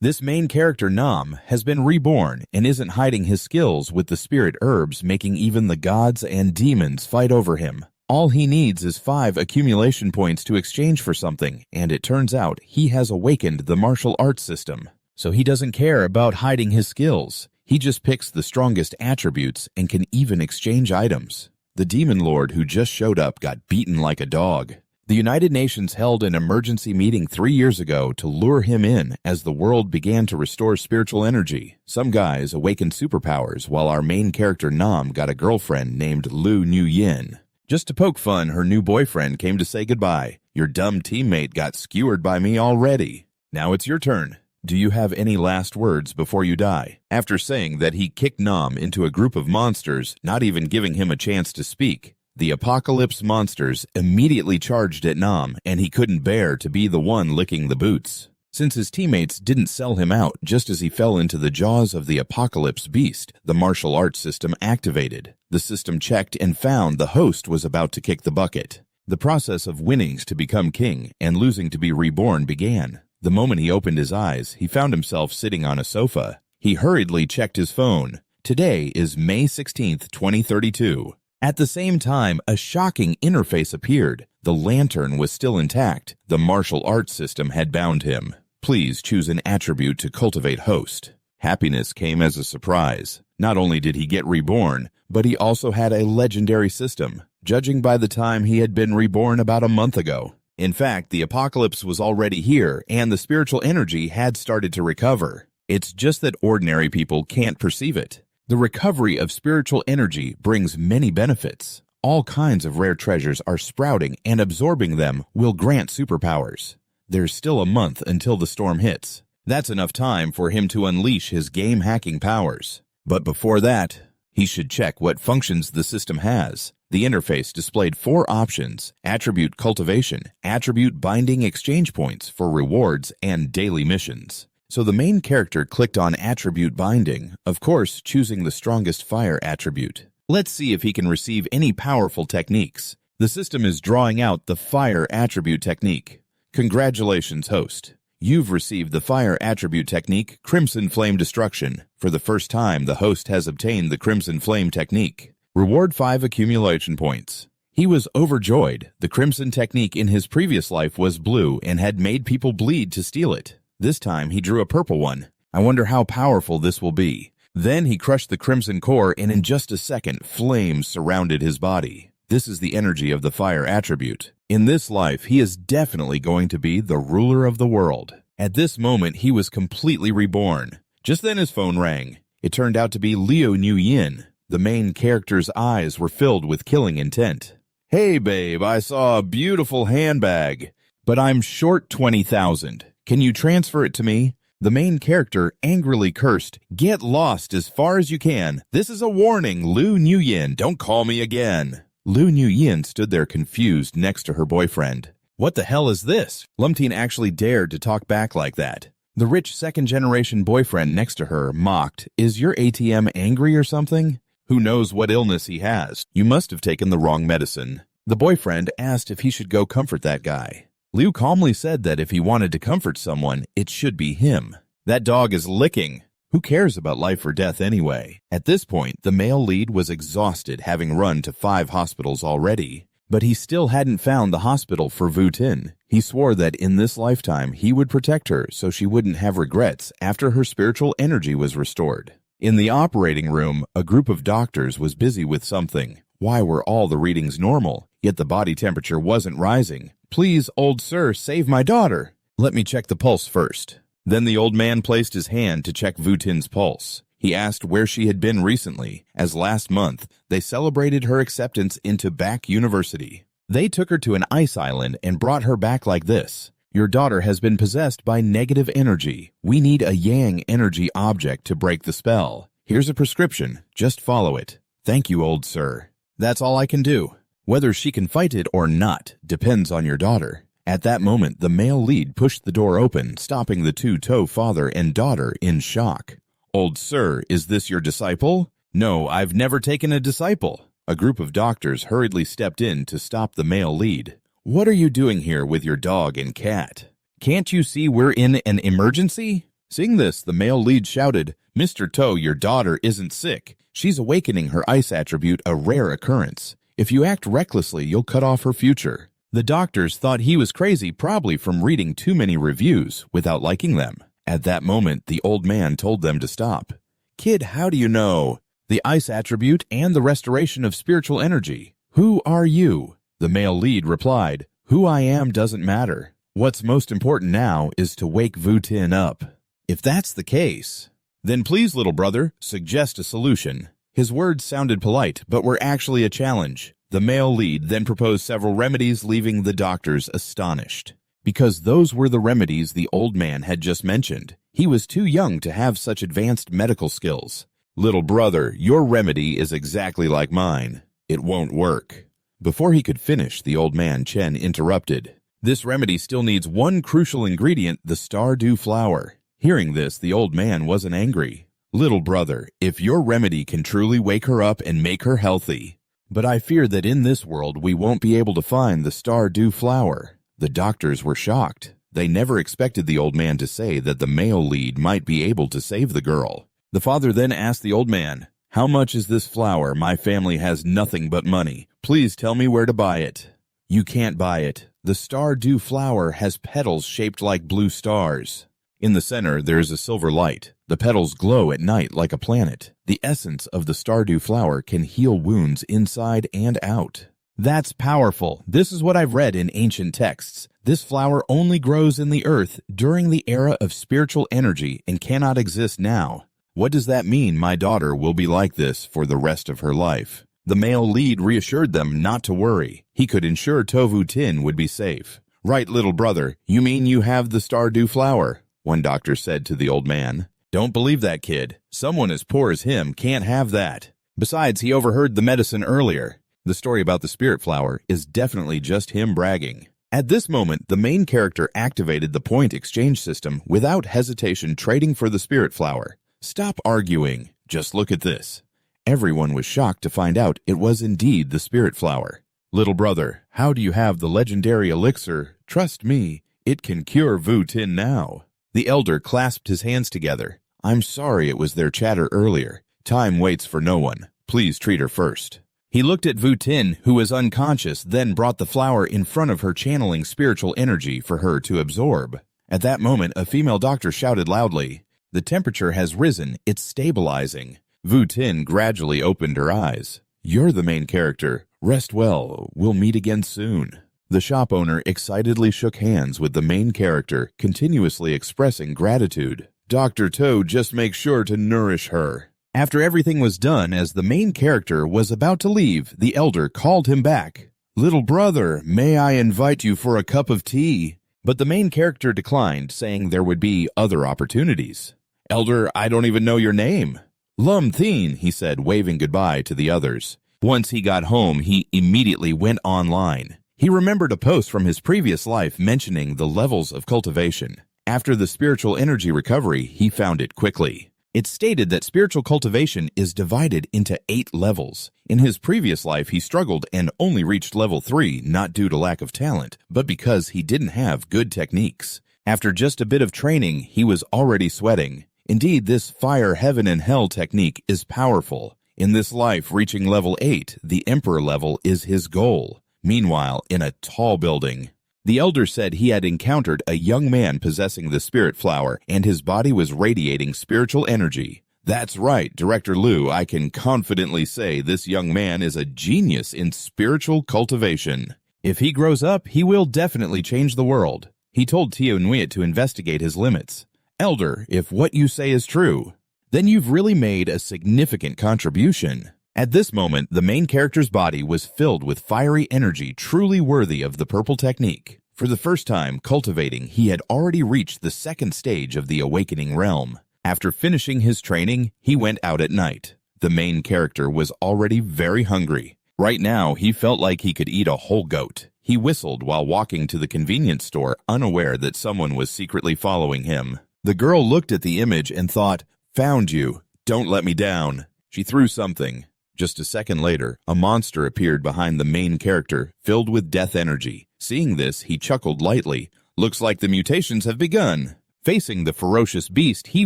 This main character, Nam, has been reborn and isn't hiding his skills with the spirit herbs, making even the gods and demons fight over him. All he needs is 5 accumulation points to exchange for something, and it turns out he has awakened the martial arts system. So he doesn't care about hiding his skills. He just picks the strongest attributes and can even exchange items. The demon lord who just showed up got beaten like a dog. The United Nations held an emergency meeting 3 years ago to lure him in as the world began to restore spiritual energy. Some guys awakened superpowers while our main character Nam got a girlfriend named Lu Nuyen. Just to poke fun, her new boyfriend came to say goodbye. Your dumb teammate got skewered by me already. Now it's your turn. Do you have any last words before you die? After saying that he kicked Nam into a group of monsters, not even giving him a chance to speak, the apocalypse monsters immediately charged at Nam, and he couldn't bear to be the one licking the boots. Since his teammates didn't sell him out just as he fell into the jaws of the apocalypse beast, the martial arts system activated. The system checked and found the host was about to kick the bucket. The process of winning to become king and losing to be reborn began. The moment he opened his eyes, he found himself sitting on a sofa. He hurriedly checked his phone. Today is May 16th, 2032. At the same time, a shocking interface appeared. The lantern was still intact. The martial arts system had bound him. Please choose an attribute to cultivate host. Happiness came as a surprise. Not only did he get reborn, but he also had a legendary system, judging by the time he had been reborn about a month ago. In fact, the apocalypse was already here, and the spiritual energy had started to recover. It's just that ordinary people can't perceive it. The recovery of spiritual energy brings many benefits. All kinds of rare treasures are sprouting, and absorbing them will grant superpowers. There's still a month until the storm hits. That's enough time for him to unleash his game-hacking powers. But before that, he should check what functions the system has. The interface displayed 4 options: attribute cultivation, attribute binding exchange points for rewards, and daily missions. So the main character clicked on attribute binding, of course choosing the strongest fire attribute. Let's see if he can receive any powerful techniques. The system is drawing out the fire attribute technique. Congratulations, host. You've received the fire attribute technique, Crimson Flame Destruction. For the first time, the host has obtained the Crimson Flame technique. Reward 5 accumulation points. He was overjoyed. The Crimson technique in his previous life was blue and had made people bleed to steal it. This time, he drew a purple one. I wonder how powerful this will be. Then he crushed the Crimson core, and in just a second, flames surrounded his body. This is the energy of the fire attribute. In this life, he is definitely going to be the ruler of the world. At this moment, he was completely reborn. Just then his phone rang. It turned out to be Liu Nuyen. The main character's eyes were filled with killing intent. Hey babe, I saw a beautiful handbag, but I'm short 20,000. Can you transfer it to me? The main character angrily cursed, "Get lost as far as you can. This is a warning, Lu Nuyen. Don't call me again." Lu Nuyen stood there confused next to her boyfriend. What the hell is this? Lumtine actually dared to talk back like that. The rich second-generation boyfriend next to her mocked, "Is your ATM angry or something? Who knows what illness he has? You must have taken the wrong medicine." The boyfriend asked if he should go comfort that guy. Liu calmly said that if he wanted to comfort someone, it should be him. That dog is licking. Who cares about life or death anyway? At this point, the male lead was exhausted, having run to 5 hospitals already. But he still hadn't found the hospital for Vu Tin. He swore that in this lifetime he would protect her so she wouldn't have regrets after her spiritual energy was restored. In the operating room, a group of doctors was busy with something. Why were all the readings normal, yet the body temperature wasn't rising? "Please, old sir, save my daughter." "Let me check the pulse first." Then the old man placed his hand to check Vu Tin's pulse. He asked where she had been recently, as last month they celebrated her acceptance into Back University. They took her to an ice island and brought her back like this. "Your daughter has been possessed by negative energy. We need a yang energy object to break the spell. Here's a prescription. Just follow it." "Thank you, old sir. That's all I can do. Whether she can fight it or not depends on your daughter." At that moment, the male lead pushed the door open, stopping the two-toe father and daughter in shock. "Old sir, is this your disciple?" "No, I've never taken a disciple." A group of doctors hurriedly stepped in to stop the male lead. "What are you doing here with your dog and cat? Can't you see we're in an emergency?" Seeing this, the male lead shouted, "Mr. Toe, your daughter isn't sick. She's awakening her ice attribute, a rare occurrence. If you act recklessly, you'll cut off her future." The doctors thought he was crazy, probably from reading too many reviews without liking them. At that moment, the old man told them to stop. "Kid, how do you know? The ice attribute and the restoration of spiritual energy. Who are you?" The male lead replied, "Who I am doesn't matter. What's most important now is to wake Vu-Tin up." "If that's the case, then please, little brother, suggest a solution." His words sounded polite, but were actually a challenge. The male lead then proposed several remedies, leaving the doctors astonished. Because those were the remedies the old man had just mentioned. He was too young to have such advanced medical skills. "Little brother, your remedy is exactly like mine. It won't work." Before he could finish, the old man Chen interrupted. "This remedy still needs one crucial ingredient, the Stardew flower." Hearing this, the old man wasn't angry. "Little brother, if your remedy can truly wake her up and make her healthy. But I fear that in this world we won't be able to find the Stardew flower." The doctors were shocked. They never expected the old man to say that the male lead might be able to save the girl. The father then asked the old man, "How much is this flower? My family has nothing but money. Please tell me where to buy it." "You can't buy it. The Stardew flower has petals shaped like blue stars. In the center, there is a silver light. The petals glow at night like a planet. The essence of the Stardew flower can heal wounds inside and out." "That's powerful. This is what I've read in ancient texts. This flower only grows in the earth during the era of spiritual energy and cannot exist now. What does that mean? My daughter will be like this for the rest of her life." The male lead reassured them not to worry. He could ensure Vu-Tin would be safe. "Right, little brother, you mean you have the Stardew flower?" one doctor said to the old man. "Don't believe that, kid. Someone as poor as him can't have that. Besides, he overheard the medicine earlier. The story about the spirit flower is definitely just him bragging." At this moment, the main character activated the point exchange system without hesitation, trading for the spirit flower. "Stop arguing. Just look at this." Everyone was shocked to find out it was indeed the spirit flower. "Little brother, how do you have the legendary elixir? Trust me, it can cure Vu-Tin now." The elder clasped his hands together. "I'm sorry it was their chatter earlier. Time waits for no one. Please treat her first." He looked at Vu-Tin, who was unconscious, then brought the flower in front of her, channeling spiritual energy for her to absorb. At that moment, a female doctor shouted loudly, "The temperature has risen. It's stabilizing." Vu-Tin gradually opened her eyes. "You're the main character. Rest well. We'll meet again soon." The shop owner excitedly shook hands with the main character, continuously expressing gratitude. "Dr. Toe, just make sure to nourish her." After everything was done, as the main character was about to leave, the elder called him back. "Little brother, may I invite you for a cup of tea?" But the main character declined, saying there would be other opportunities. "Elder, I don't even know your name." "Lum Thien," he said, waving goodbye to the others. Once he got home, he immediately went online. He remembered a post from his previous life mentioning the levels of cultivation. After the spiritual energy recovery, he found it quickly. It stated that spiritual cultivation is divided into 8 levels. In his previous life, he struggled and only reached level 3, not due to lack of talent, but because he didn't have good techniques. After just a bit of training, he was already sweating. Indeed, this fire, heaven, and hell technique is powerful. In this life, reaching level 8, the Emperor level, is his goal. Meanwhile, in a tall building, the elder said he had encountered a young man possessing the spirit flower, and his body was radiating spiritual energy. "That's right, Director Liu, I can confidently say this young man is a genius in spiritual cultivation. If he grows up, he will definitely change the world." He told Tio Nuit to investigate his limits. "Elder, if what you say is true, then you've really made a significant contribution." At this moment, the main character's body was filled with fiery energy truly worthy of the purple technique. For the first time cultivating, he had already reached the 2nd stage of the awakening realm. After finishing his training, he went out at night. The main character was already very hungry. Right now, he felt like he could eat a whole goat. He whistled while walking to the convenience store, unaware that someone was secretly following him. The girl looked at the image and thought, "Found you. Don't let me down." She threw something. Just a second later, a monster appeared behind the main character, filled with death energy. Seeing this, he chuckled lightly. "Looks like the mutations have begun." Facing the ferocious beast, he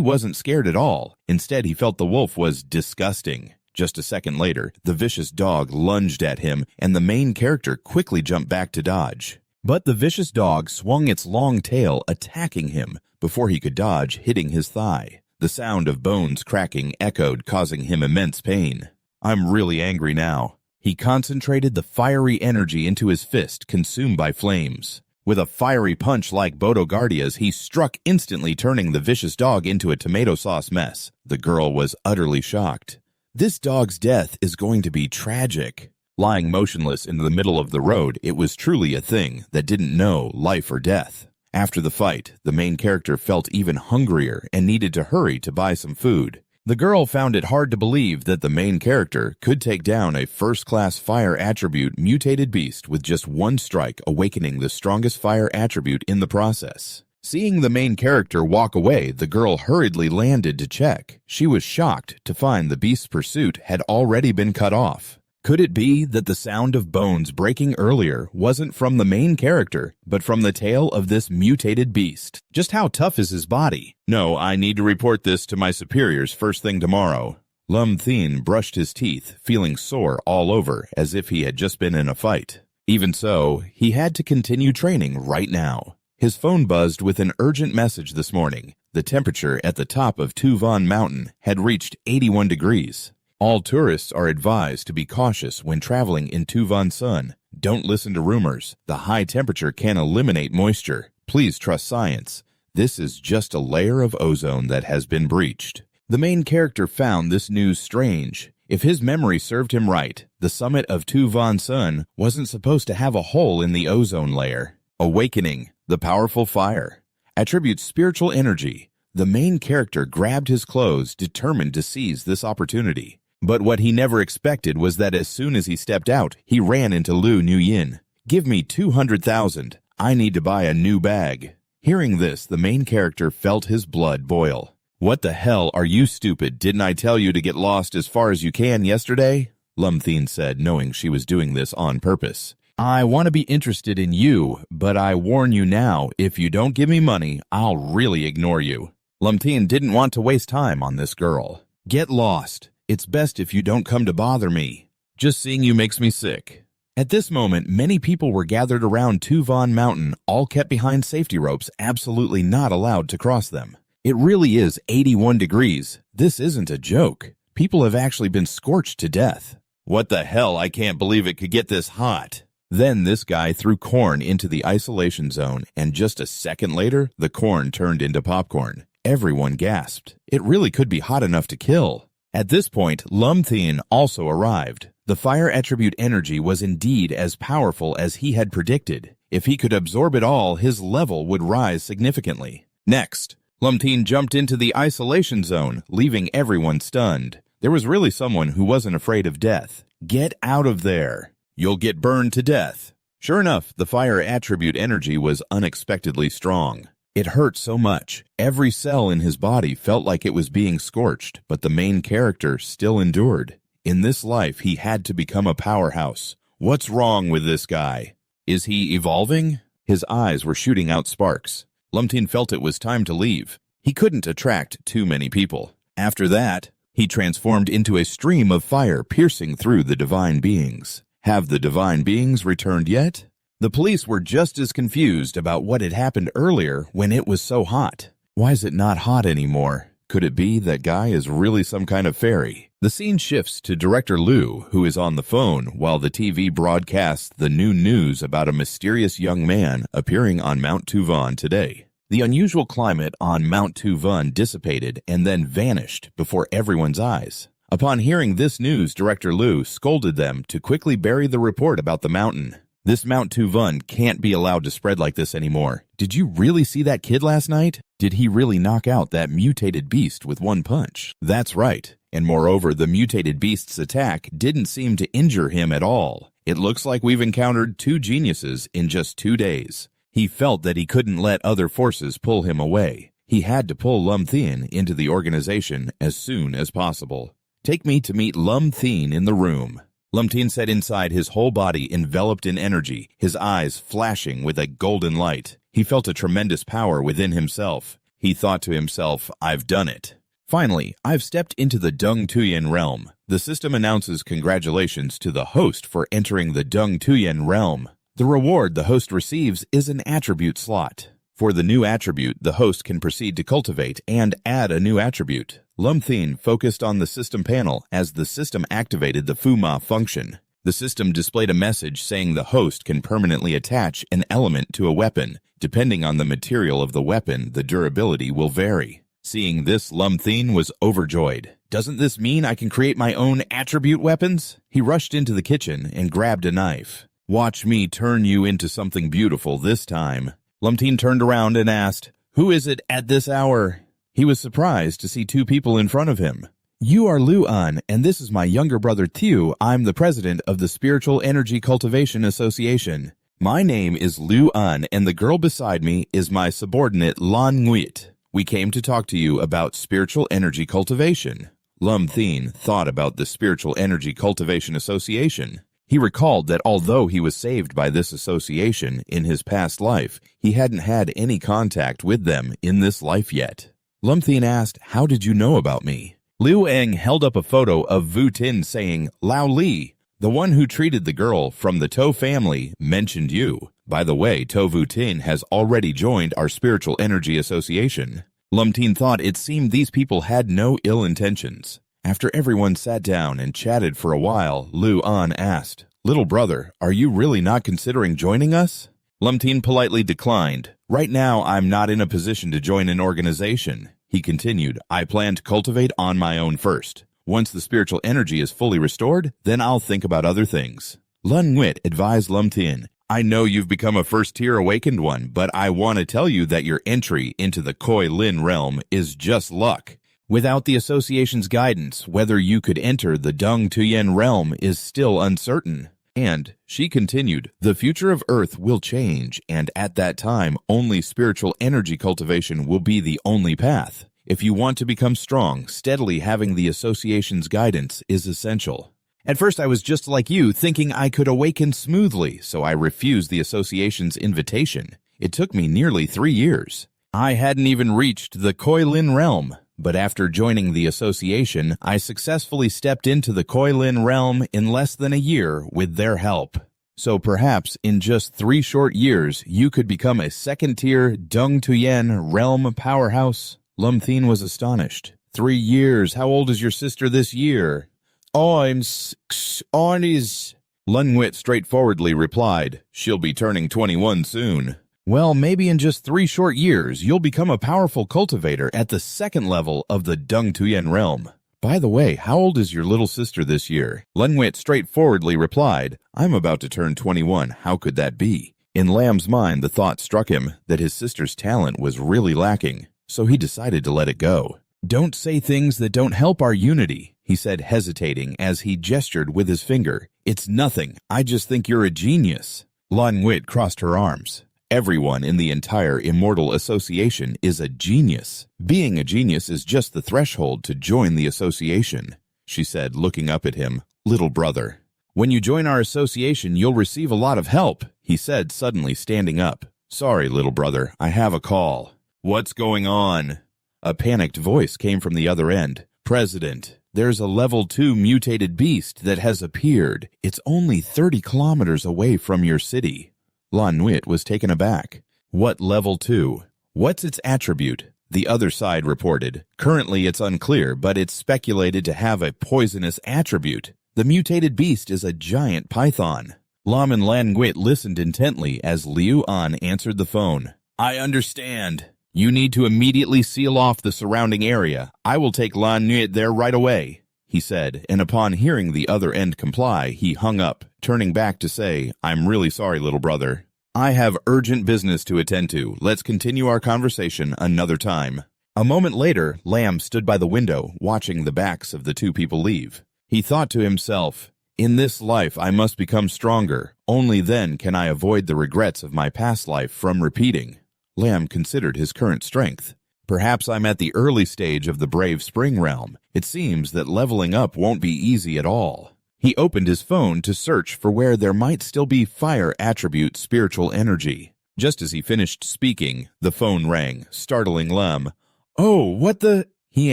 wasn't scared at all. Instead, he felt the wolf was disgusting. Just a second later, the vicious dog lunged at him, and the main character quickly jumped back to dodge. But the vicious dog swung its long tail, attacking him. Before he could dodge, hitting his thigh. The sound of bones cracking echoed, causing him immense pain. I'm really angry now. He concentrated the fiery energy into his fist, consumed by flames. With a fiery punch like Bodogardia's, he struck instantly, turning the vicious dog into a tomato sauce mess. The girl was utterly shocked. This dog's death is going to be tragic. Lying motionless in the middle of the road, it was truly a thing that didn't know life or death. After the fight, the main character felt even hungrier and needed to hurry to buy some food. The girl found it hard to believe that the main character could take down a first-class fire attribute mutated beast with just one strike, awakening the strongest fire attribute in the process. Seeing the main character walk away, the girl hurriedly landed to check. She was shocked to find the beast's pursuit had already been cut off. Could it be that the sound of bones breaking earlier wasn't from the main character, but from the tail of this mutated beast? Just how tough is his body? No, I need to report this to my superiors first thing tomorrow. Lum Thien brushed his teeth, feeling sore all over, as if he had just been in a fight. Even so, he had to continue training right now. His phone buzzed with an urgent message this morning. The temperature at the top of Tuvan Mountain had reached 81 degrees. All tourists are advised to be cautious when traveling in Tuvan Sun. Don't listen to rumors. The high temperature can eliminate moisture. Please trust science. This is just a layer of ozone that has been breached. The main character found this news strange. If his memory served him right, the summit of Tuvan Sun wasn't supposed to have a hole in the ozone layer. Awakening, the powerful fire. Attributes spiritual energy. The main character grabbed his clothes, determined to seize this opportunity. But what he never expected was that as soon as he stepped out, he ran into Lu Nuyin. Give me 200,000. I need to buy a new bag. Hearing this, the main character felt his blood boil. What the hell are you stupid? Didn't I tell you to get lost as far as you can yesterday? Lum Thien said, knowing she was doing this on purpose. I want to be interested in you, but I warn you now, if you don't give me money, I'll really ignore you. Lum Thien didn't want to waste time on this girl. Get lost. It's best if you don't come to bother me. Just seeing you makes me sick. At this moment, many people were gathered around Tuvan Mountain, all kept behind safety ropes, absolutely not allowed to cross them. It really is 81 degrees. This isn't a joke. People have actually been scorched to death. What the hell? I can't believe it could get this hot. Then this guy threw corn into the isolation zone, and just a second later, the corn turned into popcorn. Everyone gasped. It really could be hot enough to kill. At this point, Lum Thien also arrived. The fire attribute energy was indeed as powerful as he had predicted. If he could absorb it all, his level would rise significantly. Next, Lum Thien jumped into the isolation zone, leaving everyone stunned. There was really someone who wasn't afraid of death. Get out of there. You'll get burned to death. Sure enough, the fire attribute energy was unexpectedly strong. It hurt so much. Every cell in his body felt like it was being scorched, but the main character still endured. In this life, he had to become a powerhouse. What's wrong with this guy? Is he evolving? His eyes were shooting out sparks. Lum Thien felt it was time to leave. He couldn't attract too many people. After that, he transformed into a stream of fire piercing through the divine beings. Have the divine beings returned yet? The police were just as confused about what had happened earlier when it was so hot. Why is it not hot anymore? Could it be that guy is really some kind of fairy? The scene shifts to Director Lu, who is on the phone while the TV broadcasts the new news about a mysterious young man appearing on Mount Tuvan today. The unusual climate on Mount Tuvan dissipated and then vanished before everyone's eyes. Upon hearing this news, Director Lu scolded them to quickly bury the report about the mountain. This Mount Tuvan can't be allowed to spread like this anymore. Did you really see that kid last night? Did he really knock out that mutated beast with one punch? That's right. And moreover, the mutated beast's attack didn't seem to injure him at all. It looks like we've encountered two geniuses in just 2 days. He felt that he couldn't let other forces pull him away. He had to pull Lum Thien into the organization as soon as possible. Take me to meet Lum Thien in the room. Lum Thien sat inside, his whole body enveloped in energy, his eyes flashing with a golden light. He felt a tremendous power within himself. He thought to himself, I've done it. Finally, I've stepped into the Dung Tuyen realm. The system announces congratulations to the host for entering the Dung Tuyen realm. The reward the host receives is an attribute slot. For the new attribute, the host can proceed to cultivate and add a new attribute. Lumthin focused on the system panel as the system activated the Fuma function. The system displayed a message saying the host can permanently attach an element to a weapon. Depending on the material of the weapon, the durability will vary. Seeing this, Lumthin was overjoyed. Doesn't this mean I can create my own attribute weapons? He rushed into the kitchen and grabbed a knife. Watch me turn you into something beautiful this time. Lumthin turned around and asked, Who is it at this hour? He was surprised to see two people in front of him. You are Luan, and this is my younger brother Thieu. I'm the president of the Spiritual Energy Cultivation Association. My name is Luan, and the girl beside me is my subordinate Lan Nguyen. We came to talk to you about spiritual energy cultivation. Lumthin thought about the Spiritual Energy Cultivation Association. He recalled that although he was saved by this association in his past life, he hadn't had any contact with them in this life yet. Lumthin asked, How did you know about me? Liu Eng held up a photo of Vu Tin saying, Lao Li, the one who treated the girl from the To family, mentioned you. By the way, To Vu Tin has already joined our Spiritual Energy Association. Lumthin thought it seemed these people had no ill intentions. After everyone sat down and chatted for a while, Lu An asked, Little brother, are you really not considering joining us? Lumthin politely declined. Right now, I'm not in a position to join an organization. He continued, I plan to cultivate on my own first. Once the spiritual energy is fully restored, then I'll think about other things. Lun Nguyen advised Lumthin, I know you've become a first-tier awakened one, but I want to tell you that your entry into the Koi Lin realm is just luck. Without the association's guidance, whether you could enter the Dung Tuyen realm is still uncertain. And, she continued, the future of Earth will change, and at that time, only spiritual energy cultivation will be the only path. If you want to become strong, steadily having the association's guidance is essential. At first I was just like you, thinking I could awaken smoothly, so I refused the association's invitation. It took me nearly 3 years. I hadn't even reached the Koi Lin realm. But after joining the association, I successfully stepped into the Koi Lin realm in less than a year with their help. So perhaps in just 3 short years, you could become a second-tier Dung Tuyen realm powerhouse. Lumthin was astonished. 3 years? How old is your sister this year? I'm 6 on is. Lun Nguyen straightforwardly replied, She'll be turning 21 soon. Well, maybe in just 3 short years, you'll become a powerful cultivator at the second level of the Dung Tuyen realm. By the way, how old is your little sister this year? Lun Nguyen straightforwardly replied, I'm about to turn 21. How could that be? In Lam's mind, the thought struck him that his sister's talent was really lacking, so he decided to let it go. Don't say things that don't help our unity, he said, hesitating as he gestured with his finger. It's nothing. I just think you're a genius. Lun Nguyen crossed her arms. Everyone in the entire Immortal Association is a genius. Being a genius is just the threshold to join the association, she said, looking up at him. Little brother. When you join our association, you'll receive a lot of help, he said, suddenly standing up. Sorry, little brother, I have a call. What's going on? A panicked voice came from the other end. President, there's a level 2 mutated beast that has appeared. It's only 30 kilometers away from your city. Lan Nguyen was taken aback. What level 2? What's its attribute? The other side reported. Currently it's unclear, but it's speculated to have a poisonous attribute. The mutated beast is a giant python. Lam and Lan Nguyen listened intently as Liu An answered the phone. I understand. You need to immediately seal off the surrounding area. I will take Lan Nguyen there right away, he said, and upon hearing the other end comply, he hung up, turning back to say, I'm really sorry, little brother. I have urgent business to attend to. Let's continue our conversation another time. A moment later, Lam stood by the window, watching the backs of the two people leave. He thought to himself, in this life I must become stronger. Only then can I avoid the regrets of my past life from repeating. Lam considered his current strength. Perhaps I'm at the early stage of the Brave Spring realm. It seems that leveling up won't be easy at all. He opened his phone to search for where there might still be fire attribute spiritual energy. Just as he finished speaking, the phone rang, startling Lam. "Oh, what the—" He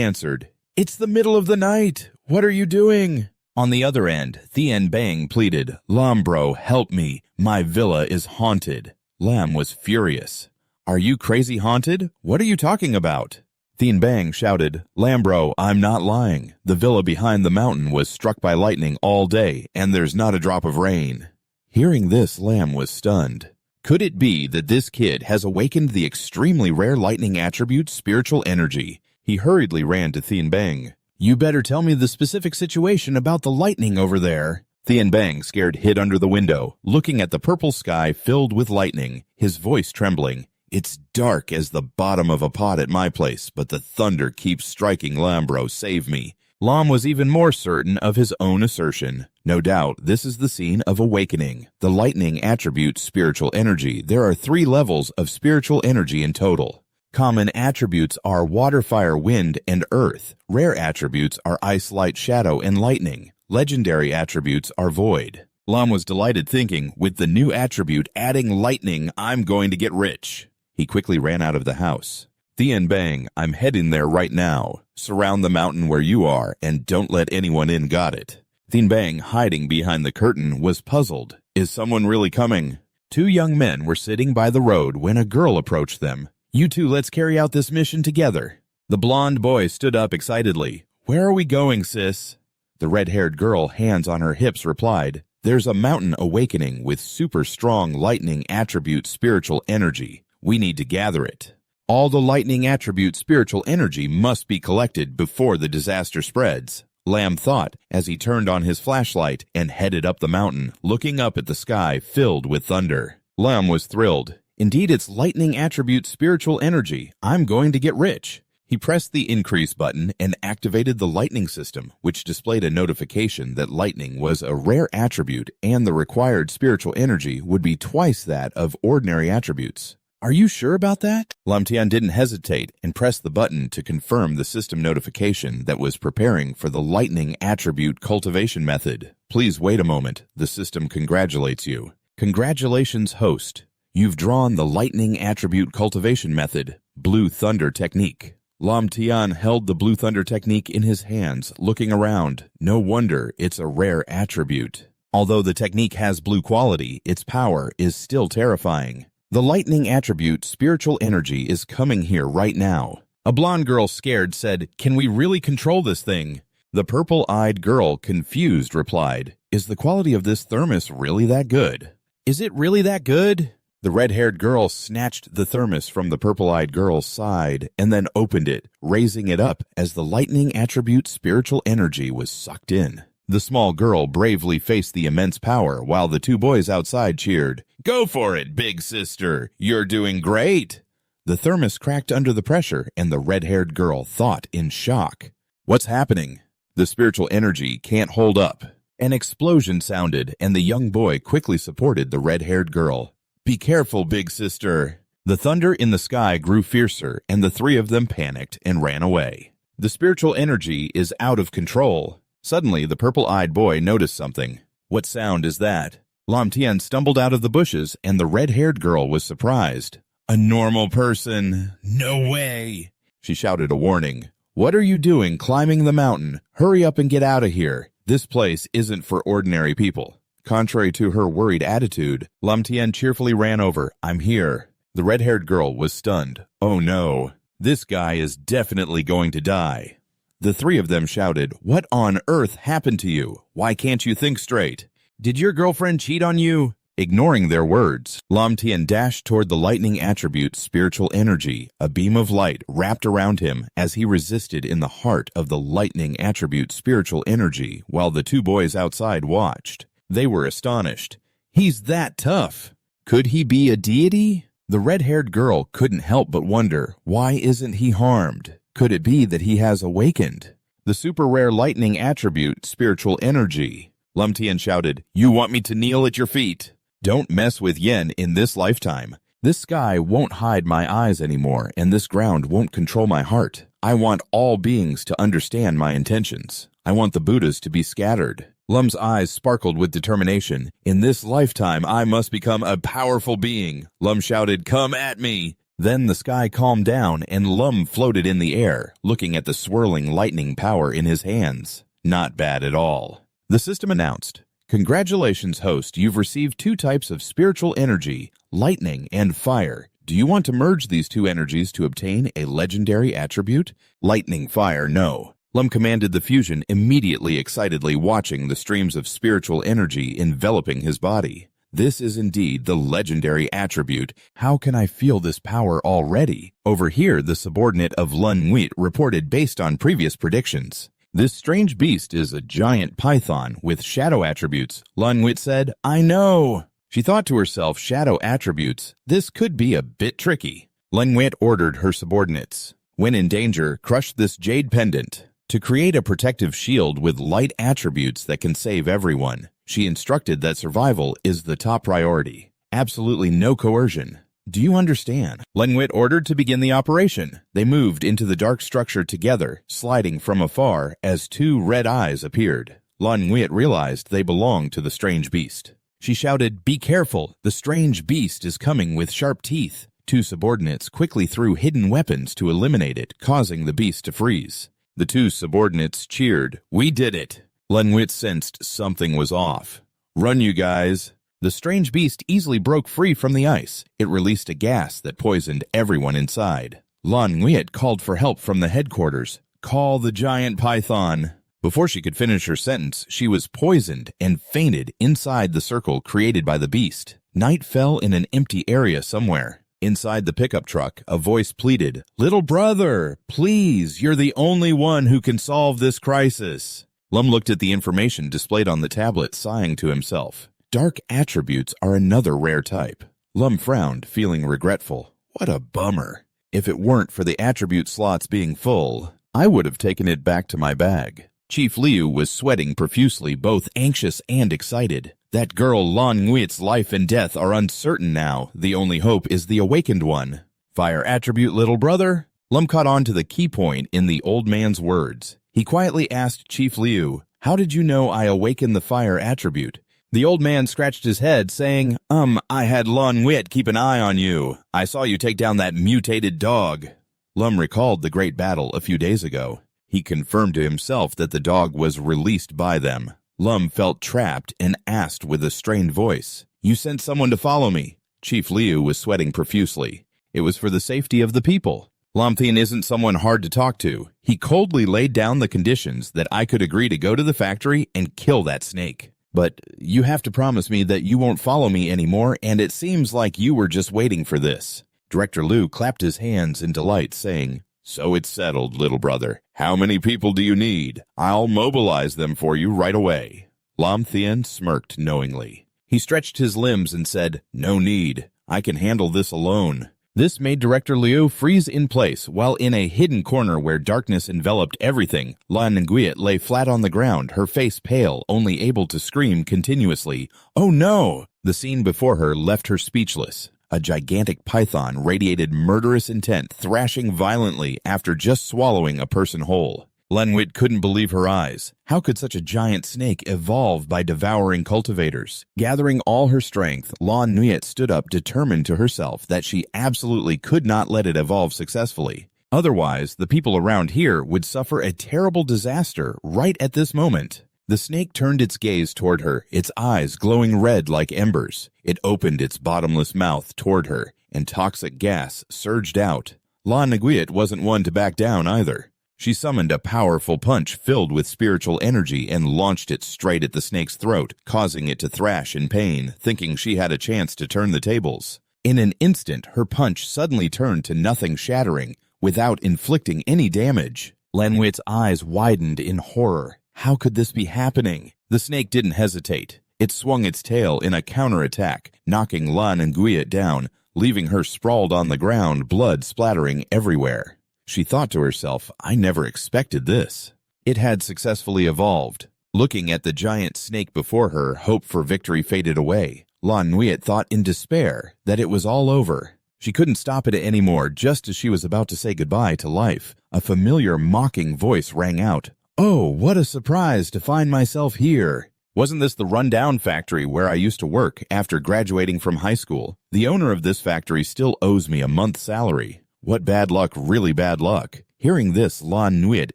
answered, "It's the middle of the night. What are you doing?" On the other end, Thien Bang pleaded, "Lam bro, help me. My villa is haunted." Lam was furious. "Are you crazy haunted? What are you talking about?" Thien Bang shouted, "Lam bro, I'm not lying. The villa behind the mountain was struck by lightning all day, and there's not a drop of rain." Hearing this, Lam was stunned. Could it be that this kid has awakened the extremely rare lightning attribute spiritual energy? He hurriedly ran to Thien Bang. "You better tell me the specific situation about the lightning over there." Thien Bang, scared, hid under the window, looking at the purple sky filled with lightning, his voice trembling. "It's dark as the bottom of a pot at my place, but the thunder keeps striking. Lambro, save me." Lam was even more certain of his own assertion. No doubt, this is the scene of awakening. The lightning attribute spiritual energy. There are 3 levels of spiritual energy in total. Common attributes are water, fire, wind, and earth. Rare attributes are ice, light, shadow, and lightning. Legendary attributes are void. Lam was delighted, thinking, with the new attribute adding lightning, I'm going to get rich. He quickly ran out of the house. "Thien Bang, I'm heading there right now. Surround the mountain where you are, and don't let anyone in. Got it?" Thien Bang, hiding behind the curtain, was puzzled. Is someone really coming? 2 young men were sitting by the road when a girl approached them. "You two, let's carry out this mission together." The blonde boy stood up excitedly. "Where are we going, sis?" The red-haired girl, hands on her hips, replied, "There's a mountain awakening with super strong lightning attribute spiritual energy. We need to gather it. All the lightning attribute spiritual energy must be collected before the disaster spreads." Lam thought as he turned on his flashlight and headed up the mountain, looking up at the sky filled with thunder. Lam was thrilled. Indeed, it's lightning attribute spiritual energy. I'm going to get rich. He pressed the increase button and activated the lightning system, which displayed a notification that lightning was a rare attribute and the required spiritual energy would be twice that of ordinary attributes. "Are you sure about that?" Lam Tian didn't hesitate and pressed the button to confirm the system notification that was preparing for the lightning attribute cultivation method. "Please wait a moment. The system congratulates you." "Congratulations, host. You've drawn the lightning attribute cultivation method, Blue Thunder Technique." Lam Tian held the Blue Thunder Technique in his hands, looking around. No wonder it's a rare attribute. Although the technique has blue quality, its power is still terrifying. The lightning attribute spiritual energy is coming here right now. A blonde girl, scared, said, "Can we really control this thing?" The purple-eyed girl, confused, replied, "Is the quality of this thermos really that good?" "Is it really that good?" The red-haired girl snatched the thermos from the purple-eyed girl's side and then opened it, raising it up as the lightning attribute spiritual energy was sucked in. The small girl bravely faced the immense power while the 2 boys outside cheered, "Go for it, big sister! You're doing great!" The thermos cracked under the pressure and the red-haired girl thought in shock. "What's happening?" The spiritual energy can't hold up. An explosion sounded and the young boy quickly supported the red-haired girl. "Be careful, big sister." The thunder in the sky grew fiercer and the 3 of them panicked and ran away. The spiritual energy is out of control. Suddenly, the purple-eyed boy noticed something. "What sound is that?" Lam Tian stumbled out of the bushes, and the red-haired girl was surprised. "A normal person? No way!" She shouted a warning. "What are you doing climbing the mountain? Hurry up and get out of here. This place isn't for ordinary people." Contrary to her worried attitude, Lam Tian cheerfully ran over. "I'm here." The red-haired girl was stunned. "Oh no, this guy is definitely going to die." The 3 of them shouted, "What on earth happened to you? Why can't you think straight? Did your girlfriend cheat on you?" Ignoring their words, Lam Tian dashed toward the lightning attribute spiritual energy. A beam of light wrapped around him as he resisted in the heart of the lightning attribute spiritual energy while the 2 boys outside watched. They were astonished. "He's that tough. Could he be a deity?" The red-haired girl couldn't help but wonder, why isn't he harmed? Could it be that he has awakened the super rare lightning attribute spiritual energy? Lam Tian shouted, "You want me to kneel at your feet? Don't mess with Yen in this lifetime. This sky won't hide my eyes anymore, and this ground won't control my heart. I want all beings to understand my intentions. I want the Buddhas to be scattered." Lum's eyes sparkled with determination. In this lifetime, I must become a powerful being. Lum shouted, "Come at me!" Then the sky calmed down and Lum floated in the air, looking at the swirling lightning power in his hands. Not bad at all. The system announced, "Congratulations, host. You've received 2 types of spiritual energy, lightning and fire. Do you want to merge these 2 energies to obtain a legendary attribute?" Lightning, fire, no. Lum commanded the fusion, immediately excitedly watching the streams of spiritual energy enveloping his body. This is indeed the legendary attribute. How can I feel this power already? Over here, the subordinate of Lun Nguyen reported based on previous predictions. This strange beast is a giant python with shadow attributes. Lun Nguyen said, "I know." She thought to herself, shadow attributes, this could be a bit tricky. Lun Nguyen ordered her subordinates, when in danger, crush this jade pendant. To create a protective shield with light attributes that can save everyone, she instructed that survival is the top priority. Absolutely no coercion. Do you understand? Lun Nguyen ordered to begin the operation. They moved into the dark structure together, sliding from afar as 2 red eyes appeared. Lun Nguyen realized they belonged to the strange beast. She shouted, "Be careful, the strange beast is coming with sharp teeth." 2 subordinates quickly threw hidden weapons to eliminate it, causing the beast to freeze. The 2 subordinates cheered. "We did it." Lun Nguyen sensed something was off. "Run, you guys." The strange beast easily broke free from the ice. It released a gas that poisoned everyone inside. Lun Nguyen called for help from the headquarters. "Call the giant python." Before she could finish her sentence, she was poisoned and fainted inside the circle created by the beast. Night fell in an empty area somewhere. Inside the pickup truck, a voice pleaded, "Little brother, please, you're the only one who can solve this crisis." Lum looked at the information displayed on the tablet, sighing to himself. Dark attributes are another rare type. Lum frowned, feeling regretful. What a bummer. If it weren't for the attribute slots being full, I would have taken it back to my bag. Chief Liu was sweating profusely, both anxious and excited. That girl Lun Nguyen's life and death are uncertain now. The only hope is the awakened one. Fire attribute, little brother? Lum caught on to the key point in the old man's words. He quietly asked Chief Liu, "How did you know I awakened the fire attribute?" The old man scratched his head, saying, I had Lun Nguyen keep an eye on you. I saw you take down that mutated dog." Lum recalled the great battle a few days ago. He confirmed to himself that the dog was released by them. Lum felt trapped and asked with a strained voice, "You sent someone to follow me?" Chief Liu was sweating profusely. "It was for the safety of the people. Lamthian isn't someone hard to talk to. He coldly laid down the conditions that I could agree to go to the factory and kill that snake. But you have to promise me that you won't follow me anymore, and it seems like you were just waiting for this." Director Liu clapped his hands in delight, saying, "So it's settled, little brother. How many people do you need? I'll mobilize them for you right away." Lam Thien smirked knowingly. He stretched his limbs and said, "No need. I can handle this alone." This made Director Liu freeze in place, while in a hidden corner where darkness enveloped everything, Lan Nguyen lay flat on the ground, her face pale, only able to scream continuously, "Oh no!" The scene before her left her speechless. A gigantic python radiated murderous intent, thrashing violently after just swallowing a person whole. Lan Nguyen couldn't believe her eyes. How could such a giant snake evolve by devouring cultivators? Gathering all her strength, Lan Nguyen stood up, determined to herself that she absolutely could not let it evolve successfully. Otherwise, the people around here would suffer a terrible disaster right at this moment. The snake turned its gaze toward her, its eyes glowing red like embers. It opened its bottomless mouth toward her, and toxic gas surged out. Lan Nguyen wasn't one to back down either. She summoned a powerful punch filled with spiritual energy and launched it straight at the snake's throat, causing it to thrash in pain, thinking she had a chance to turn the tables. In an instant, her punch suddenly turned to nothing shattering, without inflicting any damage. Lan Nguyen's eyes widened in horror. How could this be happening? The snake didn't hesitate. It swung its tail in a counterattack, knocking Lan Nguyen down, leaving her sprawled on the ground, blood splattering everywhere. She thought to herself, I never expected this. It had successfully evolved. Looking at the giant snake before her, hope for victory faded away. Lan Nguyen thought in despair that it was all over. She couldn't stop it anymore. Just as she was about to say goodbye to life, a familiar mocking voice rang out. "Oh, what a surprise to find myself here. Wasn't this the rundown factory where I used to work after graduating from high school? The owner of this factory still owes me a month's salary. What bad luck, really bad luck. Hearing this, Lan Nuit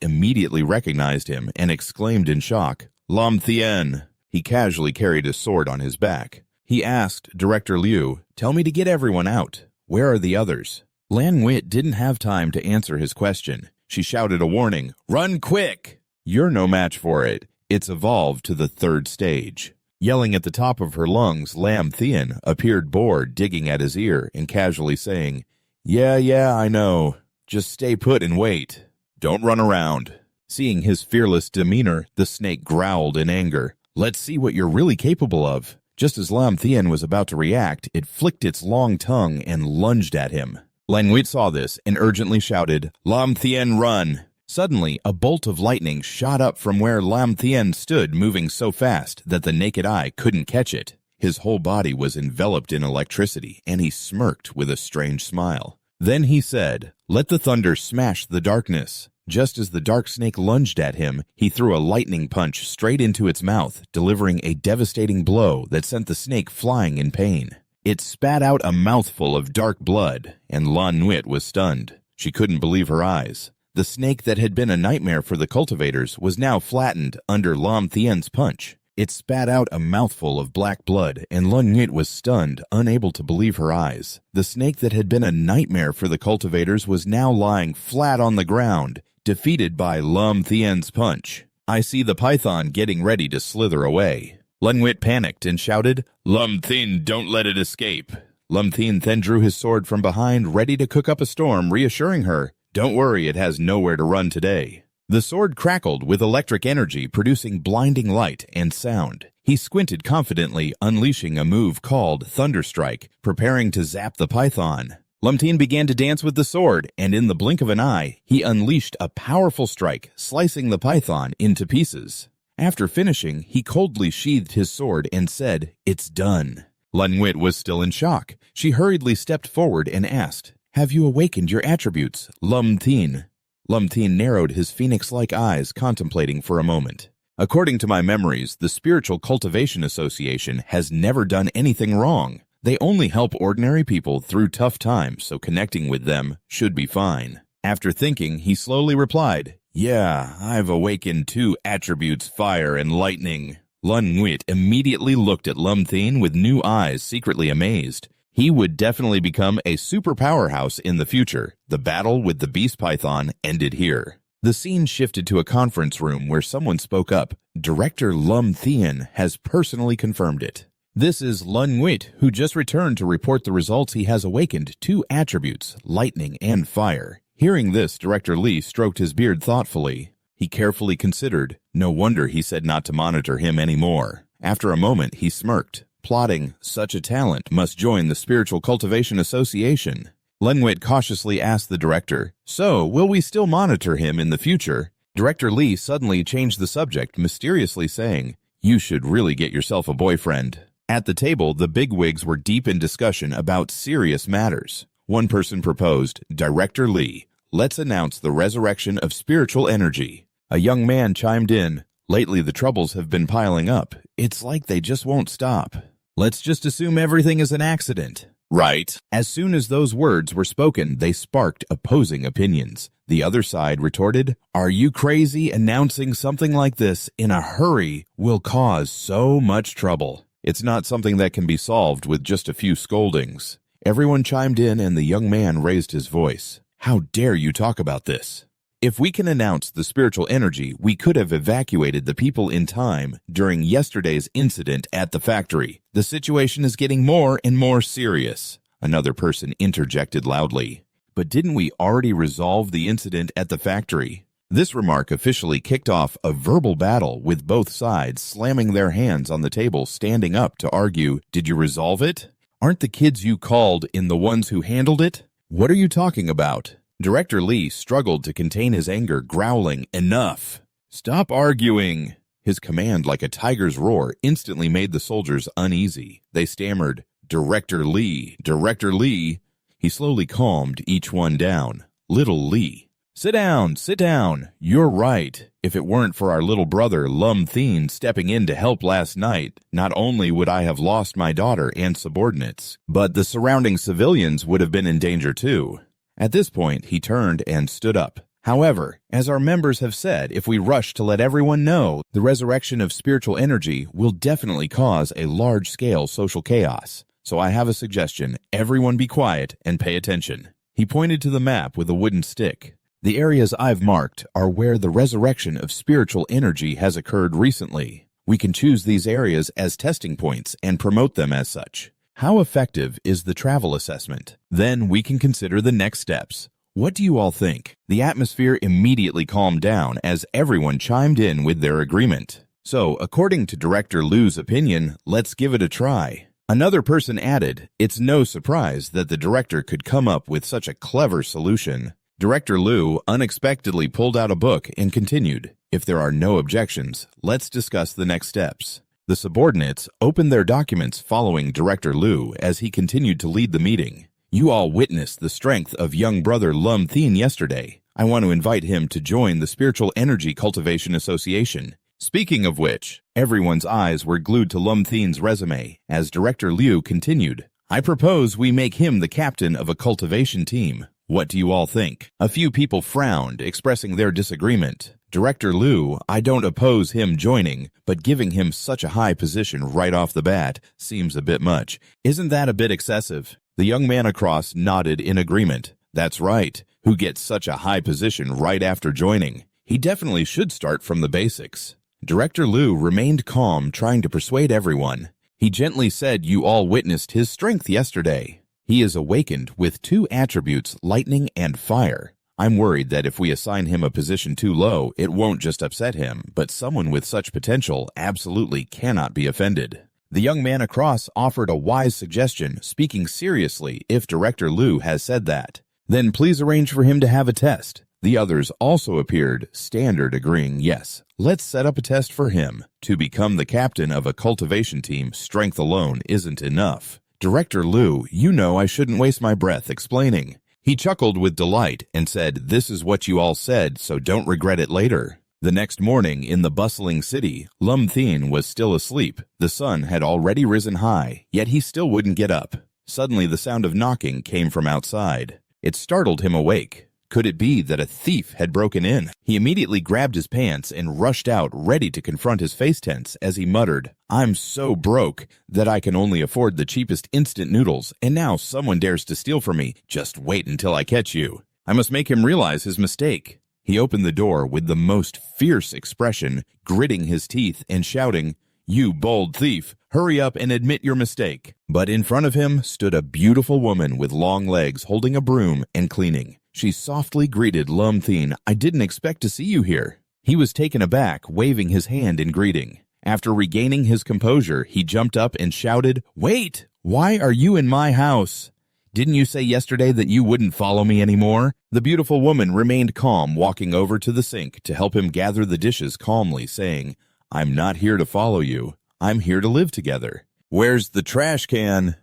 immediately recognized him and exclaimed in shock, Lam Thien. He casually carried his sword on his back. He asked Director Liu, tell me to get everyone out. Where are the others? Lan Nuit didn't have time to answer his question. She shouted a warning, run quick! You're no match for it. It's evolved to the 3rd stage. Yelling at the top of her lungs, Lam Thien appeared bored, digging at his ear and casually saying, Yeah, I know. Just stay put and wait. Don't run around. Seeing his fearless demeanor, the snake growled in anger. Let's see what you're really capable of. Just as Lam Thien was about to react, it flicked its long tongue and lunged at him. Lan Nuit saw this and urgently shouted, Lam Thien, run! Suddenly, a bolt of lightning shot up from where Lam Thien stood, moving so fast that the naked eye couldn't catch it. His whole body was enveloped in electricity, and he smirked with a strange smile. Then he said, let the thunder smash the darkness. Just as the dark snake lunged at him, he threw a lightning punch straight into its mouth, delivering a devastating blow that sent the snake flying in pain. It spat out a mouthful of dark blood, and Lan Nuit was stunned. She couldn't believe her eyes. The snake that had been a nightmare for the cultivators was now flattened under Lam Thien's punch. It spat out a mouthful of black blood, and Lan Nuit was stunned, unable to believe her eyes. The snake that had been a nightmare for the cultivators was now lying flat on the ground, defeated by Lam Thien's punch. I see the python getting ready to slither away. Lan Nuit panicked and shouted, Lam Thien, don't let it escape. Lam Thien then drew his sword from behind, ready to cook up a storm, reassuring her, don't worry, it has nowhere to run today. The sword crackled with electric energy, producing blinding light and sound. He squinted confidently, unleashing a move called Thunderstrike, preparing to zap the python. Lam Thien began to dance with the sword, and in the blink of an eye, he unleashed a powerful strike, slicing the python into pieces. After finishing, he coldly sheathed his sword and said, it's done. Lan Nuit was still in shock. She hurriedly stepped forward and asked, have you awakened your attributes, Lam Thien? Lam Thien narrowed his phoenix-like eyes, contemplating for a moment. According to my memories, the Spiritual Cultivation Association has never done anything wrong. They only help ordinary people through tough times, so connecting with them should be fine. After thinking, he slowly replied, yeah, I've awakened 2 attributes, fire and lightning. Lan Nuit immediately looked at Lam Thien with new eyes, secretly amazed. He would definitely become a super powerhouse in the future. The battle with the beast python ended here. The scene shifted to a conference room where someone spoke up. Director Lam Thien has personally confirmed it. This is Lan Nuit, who just returned to report the results. He has awakened 2 attributes, lightning and fire. Hearing this, Director Li stroked his beard thoughtfully. He carefully considered. No wonder he said not to monitor him anymore. After a moment, he smirked, plotting, such a talent must join the Spiritual Cultivation Association. Lan Nuit cautiously asked the director, so, will we still monitor him in the future? Director Li suddenly changed the subject, mysteriously saying, you should really get yourself a boyfriend. At the table, the bigwigs were deep in discussion about serious matters. One person proposed, Director Li, let's announce the resurrection of spiritual energy. A young man chimed in, lately the troubles have been piling up. It's like they just won't stop. Let's just assume everything is an accident. Right. As soon as those words were spoken, they sparked opposing opinions. The other side retorted, are you crazy? Announcing something like this in a hurry will cause so much trouble. It's not something that can be solved with just a few scoldings. Everyone chimed in and the young man raised his voice. How dare you talk about this? If we can announce the spiritual energy, we could have evacuated the people in time during yesterday's incident at the factory. The situation is getting more and more serious. Another person interjected loudly. But didn't we already resolve the incident at the factory? This remark officially kicked off a verbal battle with both sides slamming their hands on the table, standing up to argue, did you resolve it? Aren't the kids you called in the ones who handled it? What are you talking about? Director Li struggled to contain his anger, growling, enough. Stop arguing. His command, like a tiger's roar, instantly made the soldiers uneasy. They stammered, Director Li, Director Li. He slowly calmed each one down. Little Li. Sit down, you're right. If it weren't for our little brother Lum Thien stepping in to help last night, not only would I have lost my daughter and subordinates, but the surrounding civilians would have been in danger too. At this point, he turned and stood up. However, as our members have said, if we rush to let everyone know, the resurrection of spiritual energy will definitely cause a large-scale social chaos. So I have a suggestion. Everyone be quiet and pay attention. He pointed to the map with a wooden stick. The areas I've marked are where the resurrection of spiritual energy has occurred recently. We can choose these areas as testing points and promote them as such. How effective is the travel assessment? Then we can consider the next steps. What do you all think? The atmosphere immediately calmed down as everyone chimed in with their agreement. So, according to Director Liu's opinion, let's give it a try. Another person added, it's no surprise that the director could come up with such a clever solution. Director Liu unexpectedly pulled out a book and continued, if there are no objections, let's discuss the next steps. The subordinates opened their documents following Director Liu as he continued to lead the meeting. You all witnessed the strength of young brother Lum Thien yesterday. I want to invite him to join the Spiritual Energy Cultivation Association. Speaking of which, everyone's eyes were glued to Lum Thien's resume as Director Liu continued. I propose we make him the captain of a cultivation team. What do you all think? A few people frowned, expressing their disagreement. Director Liu, I don't oppose him joining, but giving him such a high position right off the bat seems a bit much. Isn't that a bit excessive? The young man across nodded in agreement. That's right. Who gets such a high position right after joining? He definitely should start from the basics. Director Liu remained calm, trying to persuade everyone. He gently said you all witnessed his strength yesterday. He is awakened with 2 attributes, lightning and fire. I'm worried that if we assign him a position too low, it won't just upset him, but someone with such potential absolutely cannot be offended. The young man across offered a wise suggestion, speaking seriously if Director Liu has said that. Then please arrange for him to have a test. The others also appeared, standard agreeing yes. Let's set up a test for him. To become the captain of a cultivation team, strength alone isn't enough. Director Liu, you know I shouldn't waste my breath explaining. He chuckled with delight and said, this is what you all said, so don't regret it later. The next morning, in the bustling city, Lum Thien was still asleep. The sun had already risen high, yet he still wouldn't get up. Suddenly the sound of knocking came from outside. It startled him awake. Could it be that a thief had broken in? He immediately grabbed his pants and rushed out, ready to confront his face tense as he muttered, I'm so broke that I can only afford the cheapest instant noodles, and now someone dares to steal from me. Just wait until I catch you. I must make him realize his mistake. He opened the door with the most fierce expression, gritting his teeth and shouting, you bold thief, hurry up and admit your mistake. But in front of him stood a beautiful woman with long legs holding a broom and cleaning. She softly greeted Lum Thien, I didn't expect to see you here. He was taken aback, waving his hand in greeting. After regaining his composure, he jumped up and shouted, wait, why are you in my house? Didn't you say yesterday that you wouldn't follow me anymore? The beautiful woman remained calm, walking over to the sink to help him gather the dishes calmly, saying, I'm not here to follow you. I'm here to live together. Where's the trash can?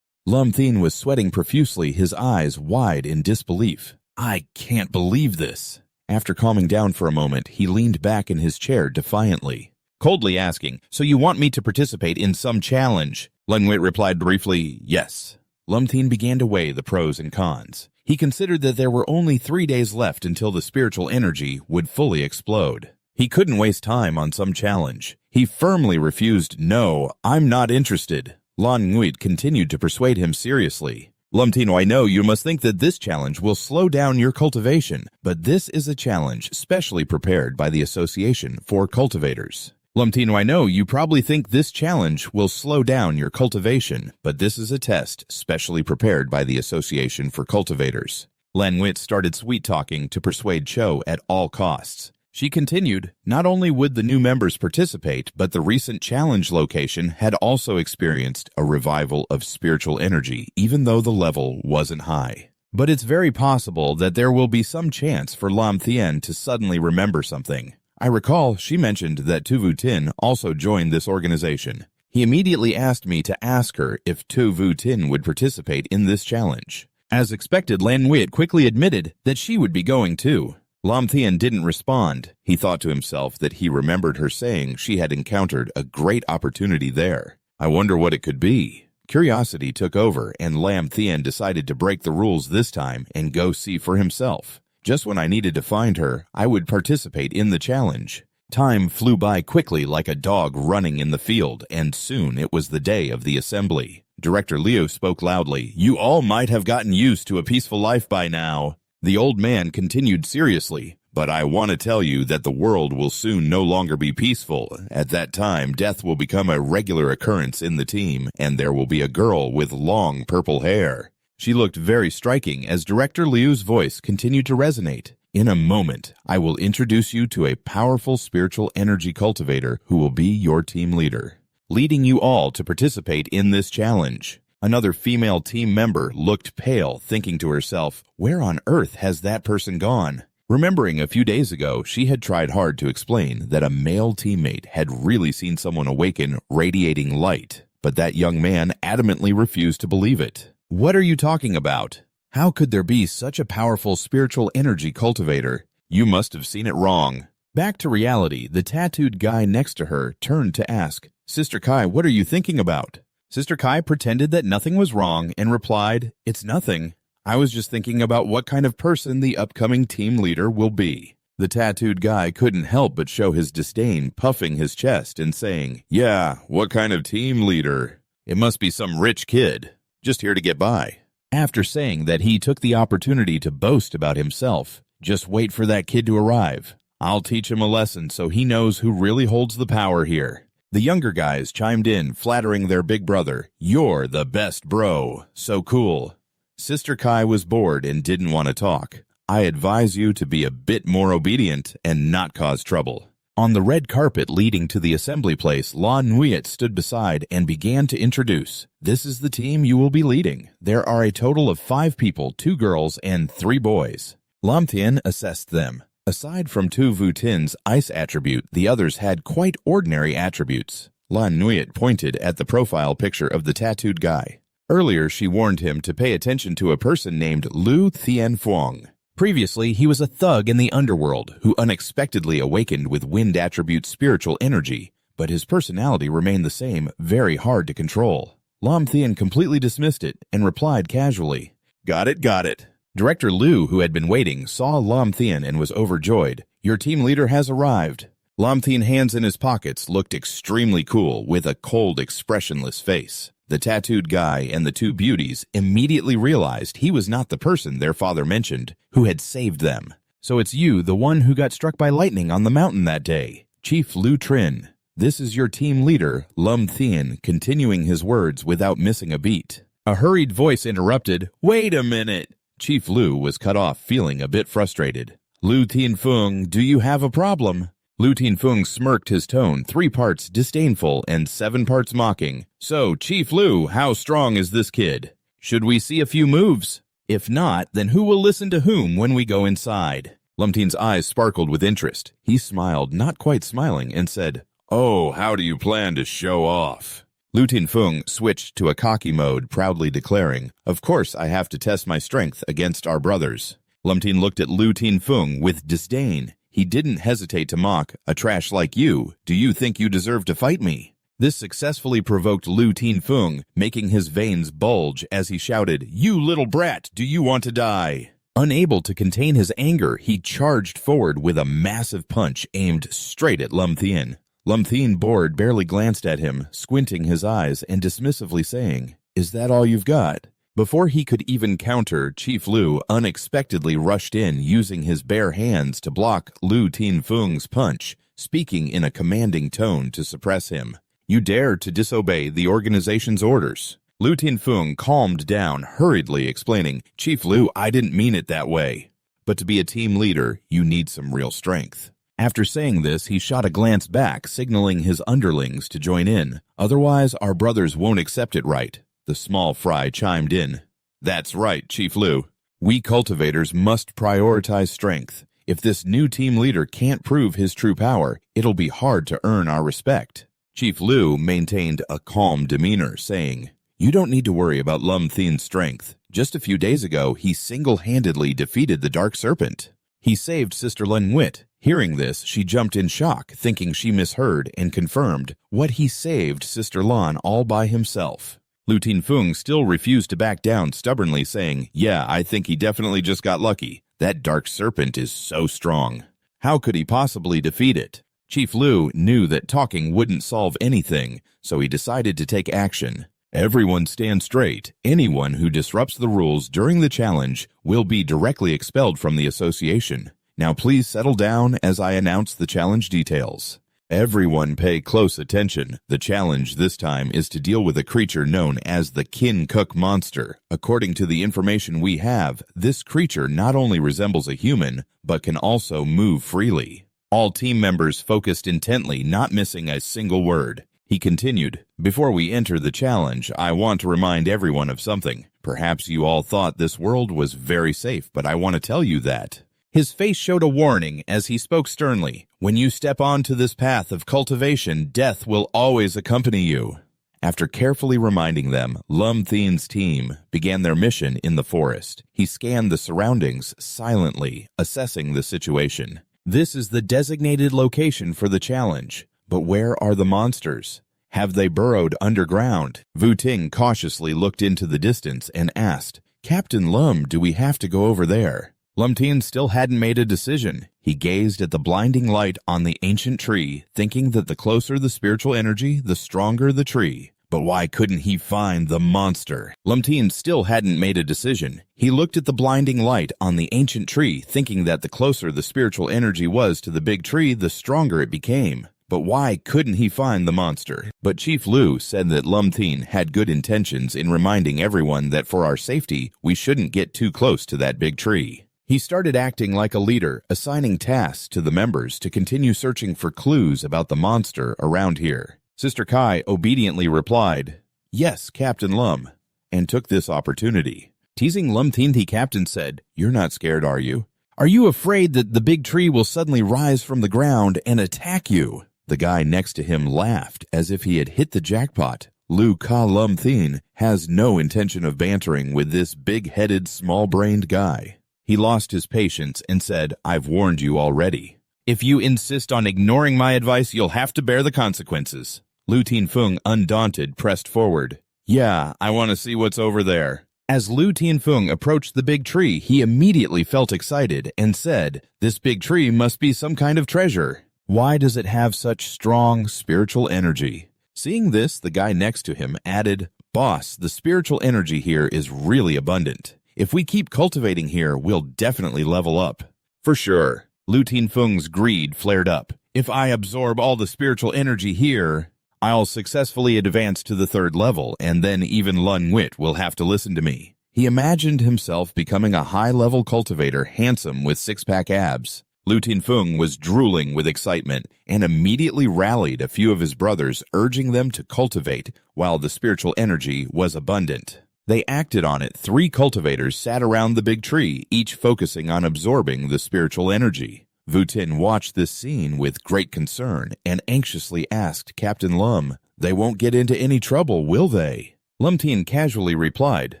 Lum Thien was sweating profusely, his eyes wide in disbelief. I can't believe this. After calming down for a moment, he leaned back in his chair defiantly, coldly asking, so you want me to participate in some challenge? Lenwit replied briefly, yes. Lum Thien began to weigh the pros and cons. He considered that there were only 3 days left until the spiritual energy would fully explode. He couldn't waste time on some challenge. He firmly refused, no, I'm not interested. Lan Nguyen continued to persuade him seriously. Lum Thien, I know you must think that this challenge will slow down your cultivation, but this is a challenge specially prepared by the Association for Cultivators. Lum Thien, I know you probably think this challenge will slow down your cultivation, but this is a test specially prepared by the Association for Cultivators. Lan Nguyen started sweet-talking to persuade Cho at all costs. She continued, not only would the new members participate, but the recent challenge location had also experienced a revival of spiritual energy, even though the level wasn't high. But it's very possible that there will be some chance for Lum Thien to suddenly remember something. I recall she mentioned that Tu Vu Tin also joined this organization. He immediately asked me to ask her if Tu Vu Tin would participate in this challenge. As expected, Lan Nguyen quickly admitted that she would be going too. Lam Thien didn't respond. He thought to himself that he remembered her saying she had encountered a great opportunity there. I wonder what it could be. Curiosity took over, and Lam Thien decided to break the rules this time and go see for himself. Just when I needed to find her, I would participate in the challenge. Time flew by quickly like a dog running in the field, and soon it was the day of the assembly. Director Liu spoke loudly. You all might have gotten used to a peaceful life by now. The old man continued seriously, but I want to tell you that the world will soon no longer be peaceful. At that time, death will become a regular occurrence in the team, and there will be a girl with long purple hair. She looked very striking as Director Liu's voice continued to resonate. In a moment, I will introduce you to a powerful spiritual energy cultivator who will be your team leader, leading you all to participate in this challenge. Another female team member looked pale, thinking to herself, where on earth has that person gone? Remembering a few days ago, she had tried hard to explain that a male teammate had really seen someone awaken radiating light, but that young man adamantly refused to believe it. What are you talking about? How could there be such a powerful spiritual energy cultivator? You must have seen it wrong. Back to reality, the tattooed guy next to her turned to ask, Sister Kai, what are you thinking about? Sister Kai pretended that nothing was wrong and replied, It's nothing. I was just thinking about what kind of person the upcoming team leader will be. The tattooed guy couldn't help but show his disdain, puffing his chest and saying, Yeah, what kind of team leader? It must be some rich kid, just here to get by. After saying that he took the opportunity to boast about himself, just wait for that kid to arrive. I'll teach him a lesson so he knows who really holds the power here. The younger guys chimed in, flattering their big brother. You're the best bro. So cool. Sister Kai was bored and didn't want to talk. I advise you to be a bit more obedient and not cause trouble. On the red carpet leading to the assembly place, La Nuit stood beside and began to introduce. This is the team you will be leading. There are a total of 5 people, 2 girls and 3 boys. Lam Thien assessed them. Aside from Tu Vu Tin's ice attribute, the others had quite ordinary attributes. Lan Nuit pointed at the profile picture of the tattooed guy. Earlier, she warned him to pay attention to a person named Lu Thien Phuong. Previously, he was a thug in the underworld who unexpectedly awakened with wind attribute spiritual energy, but his personality remained the same, very hard to control. Lam Thien completely dismissed it and replied casually, Got it. Director Liu, who had been waiting, saw Lam Thien and was overjoyed. Your team leader has arrived. Lam Thien, hands in his pockets, looked extremely cool with a cold, expressionless face. The tattooed guy and the 2 beauties immediately realized he was not the person their father mentioned who had saved them. So it's you, the one who got struck by lightning on the mountain that day. Chief Lu Trin. This is your team leader, Lam Thien, continuing his words without missing a beat. A hurried voice interrupted, Wait a minute. Chief Lu was cut off, feeling a bit frustrated. Lu Thien Phuong, do you have a problem? Lu Thien Phuong smirked, his tone 3 parts disdainful and 7 parts mocking. So, Chief Lu, how strong is this kid? Should we see a few moves? If not, then who will listen to whom when we go inside? Lam Thien's eyes sparkled with interest. He smiled, not quite smiling, and said, Oh, how do you plan to show off? Lu Thien Phuong switched to a cocky mode, proudly declaring, Of course I have to test my strength against our brothers. Lam Thien looked at Lu Thien Phuong with disdain. He didn't hesitate to mock, A trash like you, do you think you deserve to fight me? This successfully provoked Lu Thien Phuong, making his veins bulge as he shouted, You little brat, do you want to die? Unable to contain his anger, he charged forward with a massive punch aimed straight at Lam Thien. Lam Thien, bored, barely glanced at him, squinting his eyes and dismissively saying, Is that all you've got? Before he could even counter, Chief Lu unexpectedly rushed in, using his bare hands to block Lu Thien Phuong's punch, speaking in a commanding tone to suppress him. You dare to disobey the organization's orders. Lu Thien Phuong calmed down, hurriedly explaining, Chief Lu, I didn't mean it that way. But to be a team leader, you need some real strength. After saying this, he shot a glance back, signaling his underlings to join in. Otherwise, our brothers won't accept it right. The small fry chimed in. That's right, Chief Lu. We cultivators must prioritize strength. If this new team leader can't prove his true power, it'll be hard to earn our respect. Chief Lu maintained a calm demeanor, saying, You don't need to worry about Lam Thien's strength. Just a few days ago, he single-handedly defeated the Dark Serpent. He saved Sister Lun Wit. Hearing this, she jumped in shock, thinking she misheard, and confirmed what he saved Sister Lan all by himself. Lu Tinfeng still refused to back down, stubbornly saying, "Yeah, I think he definitely just got lucky. That dark serpent is so strong. How could he possibly defeat it?" Chief Lu knew that talking wouldn't solve anything, so he decided to take action. "Everyone stand straight. Anyone who disrupts the rules during the challenge will be directly expelled from the association. Now please settle down as I announce the challenge details. Everyone pay close attention. The challenge this time is to deal with a creature known as the Kin Cook monster. According to the information we have, this creature not only resembles a human, but can also move freely." All team members focused intently, not missing a single word. He continued, "Before we enter the challenge, I want to remind everyone of something. Perhaps you all thought this world was very safe, but I want to tell you that." His face showed a warning as he spoke sternly. "When you step onto this path of cultivation, death will always accompany you." After carefully reminding them, Lum Thin's team began their mission in the forest. He scanned the surroundings silently, assessing the situation. This is the designated location for the challenge. But where are the monsters? Have they burrowed underground? Wu Ting cautiously looked into the distance and asked, "Captain Lum, do we have to go over there?" Lum Tin still hadn't made a decision. He gazed at the blinding light on the ancient tree, thinking that the closer the spiritual energy, the stronger the tree. But why couldn't he find the monster? Lum Tin still hadn't made a decision. He looked at the blinding light on the ancient tree, thinking that the closer the spiritual energy was to the big tree, the stronger it became. But why couldn't he find the monster? But Chief Lu said that Lum Tin had good intentions in reminding everyone that for our safety, we shouldn't get too close to that big tree. He started acting like a leader, assigning tasks to the members to continue searching for clues about the monster around here. Sister Kai obediently replied, "Yes, Captain Lum," and took this opportunity. Teasing Lum Tin, the captain said, "You're not scared, are you? Are you afraid that the big tree will suddenly rise from the ground and attack you?" The guy next to him laughed as if he had hit the jackpot. Lu Ka Lum Tin has no intention of bantering with this big-headed, small-brained guy. He lost his patience and said, "I've warned you already. If you insist on ignoring my advice, you'll have to bear the consequences." Lu Tinfeng, undaunted, pressed forward. "Yeah, I want to see what's over there." As Lu Tinfeng approached the big tree, he immediately felt excited and said, "This big tree must be some kind of treasure. Why does it have such strong spiritual energy?" Seeing this, the guy next to him added, "Boss, the spiritual energy here is really abundant. If we keep cultivating here, we'll definitely level up." "For sure." Lu Tinfeng's greed flared up. "If I absorb all the spiritual energy here, I'll successfully advance to the 3rd level, and then even Lun Wit will have to listen to me." He imagined himself becoming a high-level cultivator, handsome with six-pack abs. Lu Tinfeng was drooling with excitement and immediately rallied a few of his brothers, urging them to cultivate while the spiritual energy was abundant. They acted on it. 3 cultivators sat around the big tree, each focusing on absorbing the spiritual energy. Wu Tin watched this scene with great concern and anxiously asked Captain Lum, "They won't get into any trouble, will they?" Lum Tin casually replied,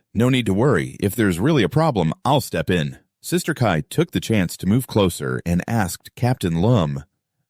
"No need to worry. If there's really a problem, I'll step in." Sister Kai took the chance to move closer and asked Captain Lum,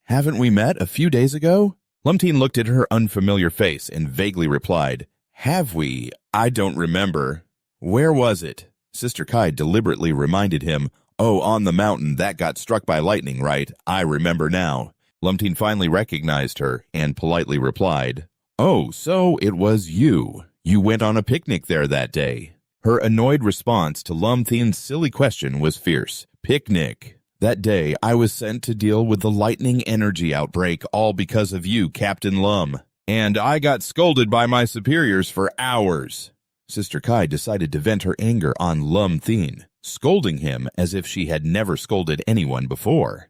"Haven't we met a few days ago?" Lum Tin looked at her unfamiliar face and vaguely replied, "Have we? I don't remember. Where was it?" Sister Kai deliberately reminded him, "Oh, on the mountain that got struck by lightning, right? I remember now." Lum Tin finally recognized her and politely replied, "Oh, so it was you. You went on a picnic there that day." Her annoyed response to Lum Thin's silly question was fierce. "Picnic. That day I was sent to deal with the lightning energy outbreak, all because of you, Captain Lum. And I got scolded by my superiors for hours." Sister Kai decided to vent her anger on Lum Thin, scolding him as if she had never scolded anyone before.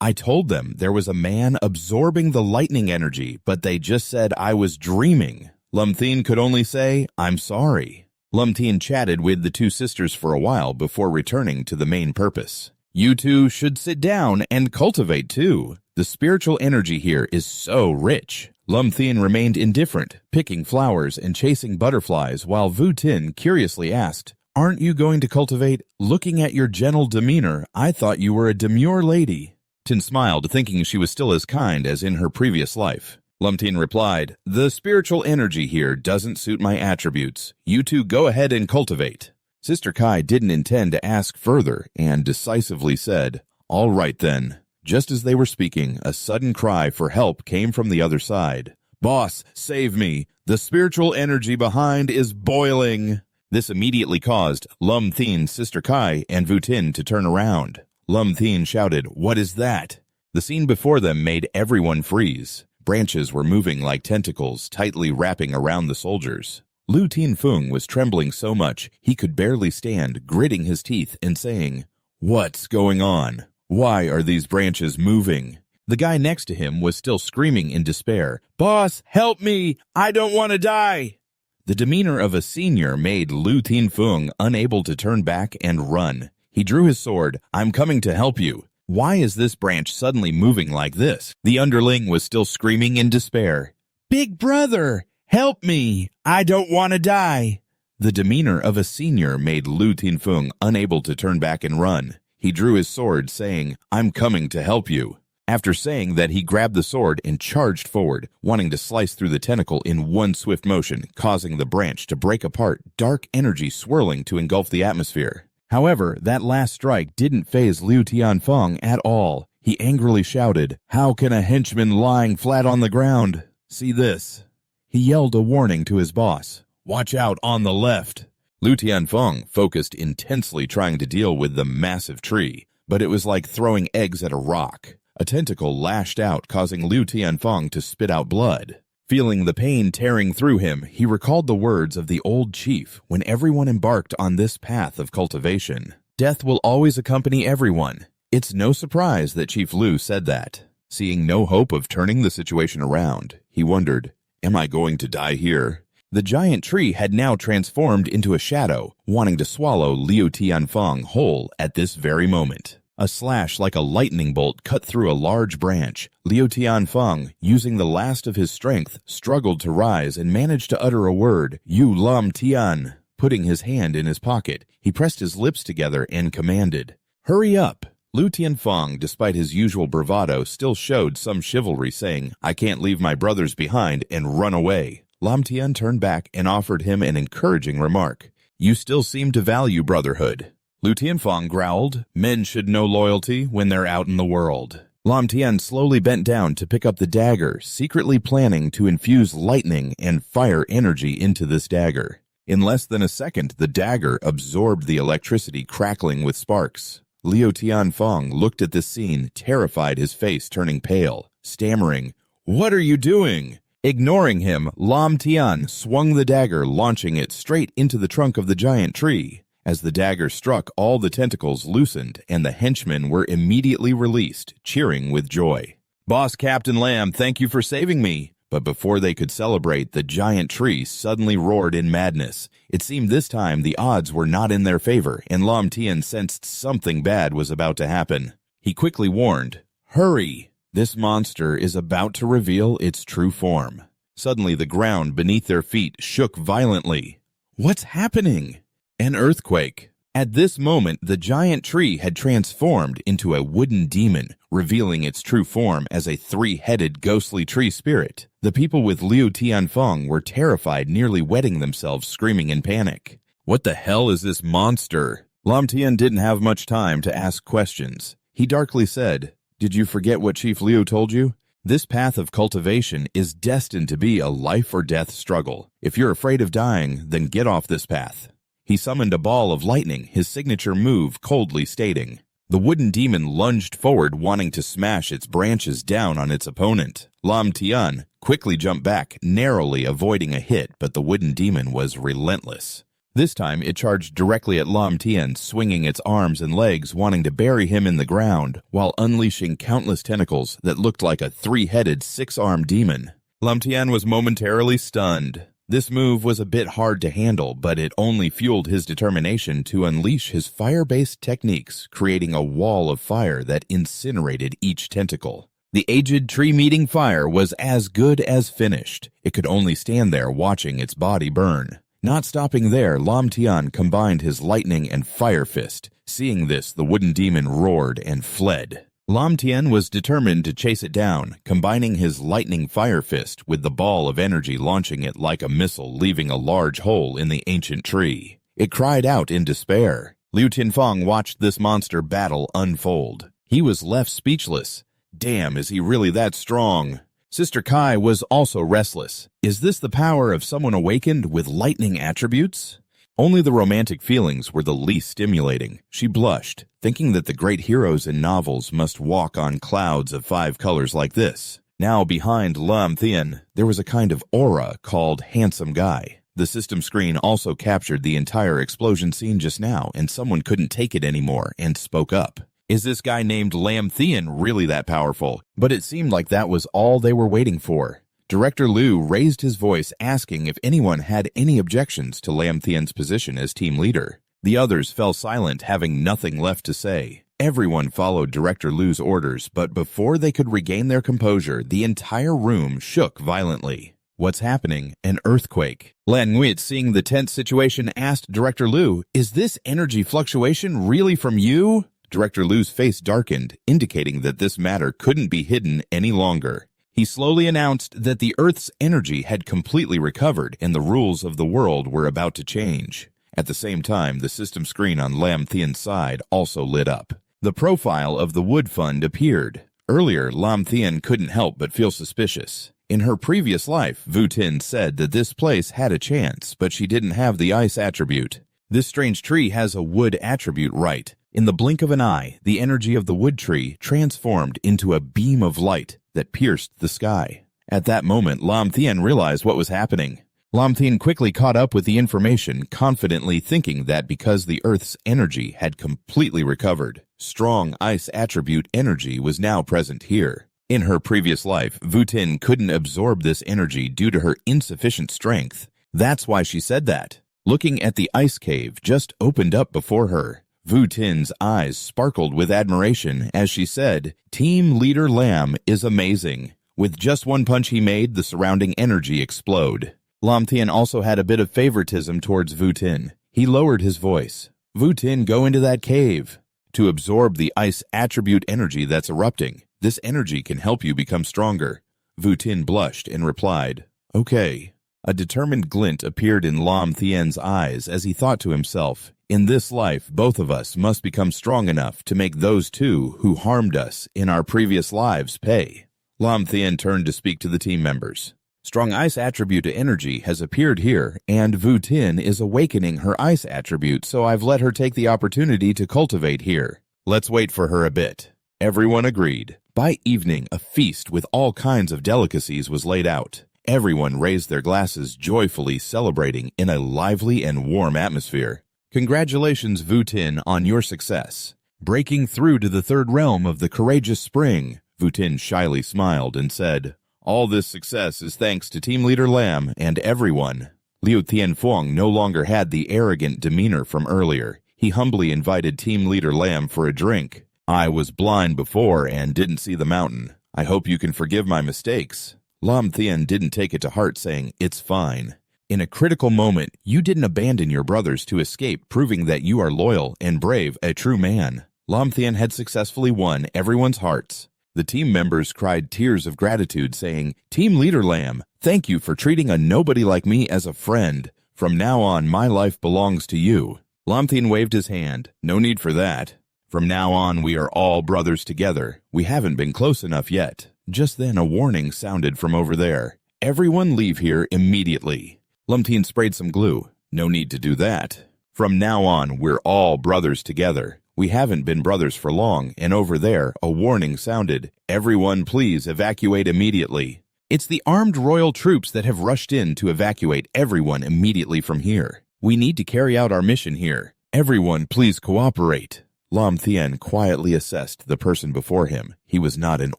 "I told them there was a man absorbing the lightning energy, but they just said I was dreaming." Lum Thin could only say, "I'm sorry." Lum Tin chatted with the 2 sisters for a while before returning to the main purpose. "You two should sit down and cultivate too. The spiritual energy here is so rich." Lum Thin remained indifferent, picking flowers and chasing butterflies, while Wu Tin curiously asked, Aren't you going to cultivate? Looking at your gentle demeanor, I thought you were a demure lady. Tin smiled, thinking she was still as kind as in her previous life. Tin replied, the spiritual energy here doesn't suit my attributes. You two go ahead and cultivate. Sister Kai didn't intend to ask further and decisively said, all right then. Just as they were speaking, a sudden cry for help came from the other side. Boss, save me. The spiritual energy behind is boiling. This immediately caused Tin, Sister Kai, and Vutin to turn around. Tin shouted, what is that? The scene before them made everyone freeze. Branches were moving like tentacles, tightly wrapping around the soldiers. Lu Tianfeng was trembling so much he could barely stand, gritting his teeth and saying, what's going on? Why are these branches moving? The guy next to him was still screaming in despair, Boss, help me! I don't want to die! The demeanor of a senior made Lu Tianfeng unable to turn back and run. He drew his sword. I'm coming to help you. Why is this branch suddenly moving like this? The underling was still screaming in despair. Big brother, help me! I don't want to die! The demeanor of a senior made Lu Tianfeng unable to turn back and run. He drew his sword, saying, I'm coming to help you. After saying that, he grabbed the sword and charged forward, wanting to slice through the tentacle in one swift motion, causing the branch to break apart, dark energy swirling to engulf the atmosphere. However, that last strike didn't faze Liu Tianfeng at all. He angrily shouted, how can a henchman lying flat on the ground see this? He yelled a warning to his boss. Watch out on the left. Liu Tianfeng focused intensely trying to deal with the massive tree, but it was like throwing eggs at a rock. A tentacle lashed out, causing Liu Tianfeng to spit out blood. Feeling the pain tearing through him, he recalled the words of the old chief when everyone embarked on this path of cultivation. Death will always accompany everyone. It's no surprise that Chief Liu said that. Seeing no hope of turning the situation around, he wondered, am I going to die here? The giant tree had now transformed into a shadow, wanting to swallow Liu Tianfeng whole at this very moment. A slash like a lightning bolt cut through a large branch. Liu Tianfeng, using the last of his strength, struggled to rise and managed to utter a word, Yu Lam Tian. Putting his hand in his pocket, he pressed his lips together and commanded, hurry up. Liu Tianfeng, despite his usual bravado, still showed some chivalry, saying, I can't leave my brothers behind and run away. Lam Tian turned back and offered him an encouraging remark. You still seem to value brotherhood. Liu Tianfeng growled, men should know loyalty when they're out in the world. Lam Tian slowly bent down to pick up the dagger, secretly planning to infuse lightning and fire energy into this dagger. In less than a second, the dagger absorbed the electricity, crackling with sparks. Liu Tianfeng looked at this scene, terrified, his face turning pale, stammering, what are you doing? Ignoring him, Lam Tian swung the dagger, launching it straight into the trunk of the giant tree. As the dagger struck, all the tentacles loosened, and the henchmen were immediately released, cheering with joy. Boss Captain Lam, thank you for saving me. But before they could celebrate, the giant tree suddenly roared in madness. It seemed this time the odds were not in their favor, and Lam Tian sensed something bad was about to happen. He quickly warned, hurry! This monster is about to reveal its true form. Suddenly the ground beneath their feet shook violently. What's happening? An earthquake. At this moment, the giant tree had transformed into a wooden demon, revealing its true form as a three-headed ghostly tree spirit. The people with Liu Tianfeng were terrified, nearly wetting themselves, screaming in panic. What the hell is this monster? Lam Tian didn't have much time to ask questions. He darkly said, did you forget what Chief Liu told you? This path of cultivation is destined to be a life-or-death struggle. If you're afraid of dying, then get off this path. He summoned a ball of lightning, his signature move coldly stating. The wooden demon lunged forward, wanting to smash its branches down on its opponent. Lam Tian quickly jumped back, narrowly avoiding a hit, but the wooden demon was relentless. This time it charged directly at Lam Tian, swinging its arms and legs, wanting to bury him in the ground, while unleashing countless tentacles that looked like a three-headed, six-armed demon. Lam Tian was momentarily stunned. This move was a bit hard to handle, but it only fueled his determination to unleash his fire-based techniques, creating a wall of fire that incinerated each tentacle. The aged tree-meeting fire was as good as finished. It could only stand there watching its body burn. Not stopping there, Lam Tian combined his lightning and fire fist. Seeing this, the wooden demon roared and fled. Lam Tian was determined to chase it down, combining his lightning fire fist with the ball of energy, launching it like a missile, leaving a large hole in the ancient tree. It cried out in despair. Liu Tianfeng watched this monster battle unfold. He was left speechless. Damn, is he really that strong? Sister Kai was also restless. Is this the power of someone awakened with lightning attributes? Only the romantic feelings were the least stimulating. She blushed, thinking that the great heroes in novels must walk on clouds of 5 colors like this. Now behind Lam Tian, there was a kind of aura called Handsome Guy. The system screen also captured the entire explosion scene just now, and someone couldn't take it anymore and spoke up. Is this guy named Lam Tian really that powerful? But it seemed like that was all they were waiting for. Director Liu raised his voice, asking if anyone had any objections to Lam Tian's position as team leader. The others fell silent, having nothing left to say. Everyone followed Director Liu's orders, but before they could regain their composure, the entire room shook violently. What's happening? An earthquake. Lan Nguyen, seeing the tense situation, asked Director Liu, "Is this energy fluctuation really from you?" Director Liu's face darkened, indicating that this matter couldn't be hidden any longer. He slowly announced that the Earth's energy had completely recovered and the rules of the world were about to change. At the same time, the system screen on Lam Tian's side also lit up. The profile of the Wood Fund appeared. Earlier, Lam Tian couldn't help but feel suspicious. In her previous life, Vu Tin said that this place had a chance, but she didn't have the ice attribute. This strange tree has a wood attribute, right? In the blink of an eye, the energy of the wood tree transformed into a beam of light that pierced the sky. At that moment, Lam Tian realized what was happening. Lam Tian quickly caught up with the information, confidently thinking that because the Earth's energy had completely recovered, strong ice attribute energy was now present here. In her previous life, Vu Tin couldn't absorb this energy due to her insufficient strength. That's why she said that. Looking at the ice cave just opened up before her, Vu Tin's eyes sparkled with admiration as she said, "Team Leader Lam is amazing." With just one punch he made the surrounding energy explode. Lam Tian also had a bit of favoritism towards Vu Tin. He lowered his voice. "Vu Tin, go into that cave to absorb the ice attribute energy that's erupting. This energy can help you become stronger." Vu Tin blushed and replied, "Okay." A determined glint appeared in Lam Tian's eyes as he thought to himself, "In this life, both of us must become strong enough to make those two who harmed us in our previous lives pay." Lam Tian turned to speak to the team members. "Strong ice attribute energy has appeared here, and Vu Tin is awakening her ice attribute, so I've let her take the opportunity to cultivate here. Let's wait for her a bit." Everyone agreed. By evening, a feast with all kinds of delicacies was laid out. Everyone raised their glasses, joyfully celebrating in a lively and warm atmosphere. "Congratulations, Vu Tin, on your success. Breaking through to the third realm of the courageous spring." Vu Tin shyly smiled and said, "All this success is thanks to Team Leader Lam and everyone." Liu Tianfeng no longer had the arrogant demeanor from earlier. He humbly invited Team Leader Lam for a drink. "I was blind before and didn't see the mountain. I hope you can forgive my mistakes." Lam Tian didn't take it to heart, saying, "It's fine. In a critical moment, you didn't abandon your brothers to escape, proving that you are loyal and brave, a true man." Lam Tian had successfully won everyone's hearts. The team members cried tears of gratitude, saying, "Team Leader Lam, thank you for treating a nobody like me as a friend. From now on, my life belongs to you." Lam Tian waved his hand. "No need for that. From now on, we are all brothers together. We haven't been close enough yet." Just then, a warning sounded from over there. "Everyone leave here immediately." Lam Tian sprayed some glue. "No need to do that. From now on, we're all brothers together. We haven't been brothers for long," and over there, a warning sounded. "Everyone please evacuate immediately." "It's the armed royal troops that have rushed in to evacuate everyone immediately from here. We need to carry out our mission here. Everyone please cooperate." Lam Tian quietly assessed the person before him. He was not an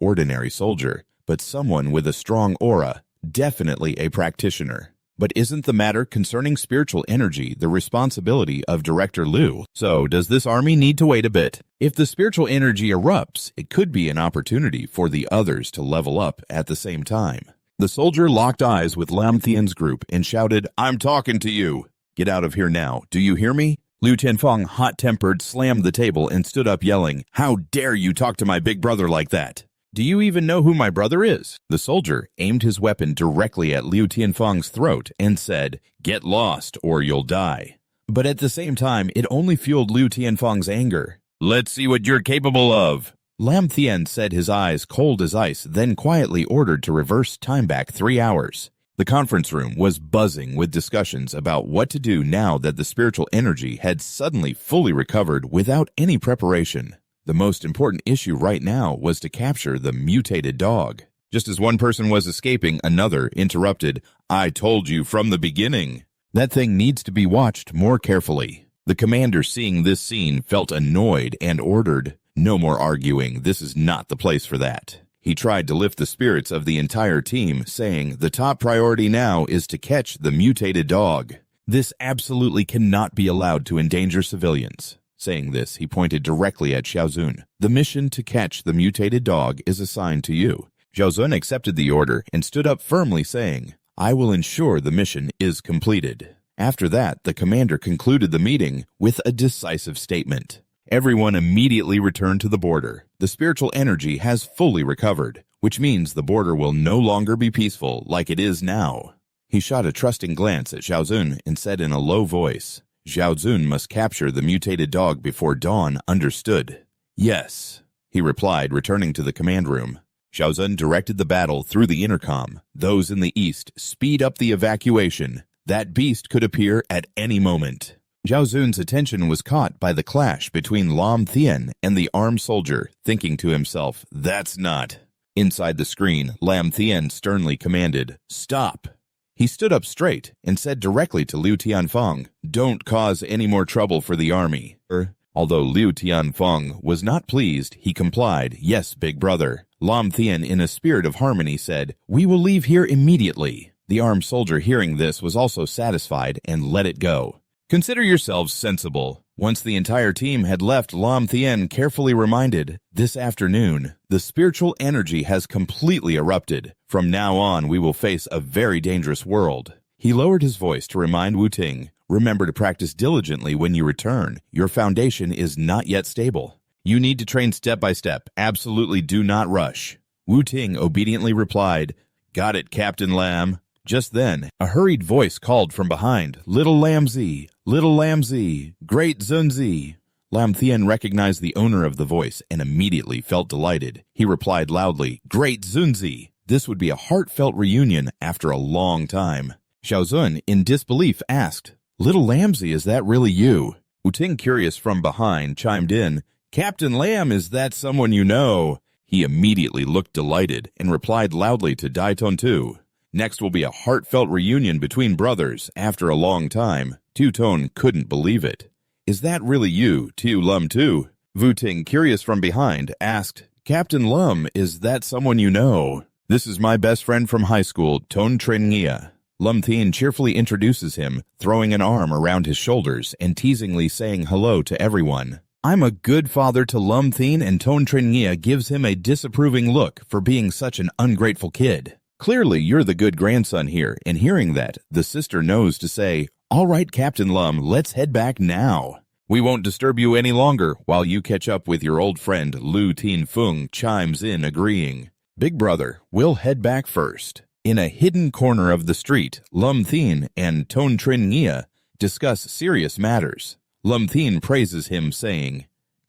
ordinary soldier, but someone with a strong aura, definitely a practitioner. But isn't the matter concerning spiritual energy the responsibility of Director Liu? So does this army need to wait a bit? If the spiritual energy erupts, it could be an opportunity for the others to level up at the same time. The soldier locked eyes with Lam Tian's group and shouted, "I'm talking to you." Get out of here now. Do you hear me? Liu Tianfeng, hot-tempered, slammed the table and stood up yelling, "How dare you talk to my big brother like that? Do you even know who my brother is?" The soldier aimed his weapon directly at Liu Tianfeng's throat and said, "Get lost or you'll die." But at the same time, it only fueled Liu Tianfeng's anger. "Let's see what you're capable of." Lam Thien said, his eyes cold as ice, then quietly ordered to reverse time back 3 hours. The conference room was buzzing with discussions about what to do now that the spiritual energy had suddenly fully recovered without any preparation. The most important issue right now was to capture the mutated dog. Just as one person was escaping, another interrupted, "I told you from the beginning. That thing needs to be watched more carefully." The commander, seeing this scene, felt annoyed and ordered, "No more arguing. This is not the place for that." He tried to lift the spirits of the entire team, saying, "The top priority now is to catch the mutated dog. This absolutely cannot be allowed to endanger civilians." Saying this, he pointed directly at Xiaozun. "The mission to catch the mutated dog is assigned to you." Xiaozun accepted the order and stood up firmly, saying, "I will ensure the mission is completed." After that, the commander concluded the meeting with a decisive statement. Everyone immediately returned to the border. The spiritual energy has fully recovered, which means the border will no longer be peaceful like it is now. He shot a trusting glance at Xiaozun and said in a low voice, "Xiaozun must capture the mutated dog before dawn, understood?" "Yes," he replied, returning to the command room. Xiaozun directed the battle through the intercom. "Those in the east, speed up the evacuation. That beast could appear at any moment." Zhao Zun's attention was caught by the clash between Lam Thien and the armed soldier, thinking to himself, "That's not." Inside the screen, Lam Thien sternly commanded, "Stop." He stood up straight and said directly to Liu Tianfeng, "Don't cause any more trouble for the army." Although Liu Tianfeng was not pleased, he complied, "Yes, big brother." Lam Thien, in a spirit of harmony, said, "We will leave here immediately." The armed soldier, hearing this, was also satisfied and let it go. "Consider yourselves sensible." Once the entire team had left, Lam Thien carefully reminded, "This afternoon, the spiritual energy has completely erupted. From now on, we will face a very dangerous world." He lowered his voice to remind Wu Ting, "Remember to practice diligently when you return. Your foundation is not yet stable. You need to train step by step. Absolutely do not rush." Wu Ting obediently replied, "Got it, Captain Lam." Just then, a hurried voice called from behind, "Little Lamzi, little Lamzi, great Zunzi." Lam Thien recognized the owner of the voice and immediately felt delighted. He replied loudly, "Great Zunzi." This would be a heartfelt reunion after a long time. Xiaozun, in disbelief, asked, "Little Lamzi, is that really you?" Wu Ting, curious from behind, chimed in, "Captain Lam, is that someone you know?" He immediately looked delighted and replied loudly to Dai Ton Tu, "Next will be a heartfelt reunion between brothers after a long time." Tu Ton couldn't believe it. "Is that really you, Tiu Lum Tu?" Wu Ting, curious from behind, asked, "Captain Lum, is that someone you know?" "This is my best friend from high school, Ton Trin Nghia." Lum Thien cheerfully introduces him, throwing an arm around his shoulders and teasingly saying hello to everyone. "I'm a good father to Lum Thien, and Ton Trin Nghia gives him a disapproving look for being such an ungrateful kid. Clearly, you're the good grandson here," and hearing that, the sister knows to say, "All right, Captain Lum, let's head back now. We won't disturb you any longer while you catch up with your old friend." Lu Tianfeng chimes in, agreeing. "Big brother, we'll head back first." In a hidden corner of the street, Lum Thien and Ton Trin Nghia discuss serious matters. Lum Thien praises him, saying,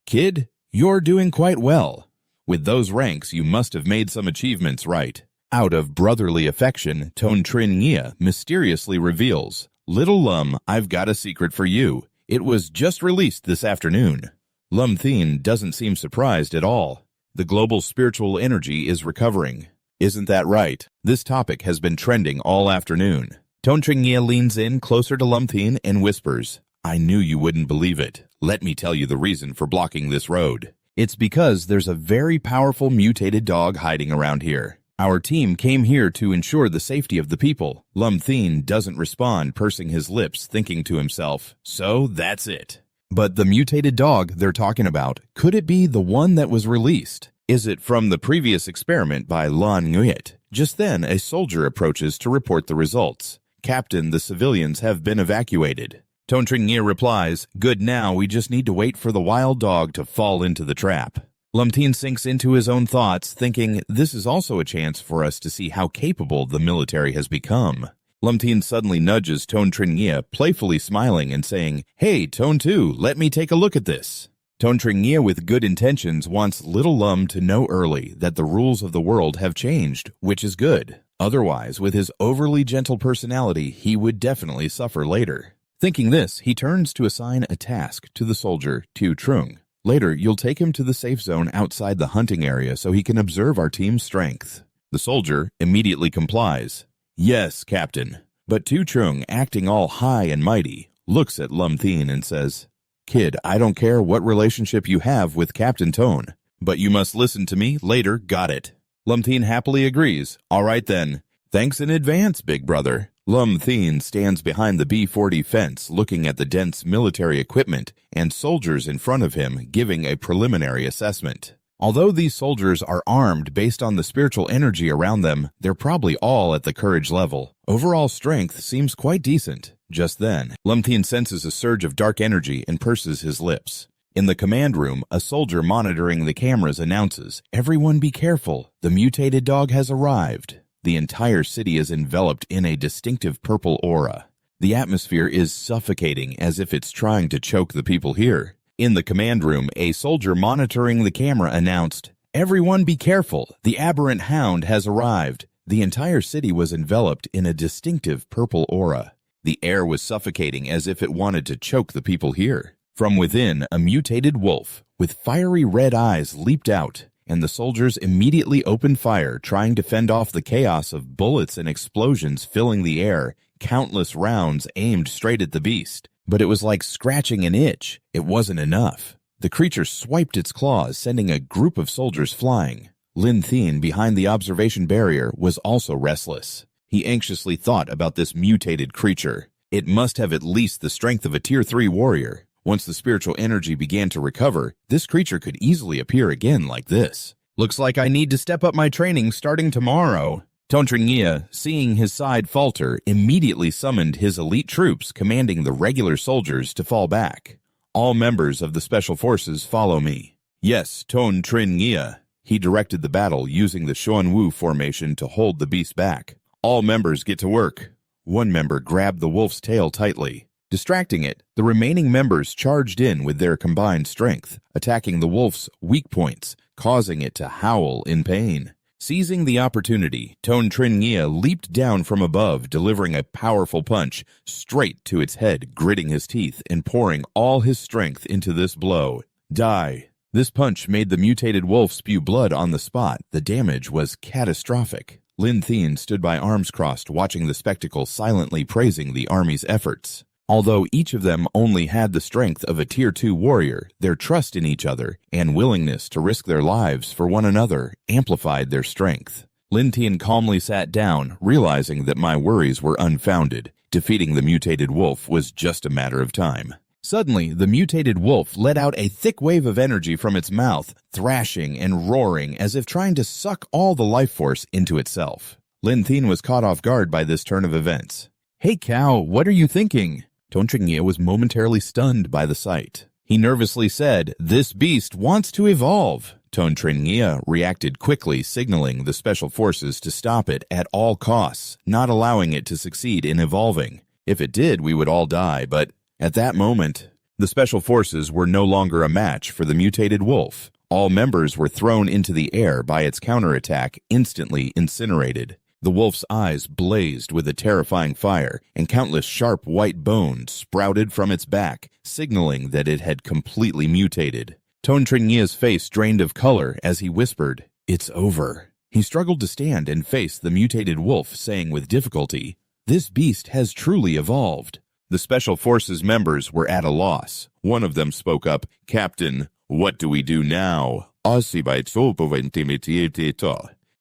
"Kid, you're doing quite well. With those ranks, you must have made some achievements, right?" Out of brotherly affection, Ton Trin Nghia mysteriously reveals, "Little Lum, I've got a secret for you. It was just released this afternoon." Lum Thien doesn't seem surprised at all. The global spiritual energy is recovering. Isn't that right? This topic has been trending all afternoon. Ton Trin Nghia leans in closer to Lum Thien and whispers, "I knew you wouldn't believe it. Let me tell you the reason for blocking this road. It's because there's a very powerful mutated dog hiding around here. Our team came here to ensure the safety of the people." Lum Thien doesn't respond, pursing his lips, thinking to himself, "So that's it." But the mutated dog they're talking about, could it be the one that was released? Is it from the previous experiment by Lan Nguyet? Just then, a soldier approaches to report the results. "Captain, the civilians have been evacuated." Ton Tringyia replies, "Good, now we just need to wait for the wild dog to fall into the trap." Lumteen sinks into his own thoughts, thinking this is also a chance for us to see how capable the military has become. Lumteen suddenly nudges Ton Tringyia, playfully smiling and saying, "Hey, Ton 2, let me take a look at this." Ton Tringyia, with good intentions, wants little Lum to know early that the rules of the world have changed, which is good. Otherwise, with his overly gentle personality, he would definitely suffer later. Thinking this, he turns to assign a task to the soldier, Tu Trung. "Later, you'll take him to the safe zone outside the hunting area so he can observe our team's strength." The soldier immediately complies. "Yes, Captain." But Tu Trung, acting all high and mighty, looks at Lumteen and says, "Kid, I don't care what relationship you have with Captain Tone, but you must listen to me later, got it?" Lumteen happily agrees. "All right then. Thanks in advance, big brother." Lumteen stands behind the B-40 fence looking at the dense military equipment and soldiers in front of him giving a preliminary assessment. Although these soldiers are armed based on the spiritual energy around them, they're probably all at the courage level. Overall strength seems quite decent. Just then, Lumteen senses a surge of dark energy and purses his lips. In the command room, a soldier monitoring the cameras announces, "Everyone be careful, the mutated dog has arrived." The entire city is enveloped in a distinctive purple aura. The atmosphere is suffocating as if it's trying to choke the people here. In the command room, a soldier monitoring the camera announced, "Everyone be careful, the aberrant hound has arrived." The entire city was enveloped in a distinctive purple aura. The air was suffocating as if it wanted to choke the people here. From within, a mutated wolf with fiery red eyes leaped out, and the soldiers immediately opened fire, trying to fend off the chaos of bullets and explosions filling the air, countless rounds aimed straight at the beast. But it was like scratching an itch. It wasn't enough. The creature swiped its claws, sending a group of soldiers flying. Lin Thien, behind the observation barrier, was also restless. He anxiously thought about this mutated creature. It must have at least the strength of a Tier 3 warrior. Once the spiritual energy began to recover, this creature could easily appear again like this. "Looks like I need to step up my training starting tomorrow." Ton Tringyia, seeing his side falter, immediately summoned his elite troops, commanding the regular soldiers to fall back. "All members of the special forces follow me." "Yes, Ton Tringyia." He directed the battle using the Xuanwu formation to hold the beast back. "All members get to work." One member grabbed the wolf's tail tightly. Distracting it, the remaining members charged in with their combined strength, attacking the wolf's weak points, causing it to howl in pain. Seizing the opportunity, Ton Tringyia leaped down from above, delivering a powerful punch straight to its head, gritting his teeth and pouring all his strength into this blow. "Die." This punch made the mutated wolf spew blood on the spot. The damage was catastrophic. Lin Thien stood by arms crossed, watching the spectacle, silently praising the army's efforts. Although each of them only had the strength of a Tier 2 warrior, their trust in each other and willingness to risk their lives for one another amplified their strength. Lin Thien calmly sat down, realizing that my worries were unfounded. Defeating the mutated wolf was just a matter of time. Suddenly, the mutated wolf let out a thick wave of energy from its mouth, thrashing and roaring as if trying to suck all the life force into itself. Lin Thien was caught off guard by this turn of events. "Hey cow, what are you thinking?" Ton Tringyia was momentarily stunned by the sight. He nervously said, "This beast wants to evolve." Ton Tringyia reacted quickly, signaling the special forces to stop it at all costs, not allowing it to succeed in evolving. If it did, we would all die, but at that moment, the special forces were no longer a match for the mutated wolf. All members were thrown into the air by its counterattack, instantly incinerated. The wolf's eyes blazed with a terrifying fire, and countless sharp white bones sprouted from its back, signaling that it had completely mutated. Ton Tringyia face drained of color as he whispered, "It's over." He struggled to stand and face the mutated wolf, saying with difficulty, "This beast has truly evolved." The Special Forces members were at a loss. One of them spoke up, "Captain, what do we do now?"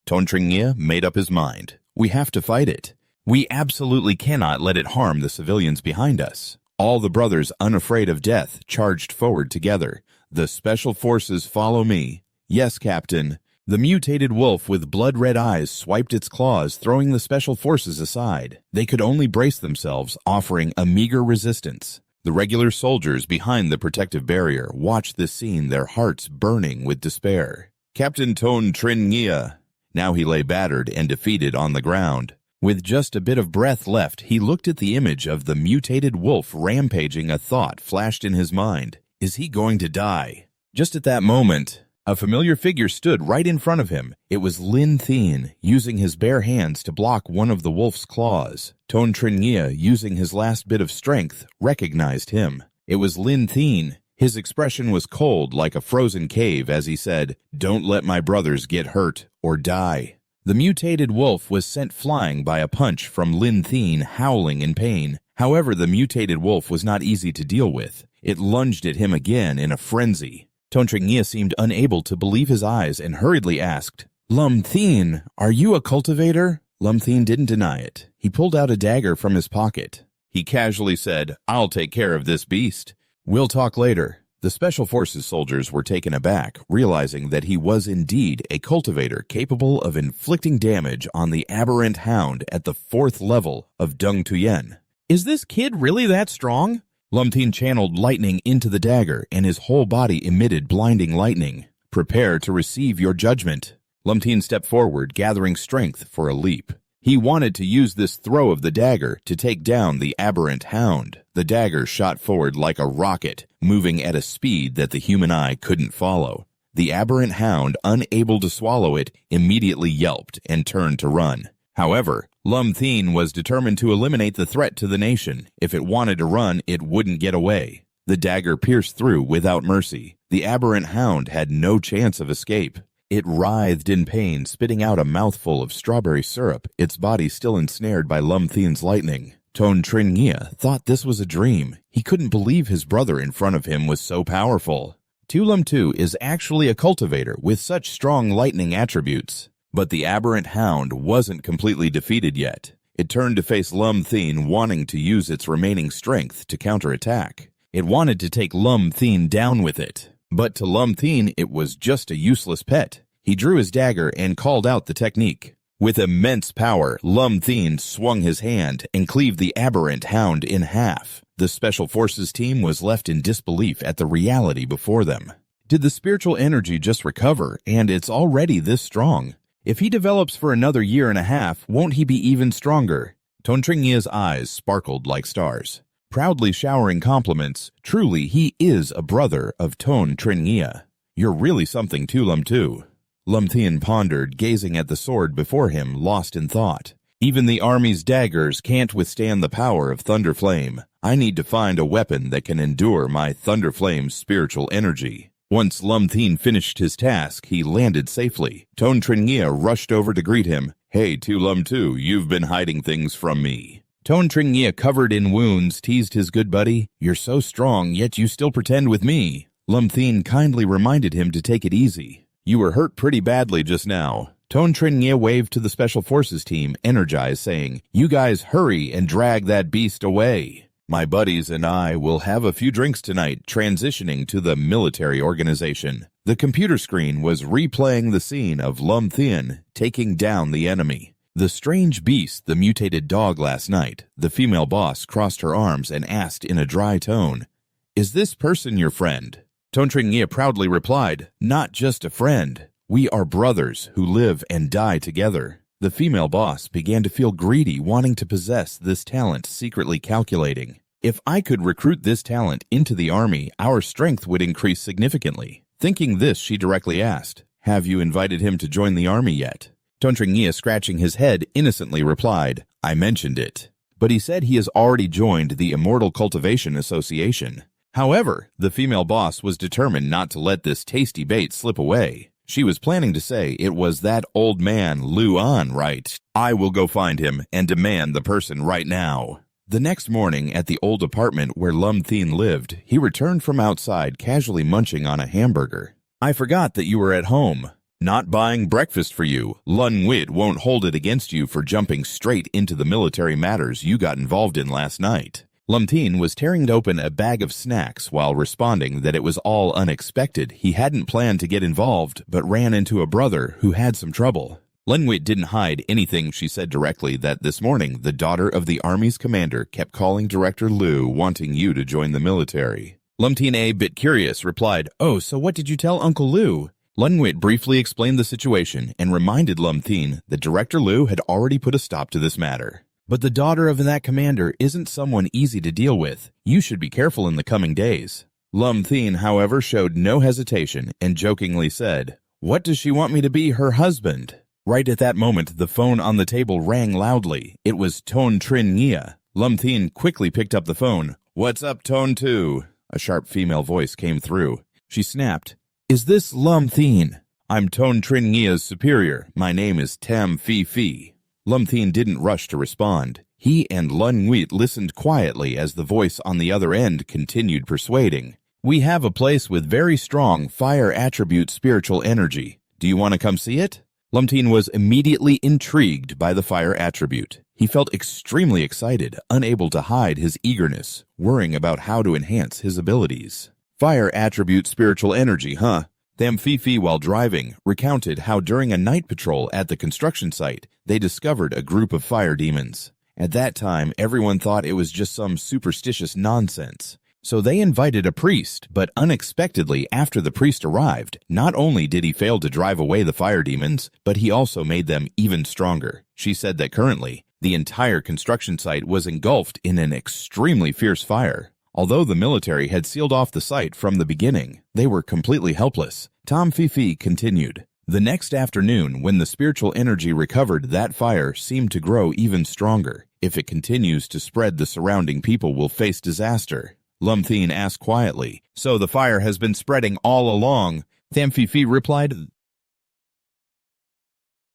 Ton Tringyia made up his mind. "We have to fight it. We absolutely cannot let it harm the civilians behind us." All the brothers, unafraid of death, charged forward together. "The Special Forces follow me." "Yes, Captain." The mutated wolf with blood-red eyes swiped its claws, throwing the special forces aside. They could only brace themselves, offering a meager resistance. The regular soldiers behind the protective barrier watched this scene, their hearts burning with despair. Captain Ton Trin Nghia. Now he lay battered and defeated on the ground. With just a bit of breath left, he looked at the image of the mutated wolf rampaging. A thought flashed in his mind. Is he going to die? Just at that moment, a familiar figure stood right in front of him. It was Lin Thien, using his bare hands to block one of the wolf's claws. Ton Trin Nghia, using his last bit of strength, recognized him. It was Lin Thien. His expression was cold like a frozen cave as he said, "Don't let my brothers get hurt or die." The mutated wolf was sent flying by a punch from Lin Thien, howling in pain. However, the mutated wolf was not easy to deal with. It lunged at him again in a frenzy. Ton Trin Nghia seemed unable to believe his eyes and hurriedly asked, "Lum Thien, are you a cultivator?" Lum Thien didn't deny it. He pulled out a dagger from his pocket. He casually said, "I'll take care of this beast. We'll talk later." The Special Forces soldiers were taken aback, realizing that he was indeed a cultivator capable of inflicting damage on the aberrant hound at the 4th level of Dung Tuyen. Is this kid really that strong? Lum Thien channeled lightning into the dagger, and his whole body emitted blinding lightning. Prepare to receive your judgment. Lum Thien stepped forward, gathering strength for a leap. He wanted to use this throw of the dagger to take down the aberrant hound. The dagger shot forward like a rocket, moving at a speed that the human eye couldn't follow. The aberrant hound, unable to swallow it, immediately yelped and turned to run. However, Lum Thien was determined to eliminate the threat to the nation. If it wanted to run, it wouldn't get away. The dagger pierced through without mercy. The aberrant hound had no chance of escape. It writhed in pain, spitting out a mouthful of strawberry syrup, its body still ensnared by Lum Thien's lightning. Ton Trin Nghia thought this was a dream. He couldn't believe his brother in front of him was so powerful. Tulum Tu is actually a cultivator with such strong lightning attributes. But the aberrant hound wasn't completely defeated yet. It turned to face Lum Thien, wanting to use its remaining strength to counterattack. It wanted to take Lum Thien down with it. But to Lum Thien, it was just a useless pet. He drew his dagger and called out the technique. With immense power, Lum Thien swung his hand and cleaved the aberrant hound in half. The Special Forces team was left in disbelief at the reality before them. Did the spiritual energy just recover, and it's already this strong? If he develops for another year and a half, won't he be even stronger? Ton Trin Nghie's eyes sparkled like stars. Proudly showering compliments, truly he is a brother of Ton Trin Nghia. You're really something, Tulum Tu. Lum Thien pondered, gazing at the sword before him, lost in thought. Even the army's daggers can't withstand the power of Thunder Flame. I need to find a weapon that can endure my Thunder Flame's spiritual energy. Once Lum Thien finished his task, he landed safely. Ton Trin Nghia rushed over to greet him. Hey, Tulum Tu, you've been hiding things from me. Ton Trin Nghia, covered in wounds, teased his good buddy. You're so strong, yet you still pretend with me. Lum Thien kindly reminded him to take it easy. You were hurt pretty badly just now. Ton Trin Nghia waved to the Special Forces team, energized, saying, You guys hurry and drag that beast away. My buddies and I will have a few drinks tonight, transitioning to the military organization. The computer screen was replaying the scene of Lum Thien taking down the enemy. The strange beast, the mutated dog last night. The female boss crossed her arms and asked in a dry tone, Is this person your friend? Ton Trin Nghia proudly replied, Not just a friend. We are brothers who live and die together. The female boss began to feel greedy, wanting to possess this talent, secretly calculating. If I could recruit this talent into the army, our strength would increase significantly. Thinking this, she directly asked, Have you invited him to join the army yet? Ton Trin Nghia, scratching his head, innocently replied, I mentioned it. But he said he has already joined the Immortal Cultivation Association. However, the female boss was determined not to let this tasty bait slip away. She was planning to say it was that old man, Lu An, right? I will go find him and demand the person right now. The next morning, at the old apartment where Lum Thien lived, he returned from outside, casually munching on a hamburger. I forgot that you were at home. Not buying breakfast for you. Lun Wit won't hold it against you for jumping straight into the military matters you got involved in last night. Lam Tien was tearing open a bag of snacks while responding that it was all unexpected. He hadn't planned to get involved, but ran into a brother who had some trouble. Lin Wit didn't hide anything. She said directly that this morning the daughter of the army's commander kept calling Director Liu wanting you to join the military. Lam Tien, a bit curious, replied, "Oh, so what did you tell Uncle Liu?" Lin Wit briefly explained the situation and reminded Lam Tien that Director Liu had already put a stop to this matter. "But the daughter of that commander isn't someone easy to deal with. You should be careful in the coming days." Lam Tien, however, showed no hesitation and jokingly said, "What does she want me to be, her husband?" Right at that moment, the phone on the table rang loudly. It was Ton Trin Nghia. Lam Tien quickly picked up the phone. "What's up, Ton 2?" A sharp female voice came through. She snapped, "Is this Lam Tien?" "I'm Ton Trin Nghia's superior. My name is Tam Phi Phi." Lam Tien didn't rush to respond. He and Lun Wheat listened quietly as the voice on the other end continued persuading. "We have a place with very strong fire attribute spiritual energy. Do you want to come see it?" Lam Tien was immediately intrigued by the fire attribute. He felt extremely excited, unable to hide his eagerness, worrying about how to enhance his abilities. Fire attribute spiritual energy, huh? Tham Phi Phi, while driving, recounted how during a night patrol at the construction site, they discovered a group of fire demons. At that time, everyone thought it was just some superstitious nonsense. So they invited a priest, but unexpectedly after the priest arrived, not only did he fail to drive away the fire demons, but he also made them even stronger. She said that currently, the entire construction site was engulfed in an extremely fierce fire. Although the military had sealed off the site from the beginning, they were completely helpless. Tom Phi Phi continued. The next afternoon, when the spiritual energy recovered, that fire seemed to grow even stronger. If it continues to spread, the surrounding people will face disaster. Lam Tien asked quietly, "So the fire has been spreading all along?" Tham Phi Phi replied,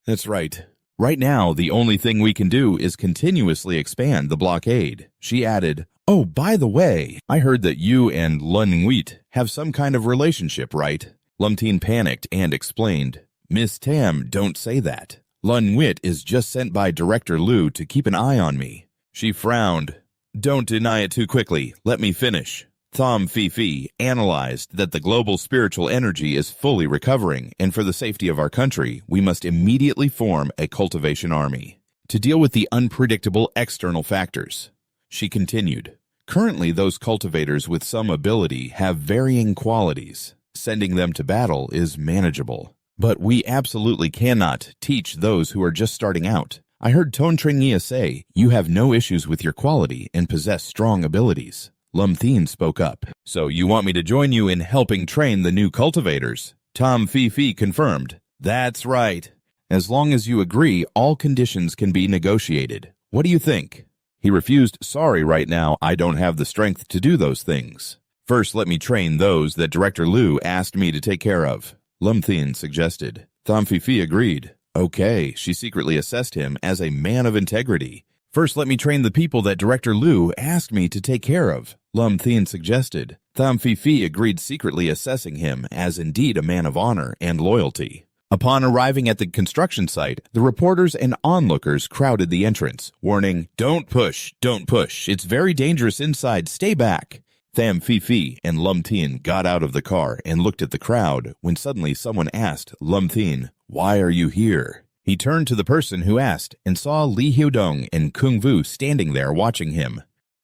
"That's right. Right now, the only thing we can do is continuously expand the blockade." She added, "Oh, by the way, I heard that you and Lun Wheat have some kind of relationship, right?" Lam Tien panicked and explained, "Miss Tam, don't say that. Lun Wit is just sent by Director Liu to keep an eye on me." She frowned. "Don't deny it too quickly. Let me finish." Tham Phi Phi analyzed that the global spiritual energy is fully recovering, and for the safety of our country, we must immediately form a cultivation army to deal with the unpredictable external factors. She continued, "Currently, those cultivators with some ability have varying qualities. Sending them to battle is manageable. But we absolutely cannot teach those who are just starting out. I heard Ton Trin Nghia say, you have no issues with your quality and possess strong abilities." Lam Tien spoke up. "So you want me to join you in helping train the new cultivators?" Tom Phi Phi confirmed. "That's right. As long as you agree, all conditions can be negotiated. What do you think?" He refused. "Sorry, right now, I don't have the strength to do those things. First, let me train those that Director Liu asked me to take care of," Lam Tien suggested. Tham Phi Phi agreed. Okay, she secretly assessed him as a man of integrity. "First, let me train the people that Director Liu asked me to take care of," Lam Tien suggested. Tham Phi Phi agreed, secretly assessing him as indeed a man of honor and loyalty. Upon arriving at the construction site, the reporters and onlookers crowded the entrance, warning, don't push, it's very dangerous inside, stay back." Tham Phi Phi and Lam Tien got out of the car and looked at the crowd when suddenly someone asked Lam Tien, "Why are you here?" He turned to the person who asked and saw Li Hyudong and Kung Vu standing there watching him.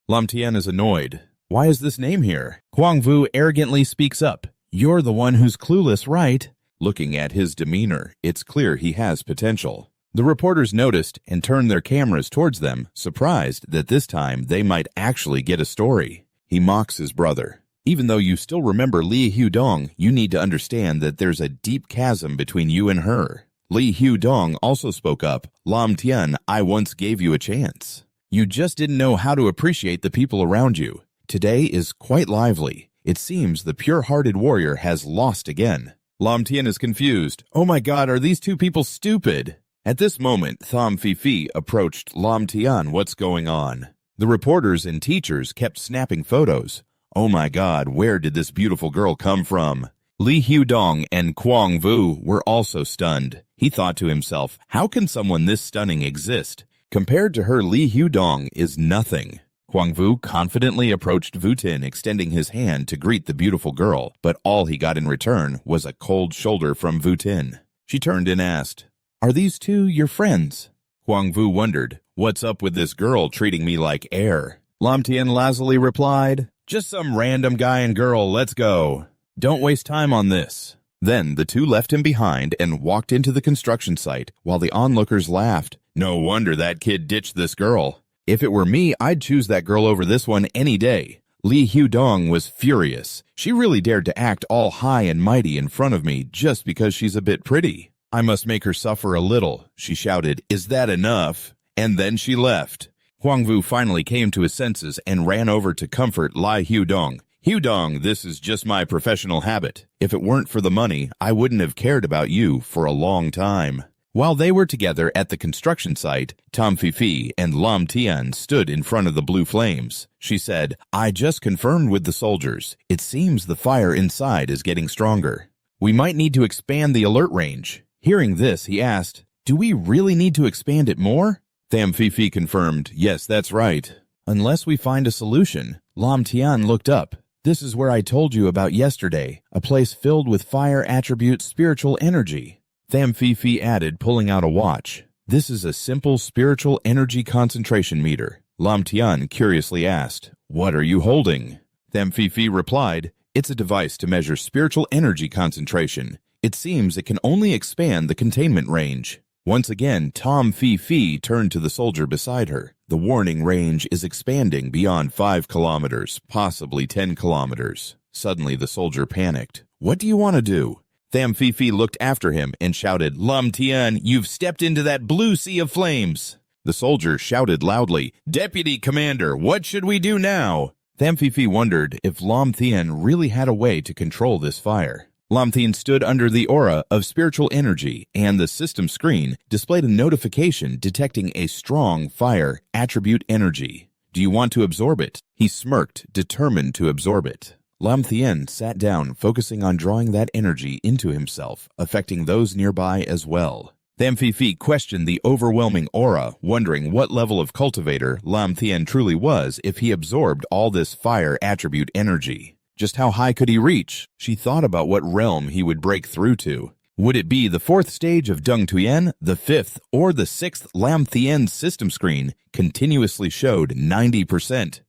Lam Tien is annoyed. "Why is this name here?" Kwang Vu arrogantly speaks up. "You're the one who's clueless, right?" Looking at his demeanor, it's clear he has potential. The reporters noticed and turned their cameras towards them, surprised that this time they might actually get a story. He mocks his brother. "Even though you still remember Li Hyudong, you need to understand that there's a deep chasm between you and her." Li Hyudong also spoke up. "Lam Tien, I once gave you a chance. You just didn't know how to appreciate the people around you. Today is quite lively. It seems the pure-hearted warrior has lost again." Lam Tien is confused. "Oh my god, are these two people stupid?" At this moment, Tham Phi Phi approached Lam Tien. "What's going on?" The reporters and teachers kept snapping photos. "Oh my god, where did this beautiful girl come from?" Li Hyudong and Kwang Vu were also stunned. He thought to himself, how can someone this stunning exist? Compared to her, Li Hyudong is nothing. Huangvu confidently approached Vutin, extending his hand to greet the beautiful girl, but all he got in return was a cold shoulder from Vutin. She turned and asked, "Are these two your friends?" Huangvu wondered, "What's up with this girl treating me like air?" Lam Tian lazily replied, "Just some random guy and girl, let's go. Don't waste time on this." Then the two left him behind and walked into the construction site while the onlookers laughed. No wonder that kid ditched this girl. If it were me, I'd choose that girl over this one any day. Li Hudong was furious. She really dared to act all high and mighty in front of me just because she's a bit pretty. I must make her suffer a little, she shouted. Is that enough? And then she left. Huangvu finally came to his senses and ran over to comfort Li Hudong. "Hudong, this is just my professional habit. If it weren't for the money, I wouldn't have cared about you for a long time." While they were together at the construction site, Tom Fifi and Lam Tian stood in front of the blue flames. She said, "I just confirmed with the soldiers. It seems the fire inside is getting stronger. We might need to expand the alert range." Hearing this, he asked, "Do we really need to expand it more?" Tham Fifi confirmed, "Yes, that's right. Unless we find a solution." Lam Tian looked up. "This is where I told you about yesterday, a place filled with fire attribute spiritual energy." Tham Fifi added, pulling out a watch. "This is a simple spiritual energy concentration meter." Lam Tian curiously asked, "What are you holding?" Tham Fifi replied, "It's a device to measure spiritual energy concentration. It seems it can only expand the containment range." Once again, Tom Fifi turned to the soldier beside her. "The warning range is expanding beyond 5 kilometers, possibly 10 kilometers. Suddenly the soldier panicked. "What do you want to do?" Tham Fifi looked after him and shouted, "Lam Tian, you've stepped into that blue sea of flames." The soldier shouted loudly, "Deputy Commander, what should we do now?" Tham Fifi wondered if Lam Tian really had a way to control this fire. Lam Tian stood under the aura of spiritual energy, and the system screen displayed a notification detecting a strong fire attribute energy. "Do you want to absorb it?" He smirked, determined to absorb it. Lam Tian sat down, focusing on drawing that energy into himself, affecting those nearby as well. Tham Fifi questioned the overwhelming aura, wondering what level of cultivator Lam Tian truly was if he absorbed all this fire attribute energy. Just how high could he reach? She thought about what realm he would break through to. Would it be the 4th stage of Dung Tuyen, the 5th, or the 6th? Lam Tian's system screen continuously showed 90%.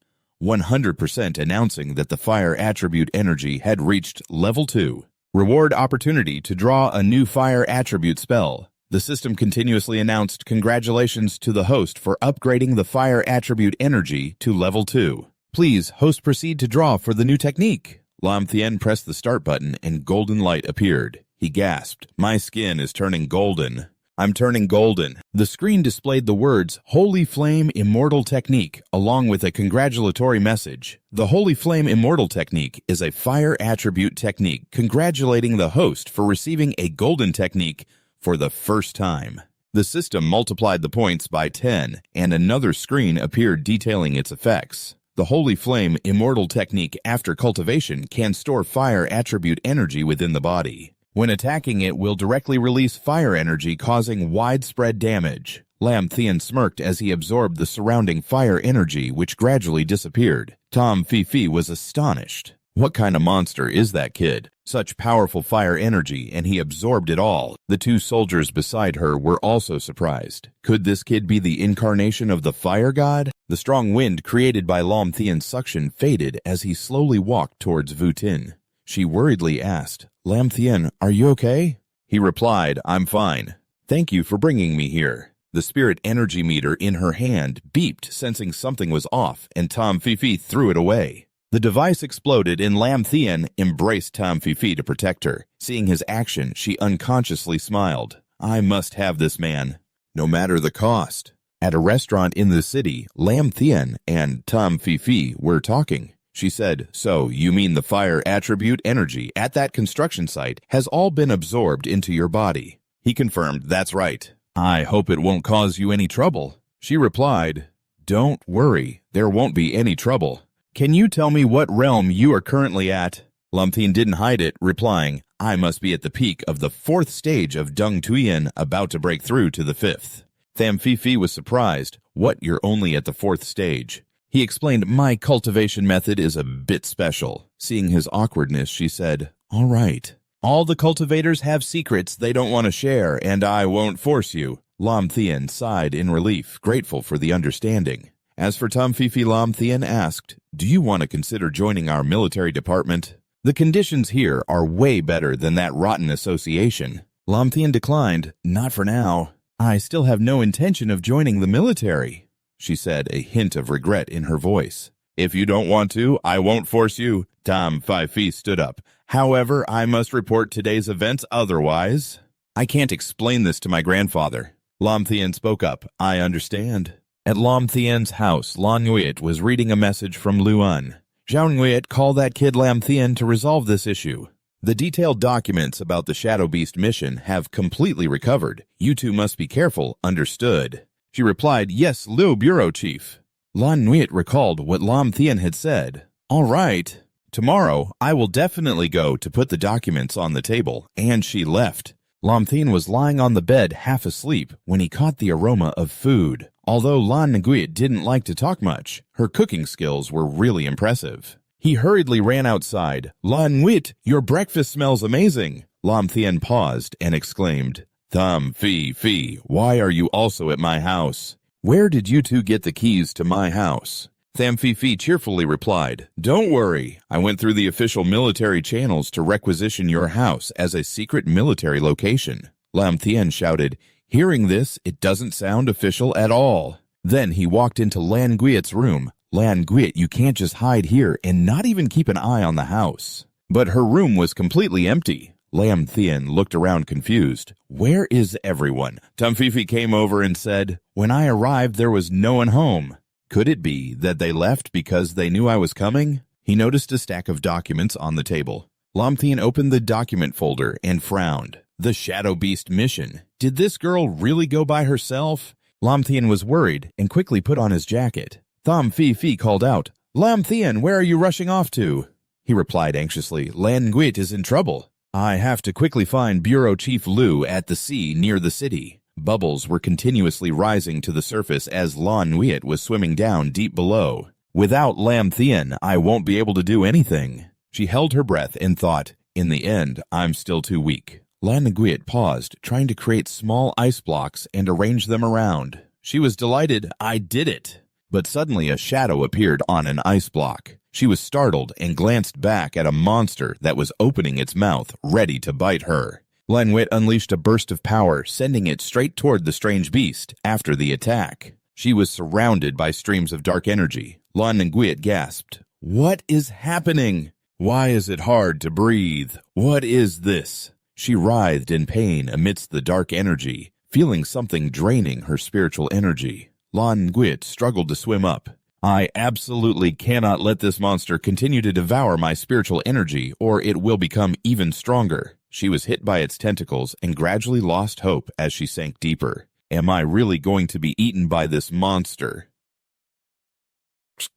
100% announcing that the fire attribute energy had reached level 2. Reward opportunity to draw a new fire attribute spell. The system continuously announced congratulations to the host for upgrading the fire attribute energy to level 2. Please, host, proceed to draw for the new technique. Lam Tian pressed the start button and golden light appeared. He gasped, "My skin is turning golden. I'm turning golden." The screen displayed the words Holy Flame Immortal Technique along with a congratulatory message. The Holy Flame Immortal Technique is a fire attribute technique congratulating the host for receiving a golden technique for the first time. The system multiplied the points by 10 and another screen appeared detailing its effects. The Holy Flame Immortal Technique after cultivation can store fire attribute energy within the body. When attacking it will directly release fire energy causing widespread damage. Lam Tian smirked as he absorbed the surrounding fire energy which gradually disappeared. Tom Fifi was astonished. What kind of monster is that kid? Such powerful fire energy, and he absorbed it all. The two soldiers beside her were also surprised. Could this kid be the incarnation of the fire god? The strong wind created by Lam Tian's suction faded as he slowly walked towards Vutin. She worriedly asked, "Lam Tian, are you okay?" He replied, "I'm fine. Thank you for bringing me here." The spirit energy meter in her hand beeped, sensing something was off, and Tom Fifi threw it away. The device exploded and Lam Tian embraced Tom Fifi to protect her. Seeing his action, she unconsciously smiled. "I must have this man, no matter the cost." At a restaurant in the city, Lam Tian and Tom Fifi were talking. She said, "So, you mean the fire attribute energy at that construction site has all been absorbed into your body?" He confirmed, "That's right. I hope it won't cause you any trouble." She replied, "Don't worry, there won't be any trouble. Can you tell me what realm you are currently at?" Lam Tian didn't hide it, replying, "I must be at the peak of the 4th stage of Dung Tuyen, about to break through to the 5th. Tham Fifi was surprised. "What, you're only at the 4th stage?" He explained, my cultivation method is a bit special. Seeing his awkwardness, she said, all right. All the cultivators have secrets they don't want to share, and I won't force you. Lam Thien sighed in relief, grateful for the understanding. As for Tamfifi, Lam Thien asked, do you want to consider joining our military department? The conditions here are way better than that rotten association. Lam Thien declined, not for now. I still have no intention of joining the military, she said, a hint of regret in her voice. If you don't want to, I won't force you. Tamfifi stood up. However, I must report today's events otherwise. I can't explain this to my grandfather. Lam Thien spoke up. I understand. At Lam Thien's house, Lan Nguyen was reading a message from Luan. Zhao Nguyen, call that kid Lam Thien to resolve this issue. The detailed documents about the Shadow Beast mission have completely recovered. You two must be careful, understood. She replied, yes, Liu Bureau Chief. Lan Nguyen recalled what Lam Thien had said. All right. Tomorrow, I will definitely go to put the documents on the table, and she left. Lam Thien was lying on the bed half asleep when he caught the aroma of food. Although Lan Nguyen didn't like to talk much, her cooking skills were really impressive. He hurriedly ran outside. Lan Nguyen, your breakfast smells amazing. Lam Thien paused and exclaimed, Tamfifi, why are you also at my house? Where did you two get the keys to my house? Tamfifi cheerfully replied, don't worry, I went through the official military channels to requisition your house as a secret military location. Lam Thien shouted, hearing this, it doesn't sound official at all. Then he walked into Lan Nguyen's room. Lan Nguyen, you can't just hide here and not even keep an eye on the house. But her room was completely empty. Lam Thien looked around confused. Where is everyone? Tamfifi came over and said, when I arrived, there was no one home. Could it be that they left because they knew I was coming? He noticed a stack of documents on the table. Lam Thien opened the document folder and frowned. The Shadow Beast mission. Did this girl really go by herself? Lam Thien was worried and quickly put on his jacket. Tamfifi called out, Lam Thien, where are you rushing off to? He replied anxiously, Lan Nguyen is in trouble. I have to quickly find Bureau Chief Liu at the sea near the city. Bubbles were continuously rising to the surface as Lan Nguyen was swimming down deep below. Without Lam Thien, I won't be able to do anything. She held her breath and thought, in the end, I'm still too weak. Lan Nguyen paused, trying to create small ice blocks and arrange them around. She was delighted. I did it. But suddenly a shadow appeared on an ice block. She was startled and glanced back at a monster that was opening its mouth, ready to bite her. Lan Nguyen unleashed a burst of power, sending it straight toward the strange beast after the attack. She was surrounded by streams of dark energy. Lan Nguyen gasped, what is happening? Why is it hard to breathe? What is this? She writhed in pain amidst the dark energy, feeling something draining her spiritual energy. Lan Nguyen struggled to swim up. I absolutely cannot let this monster continue to devour my spiritual energy, or it will become even stronger. She was hit by its tentacles and gradually lost hope as she sank deeper. Am I really going to be eaten by this monster?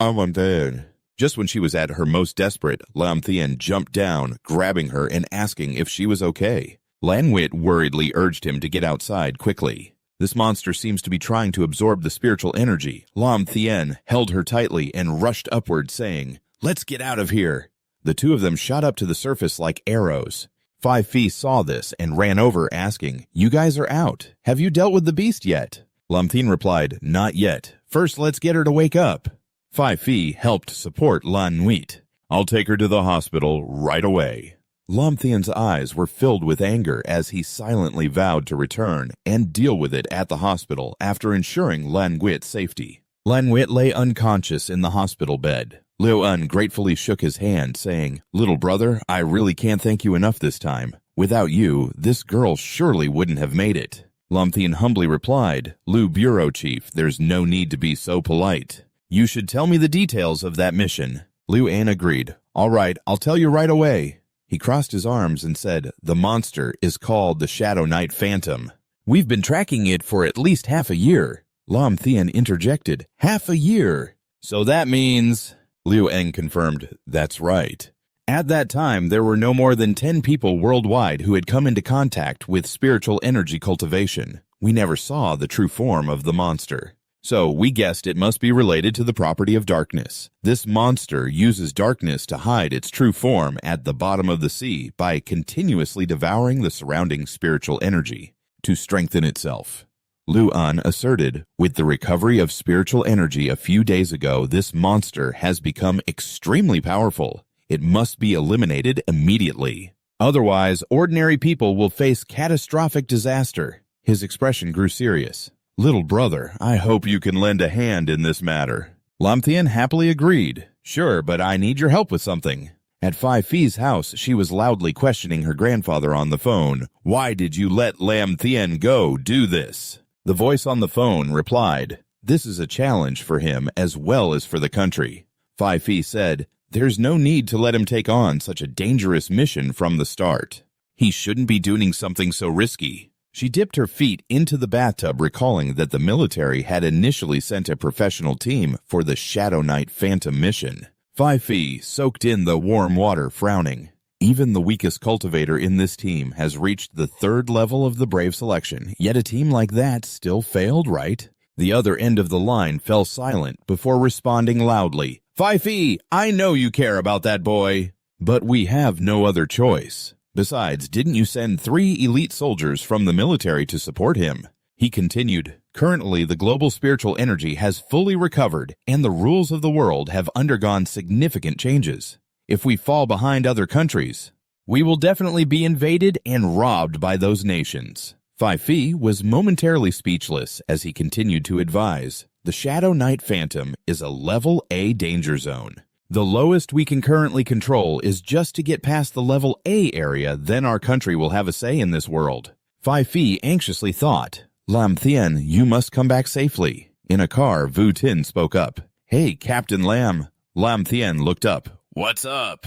I'm dead. Just when she was at her most desperate, Lam Thien jumped down, grabbing her and asking if she was okay. Lan Nguyen worriedly urged him to get outside quickly. This monster seems to be trying to absorb the spiritual energy. Lam Thien held her tightly and rushed upward, saying, let's get out of here. The two of them shot up to the surface like arrows. Five Fee saw this and ran over, asking, you guys are out. Have you dealt with the beast yet? Lam Thien replied, not yet. First, let's get her to wake up. Five Fee helped support Lan Nguyen. I'll take her to the hospital right away. Lam Thien's eyes were filled with anger as he silently vowed to return and deal with it at the hospital after ensuring Lan Nguyen's safety. Lan Nguyen lay unconscious in the hospital bed. Liu Un gratefully shook his hand, saying, little brother, I really can't thank you enough this time. Without you, this girl surely wouldn't have made it. Lam Thien humbly replied, Liu Bureau Chief, there's no need to be so polite. You should tell me the details of that mission. Liu An agreed. All right, I'll tell you right away. He crossed his arms and said, the monster is called the Shadow Knight Phantom. We've been tracking it for at least half a year. Lam Thien interjected, half a year. So that means... Liu Eng confirmed, that's right. At that time, there were no more than 10 people worldwide who had come into contact with spiritual energy cultivation. We never saw the true form of the monster. So we guessed it must be related to the property of darkness. This monster uses darkness to hide its true form at the bottom of the sea by continuously devouring the surrounding spiritual energy to strengthen itself. Luan asserted, with the recovery of spiritual energy a few days ago, this monster has become extremely powerful. It must be eliminated immediately. Otherwise, ordinary people will face catastrophic disaster. His expression grew serious. Little brother, I hope you can lend a hand in this matter. Lam Thien happily agreed. Sure, but I need your help with something. At Phi Phi's house, she was loudly questioning her grandfather on the phone. Why did you let Lam Thien go do this? The voice on the phone replied, this is a challenge for him as well as for the country. Phi Phi said, there's no need to let him take on such a dangerous mission from the start. He shouldn't be doing something so risky. She dipped her feet into the bathtub, recalling that the military had initially sent a professional team for the Shadow Knight Phantom mission. Phi Phi soaked in the warm water, frowning. Even the weakest cultivator in this team has reached the 3rd level of the Brave selection, yet a team like that still failed, right? The other end of the line fell silent before responding loudly. Phi Phi, I know you care about that boy. But we have no other choice. Besides, didn't you send 3 elite soldiers from the military to support him? He continued, currently the global spiritual energy has fully recovered and the rules of the world have undergone significant changes. If we fall behind other countries, we will definitely be invaded and robbed by those nations. Phi Phi was momentarily speechless as he continued to advise. The Shadow Knight Phantom is a level A danger zone. The lowest we can currently control is just to get past the level A area, then our country will have a say in this world. Phi Phi anxiously thought, Lam Thien, you must come back safely. In a car, Vu Tin spoke up. Hey, Captain Lam. Lam Thien looked up. What's up?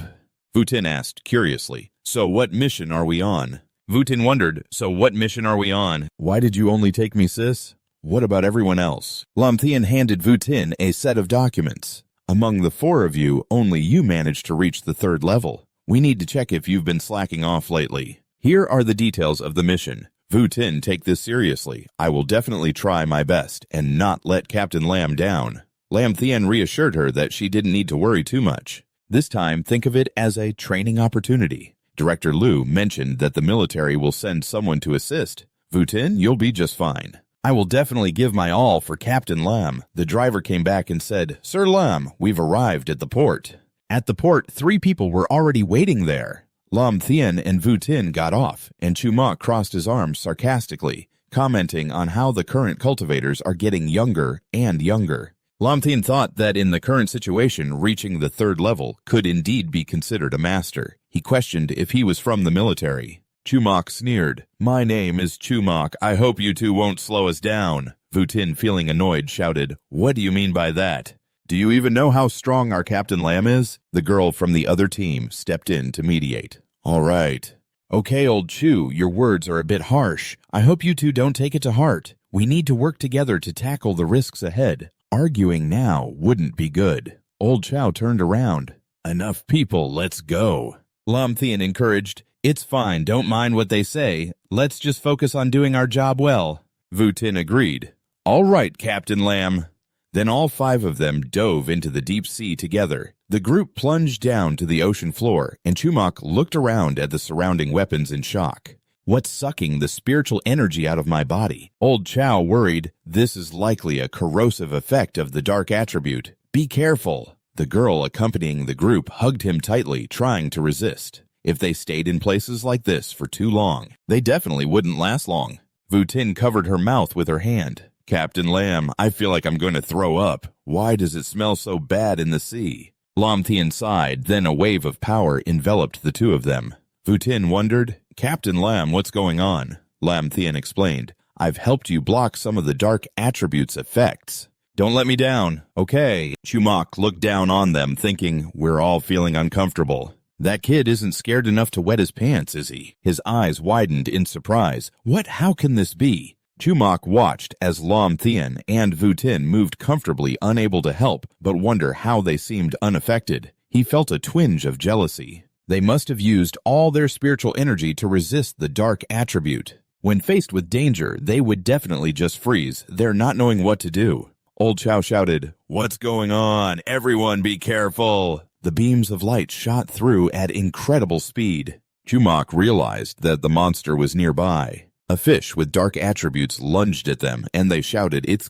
Vu Tin asked curiously. So what mission are we on? Vu Tin wondered, so what mission are we on? Why did you only take me, sis? What about everyone else? Lam Thien handed Vu Tin a set of documents. Among the 4 of you, only you managed to reach the 3rd level. We need to check if you've been slacking off lately. Here are the details of the mission. Vu Tin, take this seriously. I will definitely try my best and not let Captain Lam down. Lam Thien reassured her that she didn't need to worry too much. This time, think of it as a training opportunity. Director Liu mentioned that the military will send someone to assist. Vu Tin, you'll be just fine. I will definitely give my all for Captain Lam. The driver came back and said, Sir Lam, we've arrived at the port. At the port, 3 people were already waiting there. Lam Thien and Vu Tin got off, and Chu Ma crossed his arms sarcastically, commenting on how the current cultivators are getting younger and younger. Lam Thien thought that in the current situation, reaching the 3rd level could indeed be considered a master. He questioned if he was from the military. Chumak sneered. My name is Chumak. I hope you two won't slow us down. Vu Tin, feeling annoyed, shouted, What do you mean by that? Do you even know how strong our Captain Lam is? The girl from the other team stepped in to mediate. All right. Okay, old Chu, your words are a bit harsh. I hope you two don't take it to heart. We need to work together to tackle the risks ahead. Arguing now wouldn't be good. Old Chow turned around. Enough people, let's go. Lam Thien encouraged. It's fine, don't mind what they say. Let's just focus on doing our job well. Vu Tin agreed. All right, Captain Lam. Then all 5 of them dove into the deep sea together. The group plunged down to the ocean floor, and Chumak looked around at the surrounding weapons in shock. What's sucking the spiritual energy out of my body? Old Chow worried. This is likely a corrosive effect of the dark attribute. Be careful. The girl accompanying the group hugged him tightly, trying to resist. If they stayed in places like this for too long, they definitely wouldn't last long. Vu Tin covered her mouth with her hand. Captain Lam, I feel like I'm going to throw up. Why does it smell so bad in the sea? Lam Thien sighed, then a wave of power enveloped the 2 of them. Vu Tin wondered, Captain Lam, what's going on? Lam Thien explained, I've helped you block some of the dark attributes' effects. Don't let me down. Okay. Chumak looked down on them, thinking, we're all feeling uncomfortable. That kid isn't scared enough to wet his pants, is he? His eyes widened in surprise. How can this be? Chumak watched as Lam Thien and Vu Tin moved comfortably, unable to help, but wonder how they seemed unaffected. He felt a twinge of jealousy. They must have used all their spiritual energy to resist the dark attribute. When faced with danger, they would definitely just freeze, there not knowing what to do. Old Chow shouted, "What's going on? Everyone be careful!" The beams of light shot through at incredible speed. Chumak realized that the monster was nearby. A fish with dark attributes lunged at them, and they shouted, "It's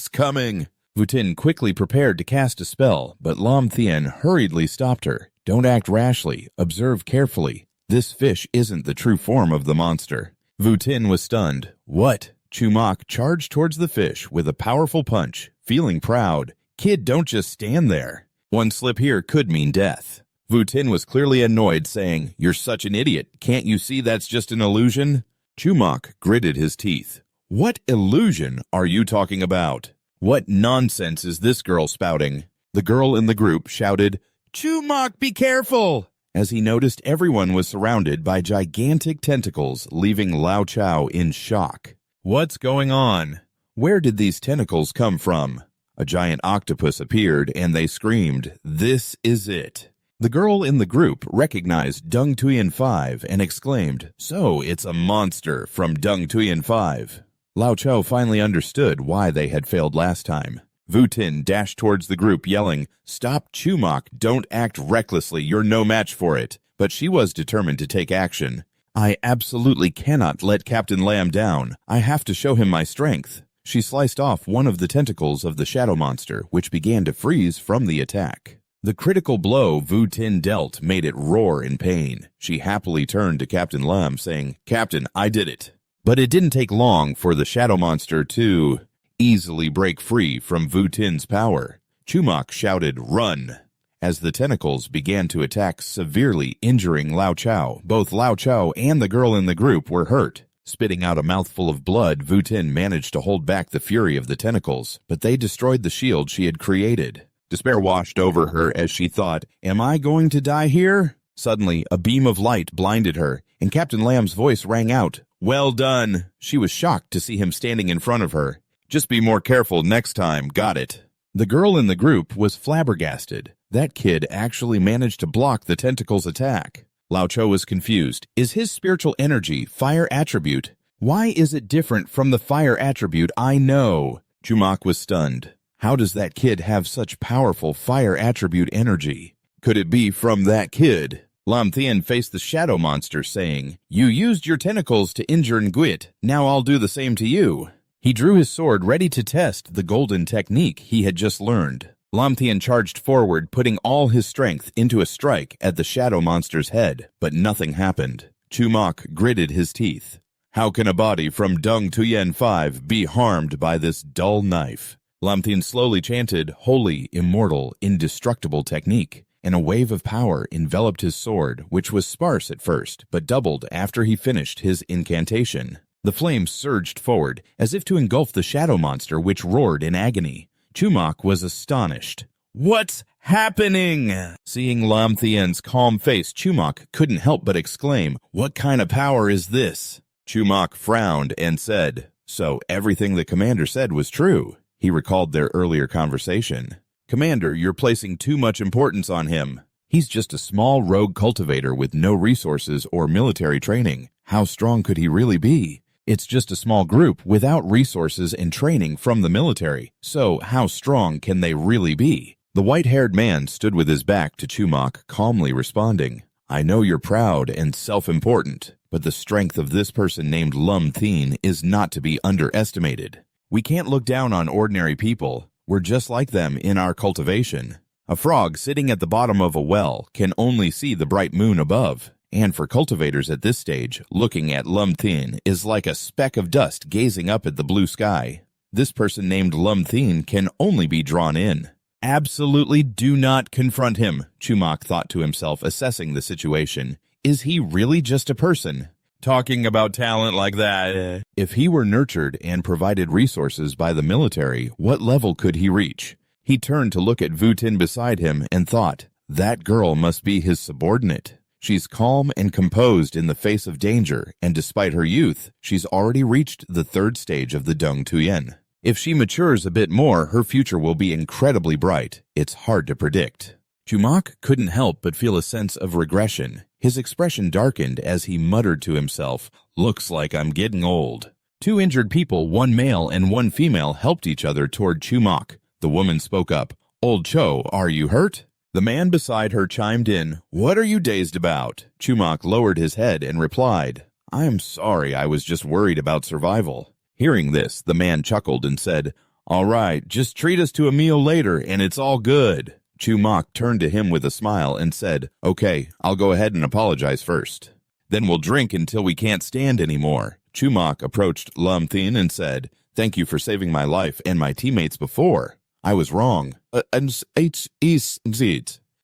coming!" Vutin quickly prepared to cast a spell, but Lam Thien hurriedly stopped her. "Don't act rashly. Observe carefully. This fish isn't the true form of the monster." Vutin was stunned. "What?" Chumak charged towards the fish with a powerful punch, feeling proud. "Kid, don't just stand there. One slip here could mean death." Vutin was clearly annoyed, saying, "You're such an idiot. Can't you see that's just an illusion?" Chumak gritted his teeth. "What illusion are you talking about? What nonsense is this girl spouting?" The girl in the group shouted, "Chumak, be careful!" as he noticed everyone was surrounded by gigantic tentacles, leaving Lao Chao in shock. "What's going on? Where did these tentacles come from?" A giant octopus appeared, and they screamed, "This is it." The girl in the group recognized Dung Tuyen 5 and exclaimed, "So it's a monster from Dung Tuyen 5. Lao Chao finally understood why they had failed last time. Vutin dashed towards the group, yelling, "Stop, Chumak, don't act recklessly, you're no match for it." But she was determined to take action. "I absolutely cannot let Captain Lamb down. I have to show him my strength." She sliced off one of the tentacles of the shadow monster, which began to freeze from the attack. The critical blow Vutin dealt made it roar in pain. She happily turned to Captain Lamb, saying, "Captain, I did it." But it didn't take long for the shadow monster to easily break free from Vutin's power. Chumak shouted, "Run!" as the tentacles began to attack, severely injuring Lao Chao. Both Lao Chao and the girl in the group were hurt. Spitting out a mouthful of blood, Vutin managed to hold back the fury of the tentacles, but they destroyed the shield she had created. Despair washed over her as she thought, "Am I going to die here?" Suddenly, a beam of light blinded her, and Captain Lamb's voice rang out, "Well done." She was shocked to see him standing in front of her. "Just be more careful next time, got it." The girl in the group was flabbergasted. That kid actually managed to block the tentacle's attack. Lao Chao was confused. Is his spiritual energy fire attribute? Why is it different from the fire attribute I know? Chumak was stunned. How does that kid have such powerful fire attribute energy? Could it be from that kid? Lam Thien faced the shadow monster, saying, "You used your tentacles to injure Nguit. Now I'll do the same to you." He drew his sword ready to test the golden technique he had just learned. Lam Thien charged forward, putting all his strength into a strike at the shadow monster's head, but nothing happened. Chumak gritted his teeth. How can a body from Dung Tuyen 5 be harmed by this dull knife? Lam Thien slowly chanted, "Holy, immortal, indestructible technique," and a wave of power enveloped his sword, which was sparse at first, but doubled after he finished his incantation. The flames surged forward, as if to engulf the shadow monster, which roared in agony. Chumak was astonished. "What's happening?" Seeing Lam Thien's calm face, Chumak couldn't help but exclaim, "What kind of power is this?" Chumak frowned and said, "So everything the commander said was true." He recalled their earlier conversation. "Commander, you're placing too much importance on him. He's just a small rogue cultivator with no resources or military training. How strong could he really be? It's just a small group without resources and training from the military. So how strong can they really be?" The white-haired man stood with his back to Chumak, calmly responding, "I know you're proud and self-important, but the strength of this person named Lam Thien is not to be underestimated. We can't look down on ordinary people. We're just like them in our cultivation. A frog sitting at the bottom of a well can only see the bright moon above. And for cultivators at this stage, looking at Lam Thien is like a speck of dust gazing up at the blue sky. This person named Lam Thien can only be drawn in. Absolutely do not confront him," Chumak thought to himself, assessing the situation. Is he really just a person? Talking about talent like that. If he were nurtured and provided resources by the military, what level could he reach? He turned to look at Vutin beside him and thought, that girl must be his subordinate. She's calm and composed in the face of danger, and despite her youth, she's already reached the third stage of the Dung Tuyen. If she matures a bit more, her future will be incredibly bright. It's hard to predict. Chumak couldn't help but feel a sense of regression. His expression darkened as he muttered to himself, "Looks like I'm getting old." Two injured people, one male and one female, helped each other toward Chumak. The woman spoke up. Old Cho, are you hurt? The man beside her chimed in. What are you dazed about? Chumak lowered his head and replied, I am sorry, I was just worried about survival. Hearing this, the man chuckled and said, All right, just treat us to a meal later and it's all good. Chumak turned to him with a smile and said, Okay, I'll go ahead and apologize first. Then we'll drink until we can't stand anymore. Chumak approached Lam Thin and said, Thank you for saving my life and my teammates before. I was wrong.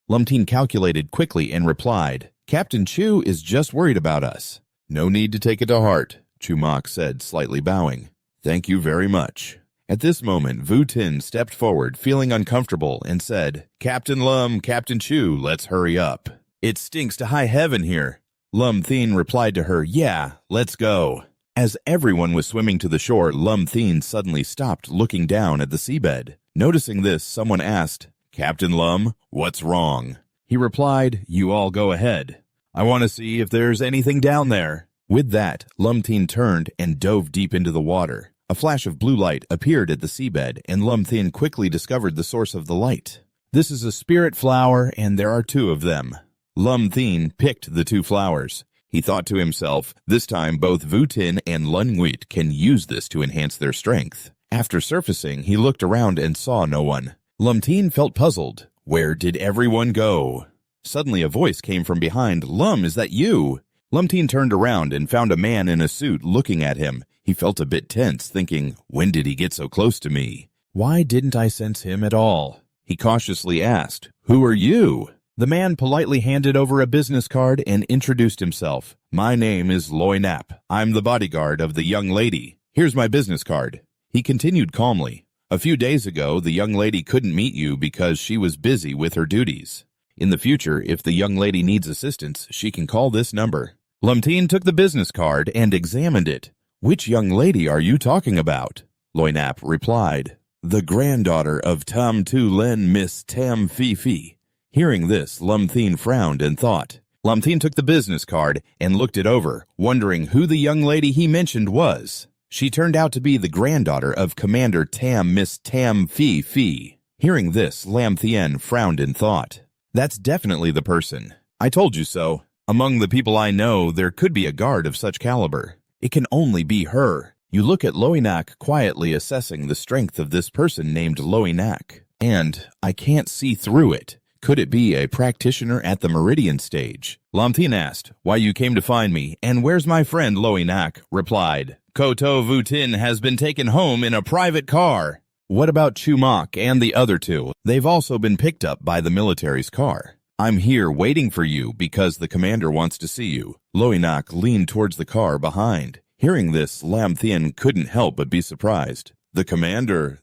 Lam Thin calculated quickly and replied, Captain Chu is just worried about us. No need to take it to heart, Chumak said, slightly bowing. Thank you very much. At this moment, Vu Tin stepped forward, feeling uncomfortable, and said, Captain Lum, Captain Chu, let's hurry up. It stinks to high heaven here. Lam Thin replied to her, Yeah, let's go. As everyone was swimming to the shore, Lam Thin suddenly stopped, looking down at the seabed. Noticing this, someone asked, Captain Lum, what's wrong? He replied, You all go ahead. I want to see if there's anything down there. With that, Lam Thin turned and dove deep into the water. A flash of blue light appeared at the seabed, and Lam Thin quickly discovered the source of the light. This is a spirit flower, and there are two of them. Lam Thin picked the two flowers. He thought to himself, this time both Vu Tin and Lun Nguyen can use this to enhance their strength. After surfacing, he looked around and saw no one. Lam Thin felt puzzled. Where did everyone go? Suddenly a voice came from behind. Lum, is that you? Lam Thin turned around and found a man in a suit looking at him. He felt a bit tense, thinking, when did he get so close to me? Why didn't I sense him at all? He cautiously asked, Who are you? The man politely handed over a business card and introduced himself. My name is Loy Nap. I'm the bodyguard of the young lady. Here's my business card. He continued calmly. A few days ago, the young lady couldn't meet you because she was busy with her duties. In the future, if the young lady needs assistance, she can call this number. Lam Thin took the business card and examined it. Which young lady are you talking about? Loy Nap replied, The granddaughter of Tam Tu Len, Miss Tam Phi Phi. Hearing this, Lam Thin frowned and thought. Lam Thin took the business card and looked it over, wondering who the young lady he mentioned was. She turned out to be the granddaughter of Commander Tam, Miss Tam Phi Phi. Hearing this, Lam Thin frowned and thought. That's definitely the person. I told you so. Among the people I know, there could be a guard of such caliber. It can only be her. You look at Loinak quietly assessing the strength of this person named Loinak. And I can't see through it. Could it be a practitioner at the Meridian stage? Lam Thin asked, Why you came to find me, and where's my friend Loinak? Replied, Koto Vu Tin has been taken home in a private car. What about Chumak and the other two? They've also been picked up by the military's car. I'm here waiting for you because the commander wants to see you. Loinak leaned towards the car behind. Hearing this, Lam Thin couldn't help but be surprised. The commander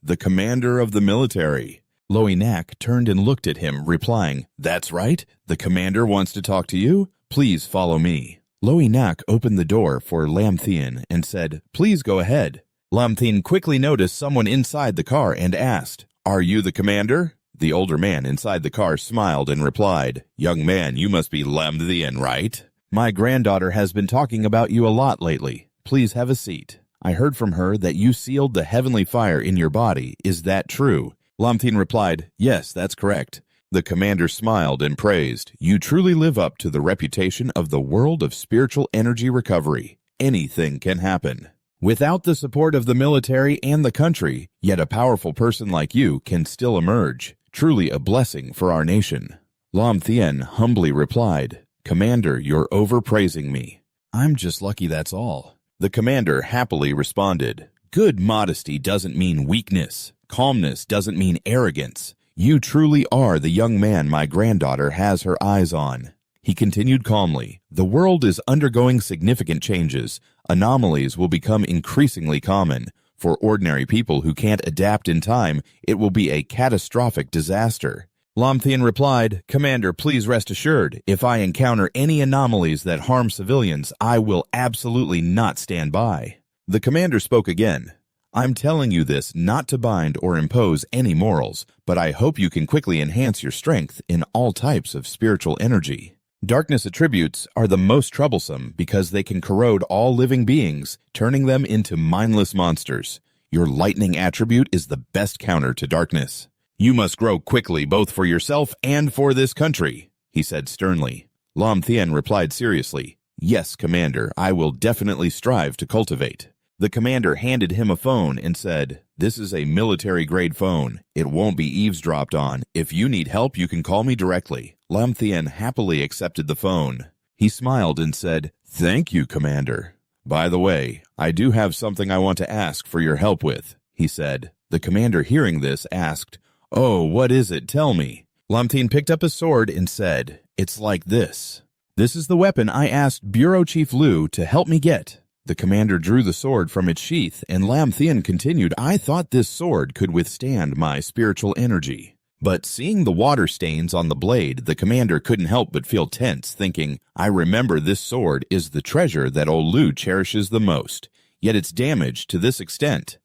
of the military. Loinak turned and looked at him, replying, That's right, the commander wants to talk to you. Please follow me. Loinak opened the door for Lam Thin and said, Please go ahead. Lam Thin quickly noticed someone inside the car and asked, Are you the commander? The older man inside the car smiled and replied, Young man, you must be Lam Thin, right? My granddaughter has been talking about you a lot lately. Please have a seat. I heard from her that you sealed the heavenly fire in your body. Is that true? Lam Thin replied, Yes, that's correct. The commander smiled and praised, You truly live up to the reputation of the world of spiritual energy recovery. Anything can happen. Without the support of the military and the country, yet a powerful person like you can still emerge. Truly a blessing for our nation. Lam Thin humbly replied, Commander, you're overpraising me. I'm just lucky, that's all. The commander happily responded, Good modesty doesn't mean weakness. Calmness doesn't mean arrogance. You truly are the young man my granddaughter has her eyes on. He continued calmly, The world is undergoing significant changes. Anomalies will become increasingly common. For ordinary people who can't adapt in time, it will be a catastrophic disaster. Lam Thin replied, Commander, please rest assured, if I encounter any anomalies that harm civilians, I will absolutely not stand by. The commander spoke again. I'm telling you this not to bind or impose any morals, but I hope you can quickly enhance your strength in all types of spiritual energy. Darkness attributes are the most troublesome because they can corrode all living beings, turning them into mindless monsters. Your lightning attribute is the best counter to darkness. You must grow quickly both for yourself and for this country, he said sternly. Lam Thien replied seriously, Yes, Commander, I will definitely strive to cultivate. The commander handed him a phone and said, This is a military-grade phone. It won't be eavesdropped on. If you need help, you can call me directly. Lam Thien happily accepted the phone. He smiled and said, Thank you, Commander. By the way, I do have something I want to ask for your help with, he said. The commander, hearing this, asked, Oh, what is it? Tell me. Lam Thien picked up a sword and said, It's like this. This is the weapon I asked Bureau Chief Liu to help me get. The commander drew the sword from its sheath, and Lam Thien continued, I thought this sword could withstand my spiritual energy. But seeing the water stains on the blade, the commander couldn't help but feel tense, thinking, I remember this sword is the treasure that old Liu cherishes the most, yet it's damaged to this extent.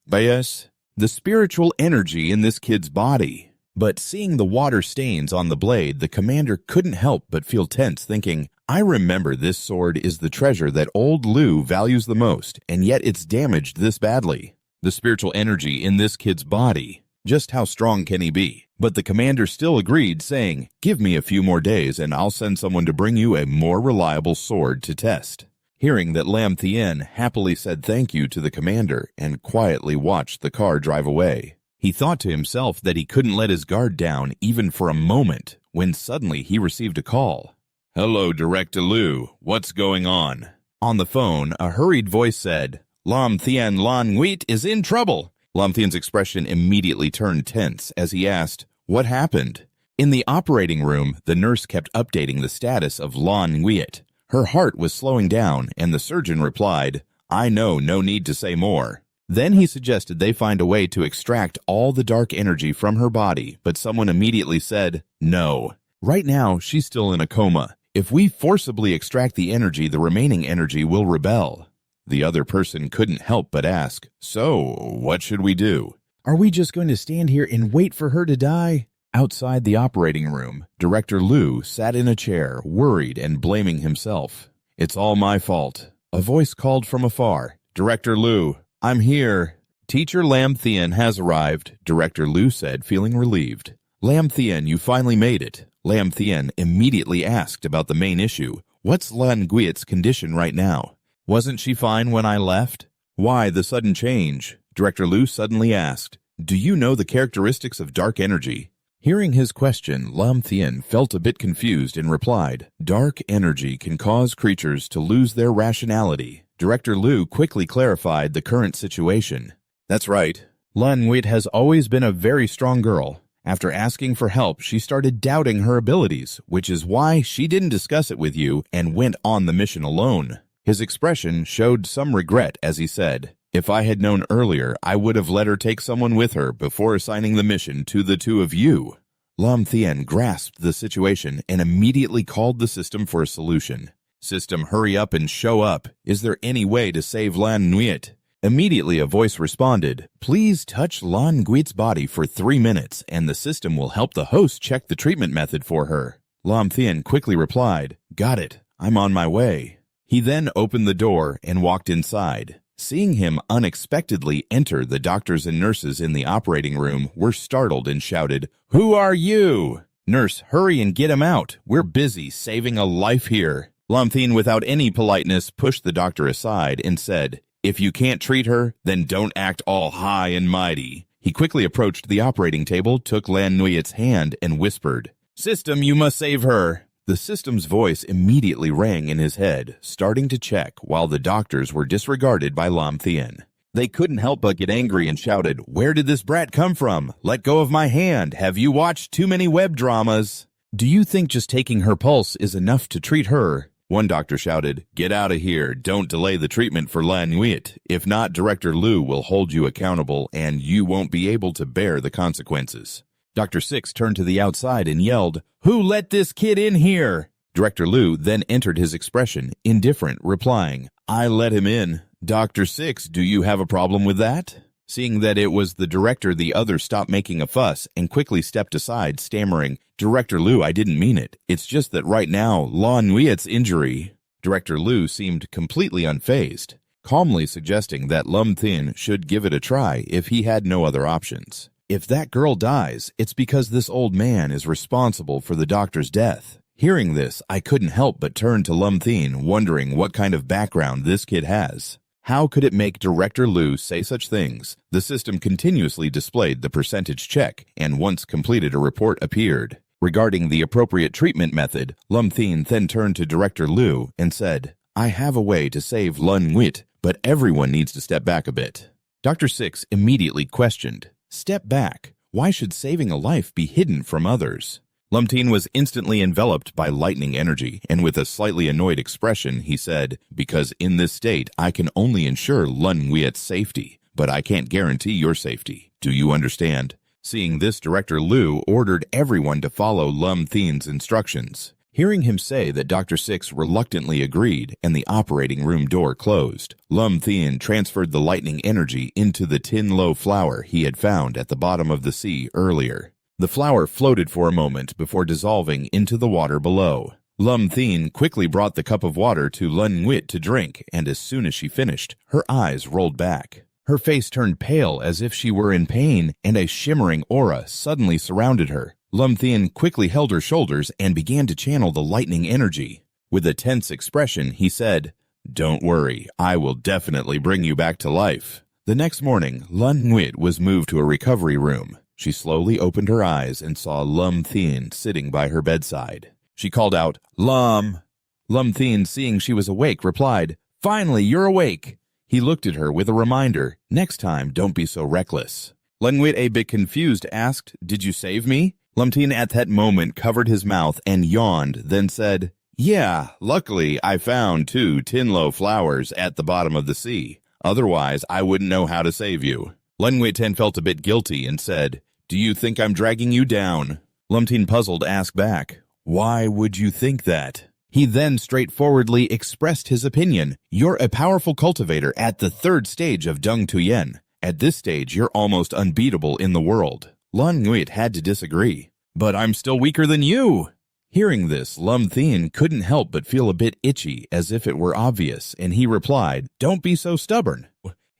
Yes, the spiritual energy in this kid's body. But seeing the water stains on the blade, the commander couldn't help but feel tense, thinking, I remember this sword is the treasure that old Liu values the most, and yet it's damaged this badly. The spiritual energy in this kid's body. Just how strong can he be? But the commander still agreed, saying, Give me a few more days and I'll send someone to bring you a more reliable sword to test. Hearing that, Lam Thien happily said thank you to the commander and quietly watched the car drive away. He thought to himself that he couldn't let his guard down even for a moment when suddenly he received a call. Hello, Director Liu. What's going on? On the phone, a hurried voice said, Lam Thien Lan Nguyen is in trouble. Lam Thien's expression immediately turned tense as he asked, What happened? In the operating room, the nurse kept updating the status of Lan Nguyen. Her heart was slowing down, and the surgeon replied, I know, no need to say more. Then he suggested they find a way to extract all the dark energy from her body, but someone immediately said, No. Right now, she's still in a coma. If we forcibly extract the energy, the remaining energy will rebel. The other person couldn't help but ask, So, what should we do? Are we just going to stand here and wait for her to die? Outside the operating room, Director Liu sat in a chair, worried and blaming himself. It's all my fault. A voice called from afar, Director Liu, I'm here. Teacher Lam Thien has arrived, Director Liu said, feeling relieved. Lam Thien, you finally made it. Lam Thien immediately asked about the main issue. What's Lan Nguyen's condition right now? Wasn't she fine when I left? Why the sudden change? Director Liu suddenly asked. Do you know the characteristics of dark energy? Hearing his question, Lam Thien felt a bit confused and replied, Dark energy can cause creatures to lose their rationality. Director Liu quickly clarified the current situation. That's right. Lan Nguyen has always been a very strong girl. After asking for help, she started doubting her abilities, which is why she didn't discuss it with you and went on the mission alone. His expression showed some regret as he said, If I had known earlier, I would have let her take someone with her before assigning the mission to the two of you. Lam Thien grasped the situation and immediately called the system for a solution. System, hurry up and show up. Is there any way to save Lan Nguyen? Immediately a voice responded, Please touch Lan Nguyen's body for 3 minutes and the system will help the host check the treatment method for her. Lam Thien quickly replied, Got it. I'm on my way. He then opened the door and walked inside. Seeing him unexpectedly enter, the doctors and nurses in the operating room were startled and shouted, Who are you? Nurse, hurry and get him out. We're busy saving a life here. Lam Thien, without any politeness, pushed the doctor aside and said, If you can't treat her, then don't act all high and mighty. He quickly approached the operating table, took Lan Nguyen's hand, and whispered, System, you must save her. The system's voice immediately rang in his head, starting to check while the doctors were disregarded by Lam Thien. They couldn't help but get angry and shouted, Where did this brat come from? Let go of my hand. Have you watched too many web dramas? Do you think just taking her pulse is enough to treat her? One doctor shouted, Get out of here. Don't delay the treatment for Lan Nguyen. If not, Director Liu will hold you accountable and you won't be able to bear the consequences. Dr. Six turned to the outside and yelled, Who let this kid in here? Director Liu then entered his expression, indifferent, replying, I let him in. Dr. Six, do you have a problem with that? Seeing that it was the director, the others stopped making a fuss and quickly stepped aside, stammering, "Director Liu, I didn't mean it. It's just that right now, Lan Nguyen's injury." Director Liu seemed completely unfazed, calmly suggesting that Lum Thin should give it a try if he had no other options. If that girl dies, it's because this old man is responsible for the doctor's death. Hearing this, I couldn't help but turn to Lum Thin, wondering what kind of background this kid has. How could it make Director Liu say such things? The system continuously displayed the percentage check, and once completed, a report appeared. Regarding the appropriate treatment method, Lum Thin then turned to Director Liu and said, "I have a way to save Lun Nguyen, but everyone needs to step back a bit." Dr. Six immediately questioned, "Step back? Why should saving a life be hidden from others?" Lum Thin was instantly enveloped by lightning energy, and with a slightly annoyed expression, he said, "Because in this state, I can only ensure Lun Nguyen's safety, but I can't guarantee your safety. Do you understand?" Seeing this, Director Liu ordered everyone to follow Lum Thin's instructions. Hearing him say that Dr. Six reluctantly agreed and the operating room door closed, Lum Thin transferred the lightning energy into the tin lo flower he had found at the bottom of the sea earlier. The flower floated for a moment before dissolving into the water below. Lum Thin quickly brought the cup of water to Lun Nguyen to drink, and as soon as she finished, her eyes rolled back. Her face turned pale as if she were in pain, and a shimmering aura suddenly surrounded her. Lum Thin quickly held her shoulders and began to channel the lightning energy. With a tense expression, he said, "Don't worry, I will definitely bring you back to life." The next morning, Lun Nguyen was moved to a recovery room. She slowly opened her eyes and saw Lum Thin sitting by her bedside. She called out, "Lum!" Lum Thin, seeing she was awake, replied, "Finally, you're awake." He looked at her with a reminder, "Next time, don't be so reckless." Lun Nguyen, a bit confused, asked, "Did you save me?" Lum Thin at that moment covered his mouth and yawned, then said, "Yeah, luckily I found 2 tinlo flowers at the bottom of the sea. Otherwise, I wouldn't know how to save you." Lun Nguyen felt a bit guilty and said, "Do you think I'm dragging you down?" Lum Thin, puzzled, asked back, "Why would you think that?" He then straightforwardly expressed his opinion. "You're a powerful cultivator at the 3rd stage of Dung Tuyen. At this stage, you're almost unbeatable in the world." Lun Nguyen had to disagree. "But I'm still weaker than you." Hearing this, Lum Thin couldn't help but feel a bit itchy, as if it were obvious, and he replied, "Don't be so stubborn.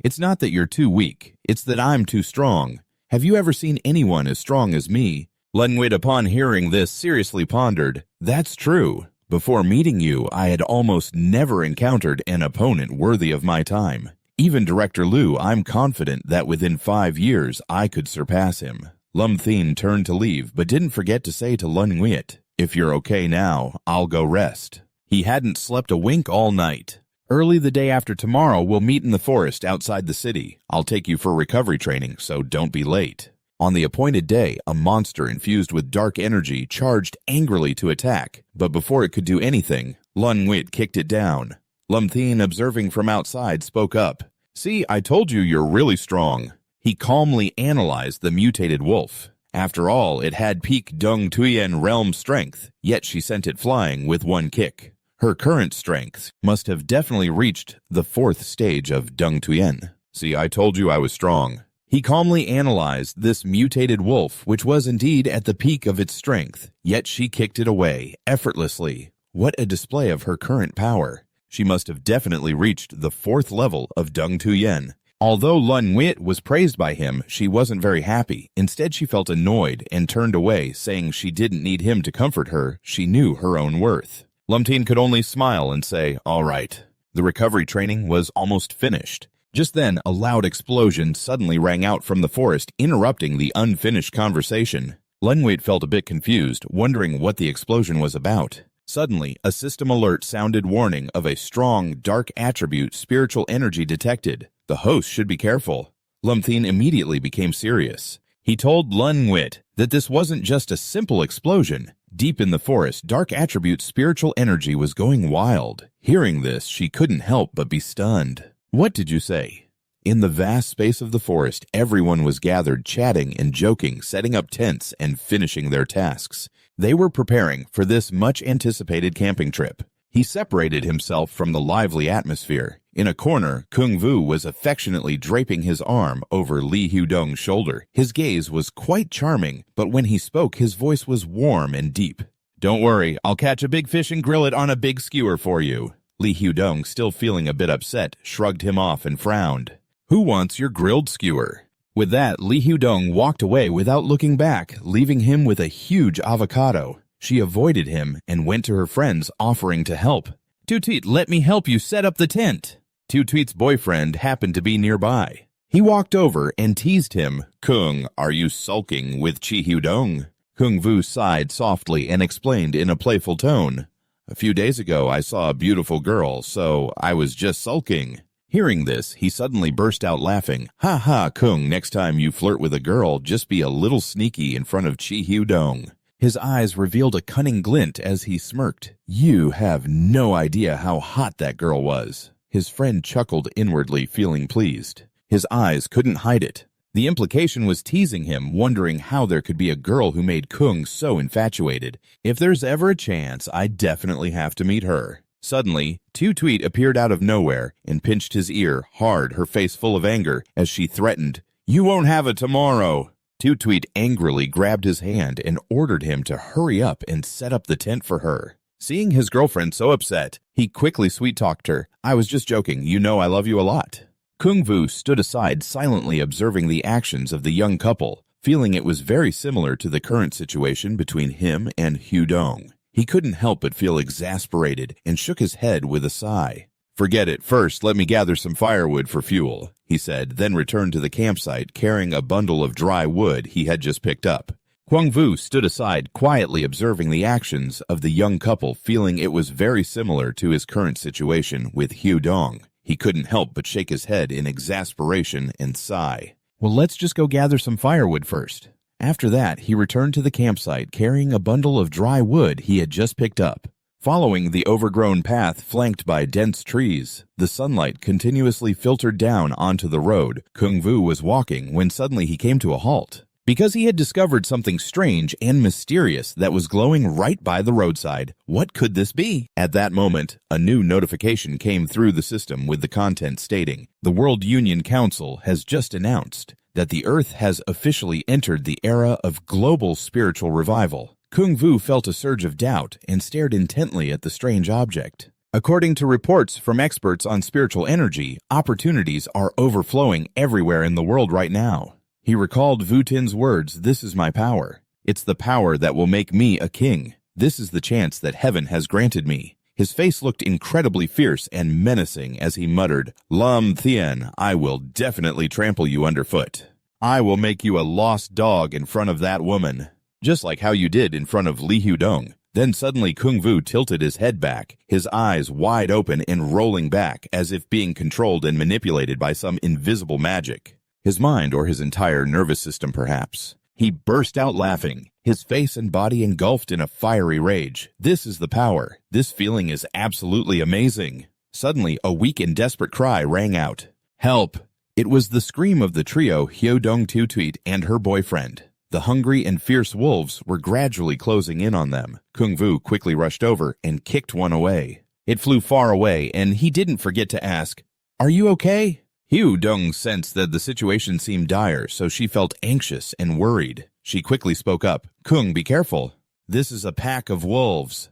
It's not that you're too weak, it's that I'm too strong. Have you ever seen anyone as strong as me?" Lun Nguyen, upon hearing this, seriously pondered, "That's true. Before meeting you, I had almost never encountered an opponent worthy of my time. Even Director Liu, I'm confident that within 5 years I could surpass him." Lum Thin turned to leave, but didn't forget to say to Lun Nguyen, "If you're okay now, I'll go rest." He hadn't slept a wink all night. "Early the day after tomorrow, we'll meet in the forest outside the city. I'll take you for recovery training, so don't be late." On the appointed day, a monster infused with dark energy charged angrily to attack, but before it could do anything, Lun Nguyen kicked it down. Lum Thin, observing from outside, spoke up. "See, I told you you're really strong." He calmly analyzed the mutated wolf. After all, it had peak Dung Tuyen realm strength, yet she sent it flying with 1 kick. Her current strength must have definitely reached the 4th stage of Dung Tuyen. "See, I told you I was strong." He calmly analyzed this mutated wolf, which was indeed at the peak of its strength, yet she kicked it away, effortlessly. What a display of her current power. She must have definitely reached the 4th level of Dung Tuyen. Although Lun Nguyen was praised by him, she wasn't very happy. Instead, she felt annoyed and turned away, saying she didn't need him to comfort her. She knew her own worth. Lum Thin could only smile and say, "All right." The recovery training was almost finished. Just then, a loud explosion suddenly rang out from the forest, interrupting the unfinished conversation. Lun Nguyen felt a bit confused, wondering what the explosion was about. Suddenly, a system alert sounded warning of a strong, dark attribute spiritual energy detected. The host should be careful. Lum Thin immediately became serious. He told Lun Nguyen that this wasn't just a simple explosion. Deep in the forest, dark attribute spiritual energy was going wild. Hearing this, she couldn't help but be stunned. "What did you say?" In the vast space of the forest, everyone was gathered, chatting and joking, setting up tents and finishing their tasks. They were preparing for this much-anticipated camping trip. He separated himself from the lively atmosphere. In a corner, Kung Vu was affectionately draping his arm over Li Hudong's shoulder. His gaze was quite charming, but when he spoke, his voice was warm and deep. "Don't worry, I'll catch a big fish and grill it on a big skewer for you." Li Hudong, still feeling a bit upset, shrugged him off and frowned. "Who wants your grilled skewer?" With that, Li Hudong walked away without looking back, leaving him with a huge avocado. She avoided him and went to her friends, offering to help. "Tutit, let me help you set up the tent." Tutit's boyfriend happened to be nearby. He walked over and teased him. "Kung, are you sulking with Chi Hudong?" Kung Vu sighed softly and explained in a playful tone. "A few days ago I saw a beautiful girl, so I was just sulking." Hearing this, he suddenly burst out laughing. "Ha ha, Kung, next time you flirt with a girl, just be a little sneaky in front of Chi Hudong." His eyes revealed a cunning glint as he smirked. "You have no idea how hot that girl was." His friend chuckled inwardly, feeling pleased. His eyes couldn't hide it. The implication was teasing him, wondering how there could be a girl who made Kung so infatuated. "If there's ever a chance, I definitely have to meet her." Suddenly, Tutit appeared out of nowhere and pinched his ear hard, her face full of anger, as she threatened, "You won't have it tomorrow." Tutit angrily grabbed his hand and ordered him to hurry up and set up the tent for her. Seeing his girlfriend so upset, he quickly sweet-talked her. "I was just joking. You know I love you a lot." Kung Vu stood aside, silently observing the actions of the young couple, feeling it was very similar to the current situation between him and Hudong. He couldn't help but feel exasperated and shook his head with a sigh. "Forget it. First, let me gather some firewood for fuel," he said, then returned to the campsite carrying a bundle of dry wood he had just picked up. Kung Vu stood aside, quietly observing the actions of the young couple, feeling it was very similar to his current situation with Hudong. He couldn't help but shake his head in exasperation and sigh. "Well, let's just go gather some firewood first." After that, he returned to the campsite carrying a bundle of dry wood he had just picked up. Following the overgrown path flanked by dense trees, the sunlight continuously filtered down onto the road Kung Vu was walking when suddenly he came to a halt. Because he had discovered something strange and mysterious that was glowing right by the roadside. What could this be? At that moment, a new notification came through the system with the content stating, "The World Union Council has just announced that the Earth has officially entered the era of global spiritual revival." Kung Vu felt a surge of doubt and stared intently at the strange object. According to reports from experts on spiritual energy, opportunities are overflowing everywhere in the world right now. He recalled Vu Tin's words, "This is my power. It's the power that will make me a king. This is the chance that heaven has granted me." His face looked incredibly fierce and menacing as he muttered, "Lam Thien, I will definitely trample you underfoot. I will make you a lost dog in front of that woman, just like how you did in front of Li Hudong." Then suddenly Kung Vu tilted his head back, his eyes wide open and rolling back as if being controlled and manipulated by some invisible magic. His mind or his entire nervous system, perhaps. He burst out laughing, his face and body engulfed in a fiery rage. This is the power. This feeling is absolutely amazing. Suddenly, a weak and desperate cry rang out. "Help!" It was the scream of the trio Hyodong Tutit and her boyfriend. The hungry and fierce wolves were gradually closing in on them. Kung Vu quickly rushed over and kicked one away. It flew far away, and he didn't forget to ask, "Are you okay?" Hudong sensed that the situation seemed dire, so she felt anxious and worried. She quickly spoke up, "Kung, be careful. This is a pack of wolves."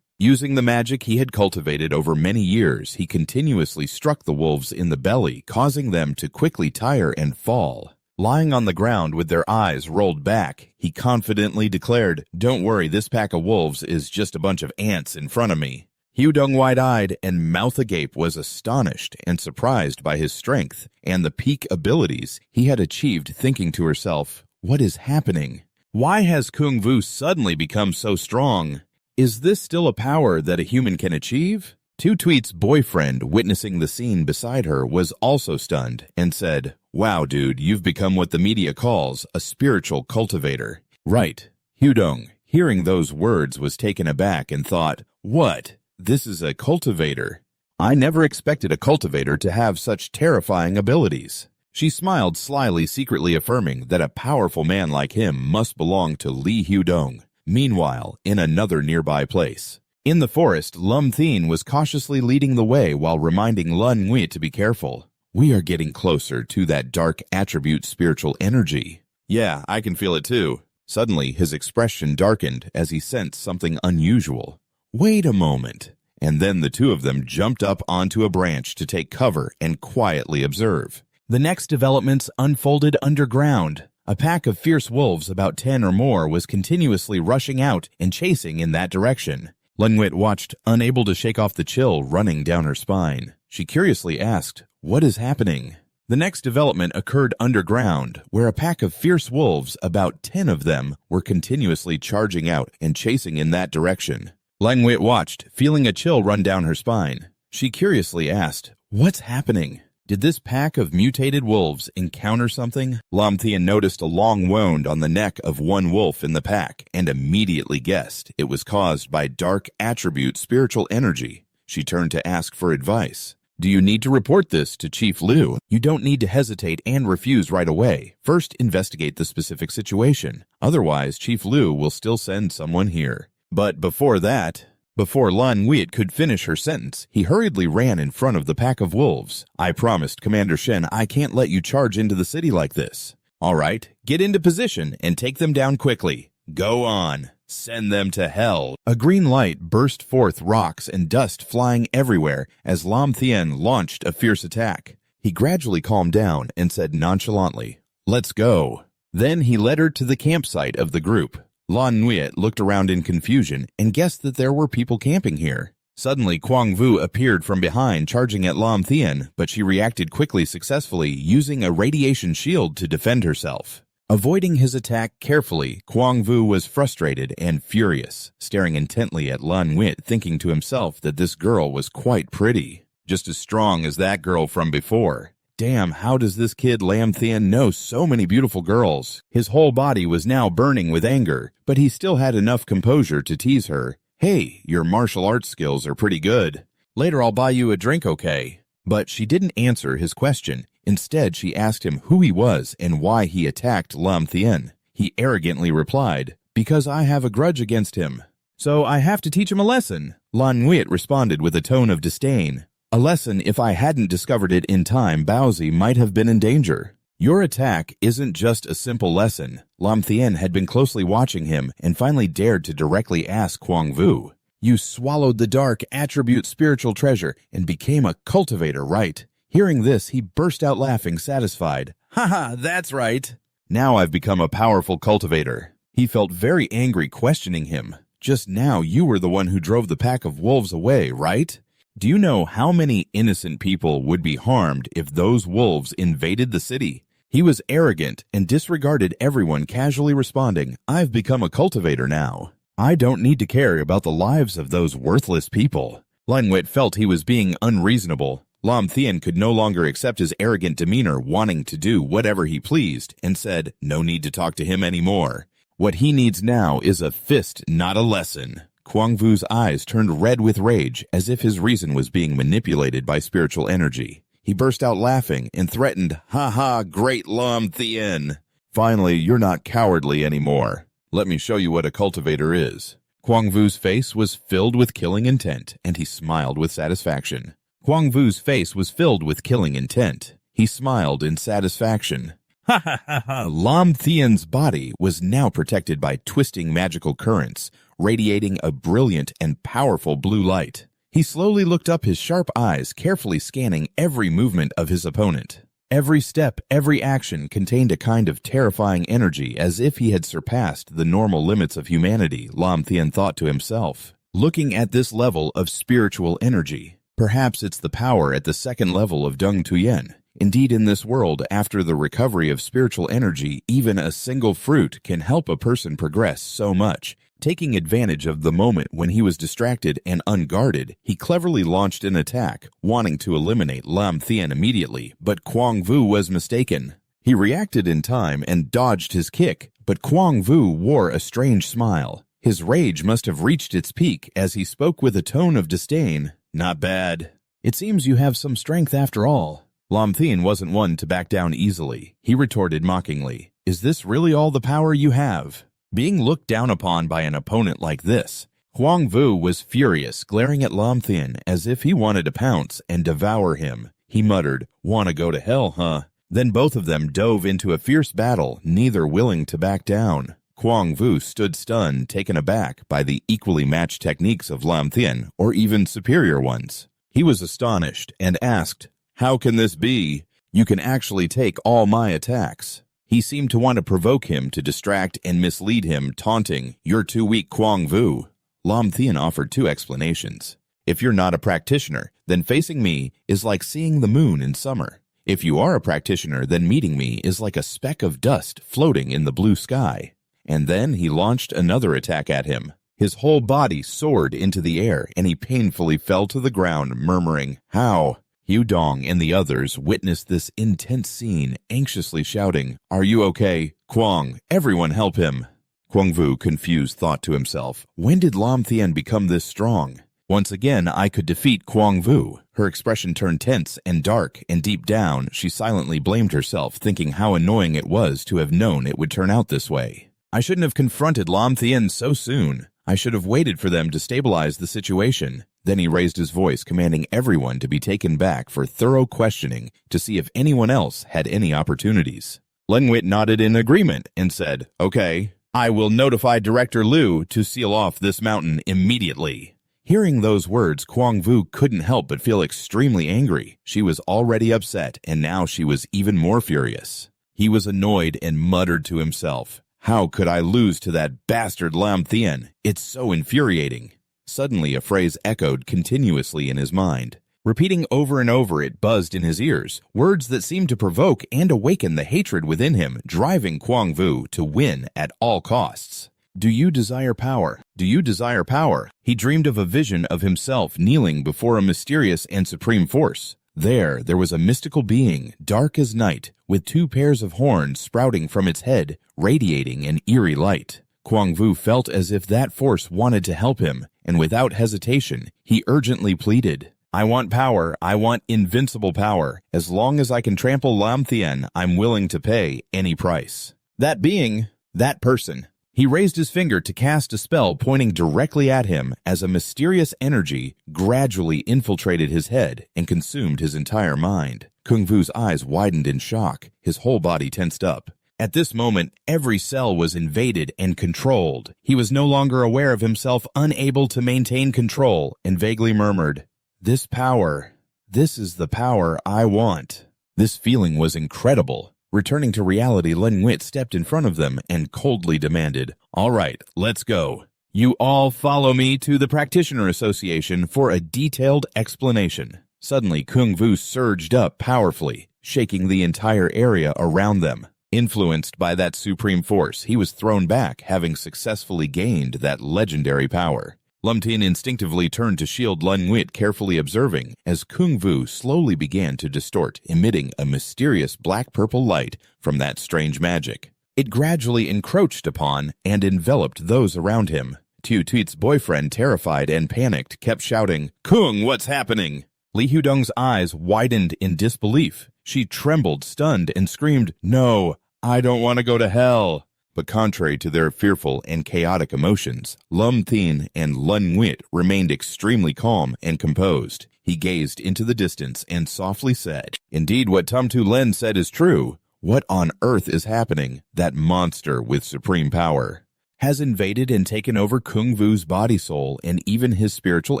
Using the magic he had cultivated over many years, he continuously struck the wolves in the belly, causing them to quickly tire and fall. Lying on the ground with their eyes rolled back, he confidently declared, "Don't worry, this pack of wolves is just a bunch of ants in front of me." Hudong, wide-eyed and mouth agape, was astonished and surprised by his strength and the peak abilities he had achieved, thinking to herself, "What is happening? Why has Kung Vu suddenly become so strong? Is this still a power that a human can achieve?" Tutit's boyfriend, witnessing the scene beside her, was also stunned and said, "Wow, dude, you've become what the media calls a spiritual cultivator." Right. Hudong, hearing those words, was taken aback and thought, "What? This is a cultivator. I never expected a cultivator to have such terrifying abilities." She smiled slyly, secretly affirming that a powerful man like him must belong to Li Hudong. Meanwhile, in another nearby place, In the forest, Lum Thien was cautiously leading the way while reminding Lun Nguyen to be careful. We are getting closer to that dark attribute spiritual energy. Yeah, I can feel it too. Suddenly, his expression darkened as he sensed something unusual. Wait a moment. And then the two of them jumped up onto a branch to take cover and quietly observe. The next developments unfolded underground. A pack of fierce wolves, about 10 or more, was continuously rushing out and chasing in that direction. Lun Nguyen watched, unable to shake off the chill running down her spine. She curiously asked, "What is happening?" The next development occurred underground, where a pack of fierce wolves, about 10 of them, were continuously charging out and chasing in that direction. Lun Nguyen watched, feeling a chill run down her spine. She curiously asked, "What's happening?" Did this pack of mutated wolves encounter something? Lum Thien noticed a long wound on the neck of one wolf in the pack and immediately guessed it was caused by dark attribute spiritual energy. She turned to ask for advice. Do you need to report this to Chief Liu? You don't need to hesitate and refuse right away. First, investigate the specific situation. Otherwise, Chief Liu will still send someone here. But before Lun Nguyen could finish her sentence, he hurriedly ran in front of the pack of wolves. I promised Commander Shen I can't let you charge into the city like this. All right, get into position and take them down quickly. Go on. Send them to hell. A green light burst forth, rocks and dust flying everywhere as Lum Thien launched a fierce attack. He gradually calmed down and said nonchalantly, "Let's go." Then he led her to the campsite of the group. Lun Nguyen looked around in confusion and guessed that there were people camping here. Suddenly, Quang Vu appeared from behind, charging at Lum Thien, but she reacted quickly, successfully, using a radiation shield to defend herself. Avoiding his attack carefully, Quang Vu was frustrated and furious, staring intently at Lun Nguyen, thinking to himself that this girl was quite pretty, just as strong as that girl from before. Damn, how does this kid Lam Thien know so many beautiful girls? His whole body was now burning with anger, but he still had enough composure to tease her. Hey, your martial arts skills are pretty good. Later I'll buy you a drink, okay? But she didn't answer his question. Instead, she asked him who he was and why he attacked Lum Thien. He arrogantly replied, "Because I have a grudge against him. So I have to teach him a lesson." Lun Nguyen responded with a tone of disdain. "A lesson if I hadn't discovered it in time, Baozi might have been in danger." Your attack isn't just a simple lesson. Lum Thien had been closely watching him and finally dared to directly ask Quang Vu. You swallowed the dark attribute spiritual treasure and became a cultivator, right? Hearing this, he burst out laughing, satisfied. Haha, that's right. Now I've become a powerful cultivator. He felt very angry, questioning him. Just now you were the one who drove the pack of wolves away, right? Do you know how many innocent people would be harmed if those wolves invaded the city? He was arrogant and disregarded everyone, casually responding, I've become a cultivator now. I don't need to care about the lives of those worthless people. Lun Nguyen felt he was being unreasonable. Lum Thien could no longer accept his arrogant demeanor, wanting to do whatever he pleased, and said, no need to talk to him anymore. What he needs now is a fist, not a lesson. Quang Vu's eyes turned red with rage, as if his reason was being manipulated by spiritual energy. He burst out laughing and threatened, Ha ha, great Lum Thien. Finally, you're not cowardly anymore. Let me show you what a cultivator is. Quang Vu's face was filled with killing intent, and he smiled with satisfaction. Quang Vu's face was filled with killing intent. He smiled in satisfaction. Ha ha ha ha! Lum Thien's body was now protected by twisting magical currents, radiating a brilliant and powerful blue light. He slowly looked up, his sharp eyes carefully scanning every movement of his opponent. Every step, every action contained a kind of terrifying energy, as if he had surpassed the normal limits of humanity, Lum Thien thought to himself. Looking at this level of spiritual energy, perhaps it's the power at the second level of Dung Tuyen. Indeed, in this world, after the recovery of spiritual energy, even a single fruit can help a person progress so much. Taking advantage of the moment when he was distracted and unguarded, he cleverly launched an attack, wanting to eliminate Lum Thien immediately, but Quang Vu was mistaken. He reacted in time and dodged his kick, but Quang Vu wore a strange smile. His rage must have reached its peak as he spoke with a tone of disdain. Not bad. It seems you have some strength after all. Lum Thien wasn't one to back down easily. He retorted mockingly, Is this really all the power you have? Being looked down upon by an opponent like this, Huang Vu was furious, glaring at Lam Thien as if he wanted to pounce and devour him. He muttered, "Wanna go to hell, huh?" Then both of them dove into a fierce battle, neither willing to back down. Huang Vu stood stunned, taken aback by the equally matched techniques of Lam Thien, or even superior ones. He was astonished and asked, "How can this be? You can actually take all my attacks." He seemed to want to provoke him to distract and mislead him, taunting, "You're too weak, Huang Vu." Lam Thien offered two explanations. "If you're not a practitioner, then facing me is like seeing the moon in summer. If you are a practitioner, then meeting me is like a speck of dust floating in the blue sky." And then he launched another attack at him. His whole body soared into the air, and he painfully fell to the ground, murmuring, "How?" Hu Dong and the others witnessed this intense scene, anxiously shouting, "Are you okay? Kwang, everyone help him." Huang Vu, confused, thought to himself, when did Lam Thien become this strong? Once again, I could defeat Huang Vu. Her expression turned tense and dark, and deep down, she silently blamed herself, thinking how annoying it was to have known it would turn out this way. I shouldn't have confronted Lam Thien so soon. I should have waited for them to stabilize the situation. Then he raised his voice, commanding everyone to be taken back for thorough questioning to see if anyone else had any opportunities. Leng Wit nodded in agreement and said, "Okay, I will notify Director Liu to seal off this mountain immediately." Hearing those words, Huang Vu couldn't help but feel extremely angry. She was already upset, and now she was even more furious. He was annoyed and muttered to himself, "How could I lose to that bastard Lam Thien? It's so infuriating." Suddenly, a phrase echoed continuously in his mind. Repeating over and over, it buzzed in his ears, words that seemed to provoke and awaken the hatred within him, driving Huang Vu to win at all costs. "Do you desire power? Do you desire power?" He dreamed of a vision of himself kneeling before a mysterious and supreme force. There was a mystical being, dark as night, with two pairs of horns sprouting from its head, radiating an eerie light. Huang Vu felt as if that force wanted to help him, and without hesitation, he urgently pleaded, "I want power. I want invincible power. As long as I can trample Lam Thien, I'm willing to pay any price." That being, that person. He raised his finger to cast a spell pointing directly at him as a mysterious energy gradually infiltrated his head and consumed his entire mind. Kung Vu's eyes widened in shock, his whole body tensed up. At this moment, every cell was invaded and controlled. He was no longer aware of himself, unable to maintain control, and vaguely murmured, "This power, this is the power I want." This feeling was incredible. Returning to reality, Leng Wit stepped in front of them and coldly demanded, "All right, let's go. You all follow me to the Practitioner Association for a detailed explanation." Suddenly, Kung Vu surged up powerfully, shaking the entire area around them. Influenced by that supreme force, he was thrown back, having successfully gained that legendary power. Lam Thien instinctively turned to shield Leng Wit, carefully observing as Kung Vu slowly began to distort, emitting a mysterious black-purple light from that strange magic. It gradually encroached upon and enveloped those around him. Tu Tuit's boyfriend, terrified and panicked, kept shouting, "Kung, what's happening?" Li Hudong's eyes widened in disbelief. She trembled, stunned, and screamed, "No, I don't want to go to hell." But contrary to their fearful and chaotic emotions, Lam Thien and Leng Wit remained extremely calm and composed. He gazed into the distance and softly said, "Indeed, what Tum Tu Len said is true. What on earth is happening? That monster with supreme power has invaded and taken over Kung Vu's body soul and even his spiritual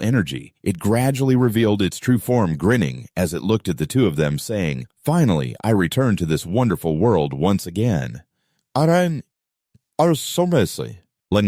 energy." It gradually revealed its true form, grinning as it looked at the two of them, saying, "Finally, I return to this wonderful world once again." Leng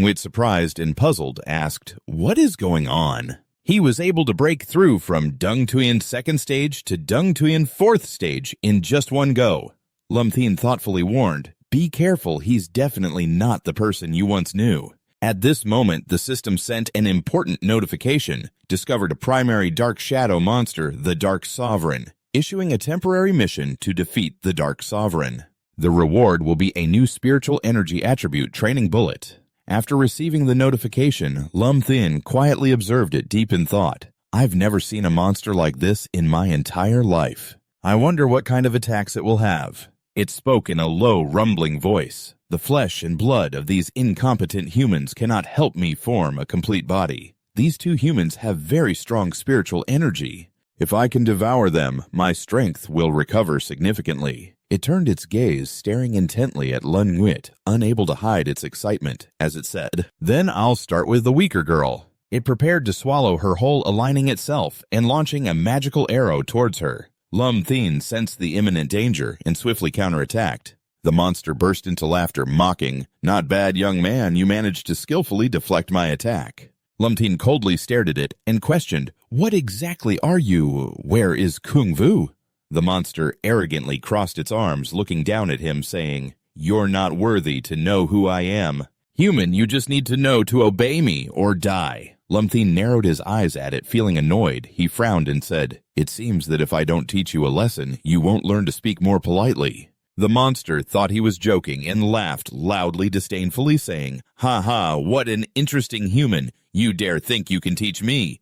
Wit, surprised and puzzled, asked, "What is going on?" He was able to break through from Dung Tuyen's second stage to Dung Tuyen's fourth stage in just one go. Lam Thien thoughtfully warned, "Be careful, he's definitely not the person you once knew." At this moment, the system sent an important notification, discovered a primary Dark Shadow monster, the Dark Sovereign, issuing a temporary mission to defeat the Dark Sovereign. The reward will be a new spiritual energy attribute training bullet. After receiving the notification, Lam Thien quietly observed it deep in thought. "I've never seen a monster like this in my entire life. I wonder what kind of attacks it will have." It spoke in a low, rumbling voice. The flesh and blood of these incompetent humans cannot help me form a complete body. These two humans have very strong spiritual energy. If I can devour them, my strength will recover significantly. It turned its gaze, staring intently at Lun Wit, unable to hide its excitement, as it said, "Then I'll start with the weaker girl." It prepared to swallow her whole, aligning itself and launching a magical arrow towards her. Lum Thien sensed the imminent danger and swiftly counterattacked. The monster burst into laughter, mocking, "Not bad, young man, you managed to skillfully deflect my attack." Lum Thien coldly stared at it and questioned, "What exactly are you? Where is Kung Vu?" The monster arrogantly crossed its arms, looking down at him, saying, "You're not worthy to know who I am. Human, you just need to know to obey me or die." Lum Thien narrowed his eyes at it, feeling annoyed. He frowned and said, "It seems that if I don't teach you a lesson, you won't learn to speak more politely." The monster thought he was joking and laughed loudly, disdainfully, saying, "Ha ha, what an interesting human. You dare think you can teach me?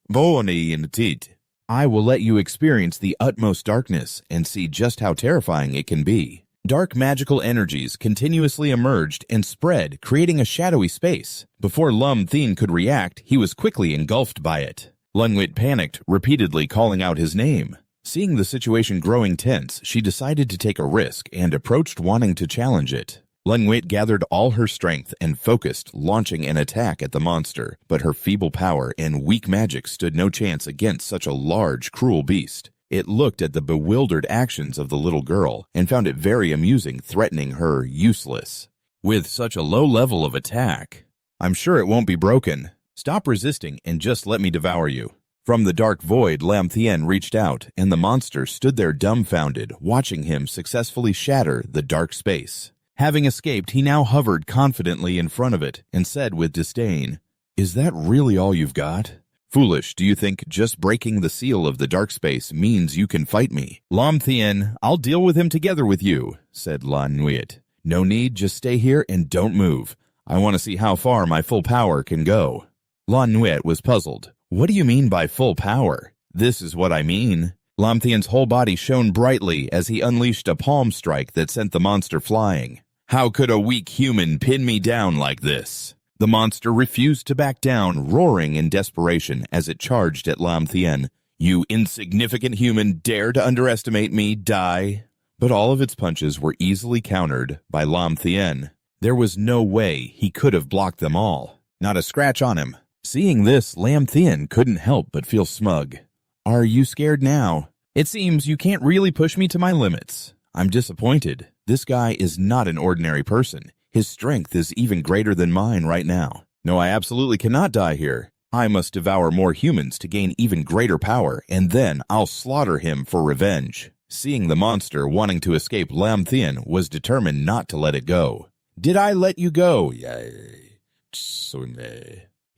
Boni in tit. I will let you experience the utmost darkness and see just how terrifying it can be." Dark magical energies continuously emerged and spread, creating a shadowy space. Before Lum Thien could react, he was quickly engulfed by it. Lun Wit panicked, repeatedly calling out his name. Seeing the situation growing tense, she decided to take a risk and approached, wanting to challenge it. Lun Wit gathered all her strength and focused, launching an attack at the monster, but her feeble power and weak magic stood no chance against such a large, cruel beast. It looked at the bewildered actions of the little girl and found it very amusing, threatening her useless. "With such a low level of attack, I'm sure it won't be broken. Stop resisting and just let me devour you." From the dark void, Lam Thien reached out, and the monster stood there dumbfounded, watching him successfully shatter the dark space. Having escaped, he now hovered confidently in front of it and said with disdain, "Is that really all you've got? Foolish, do you think just breaking the seal of the dark space means you can fight me?" "Lam Thien, I'll deal with him together with you," said Lan Nuit. "No need, just stay here and don't move. I want to see how far my full power can go." Lan Nuit was puzzled. "What do you mean by full power?" "This is what I mean." Lam Thien's whole body shone brightly as he unleashed a palm strike that sent the monster flying. "How could a weak human pin me down like this?" The monster refused to back down, roaring in desperation as it charged at Lam Thien. "You insignificant human, dare to underestimate me, die!" But all of its punches were easily countered by Lam Thien. There was no way he could have blocked them all. Not a scratch on him. Seeing this, Lam Thien couldn't help but feel smug. "Are you scared now? It seems you can't really push me to my limits. I'm disappointed. This guy is not an ordinary person. His strength is even greater than mine right now. No, I absolutely cannot die here. I must devour more humans to gain even greater power, and then I'll slaughter him for revenge." Seeing the monster wanting to escape, Lam Thien was determined not to let it go. "Did I let you go?"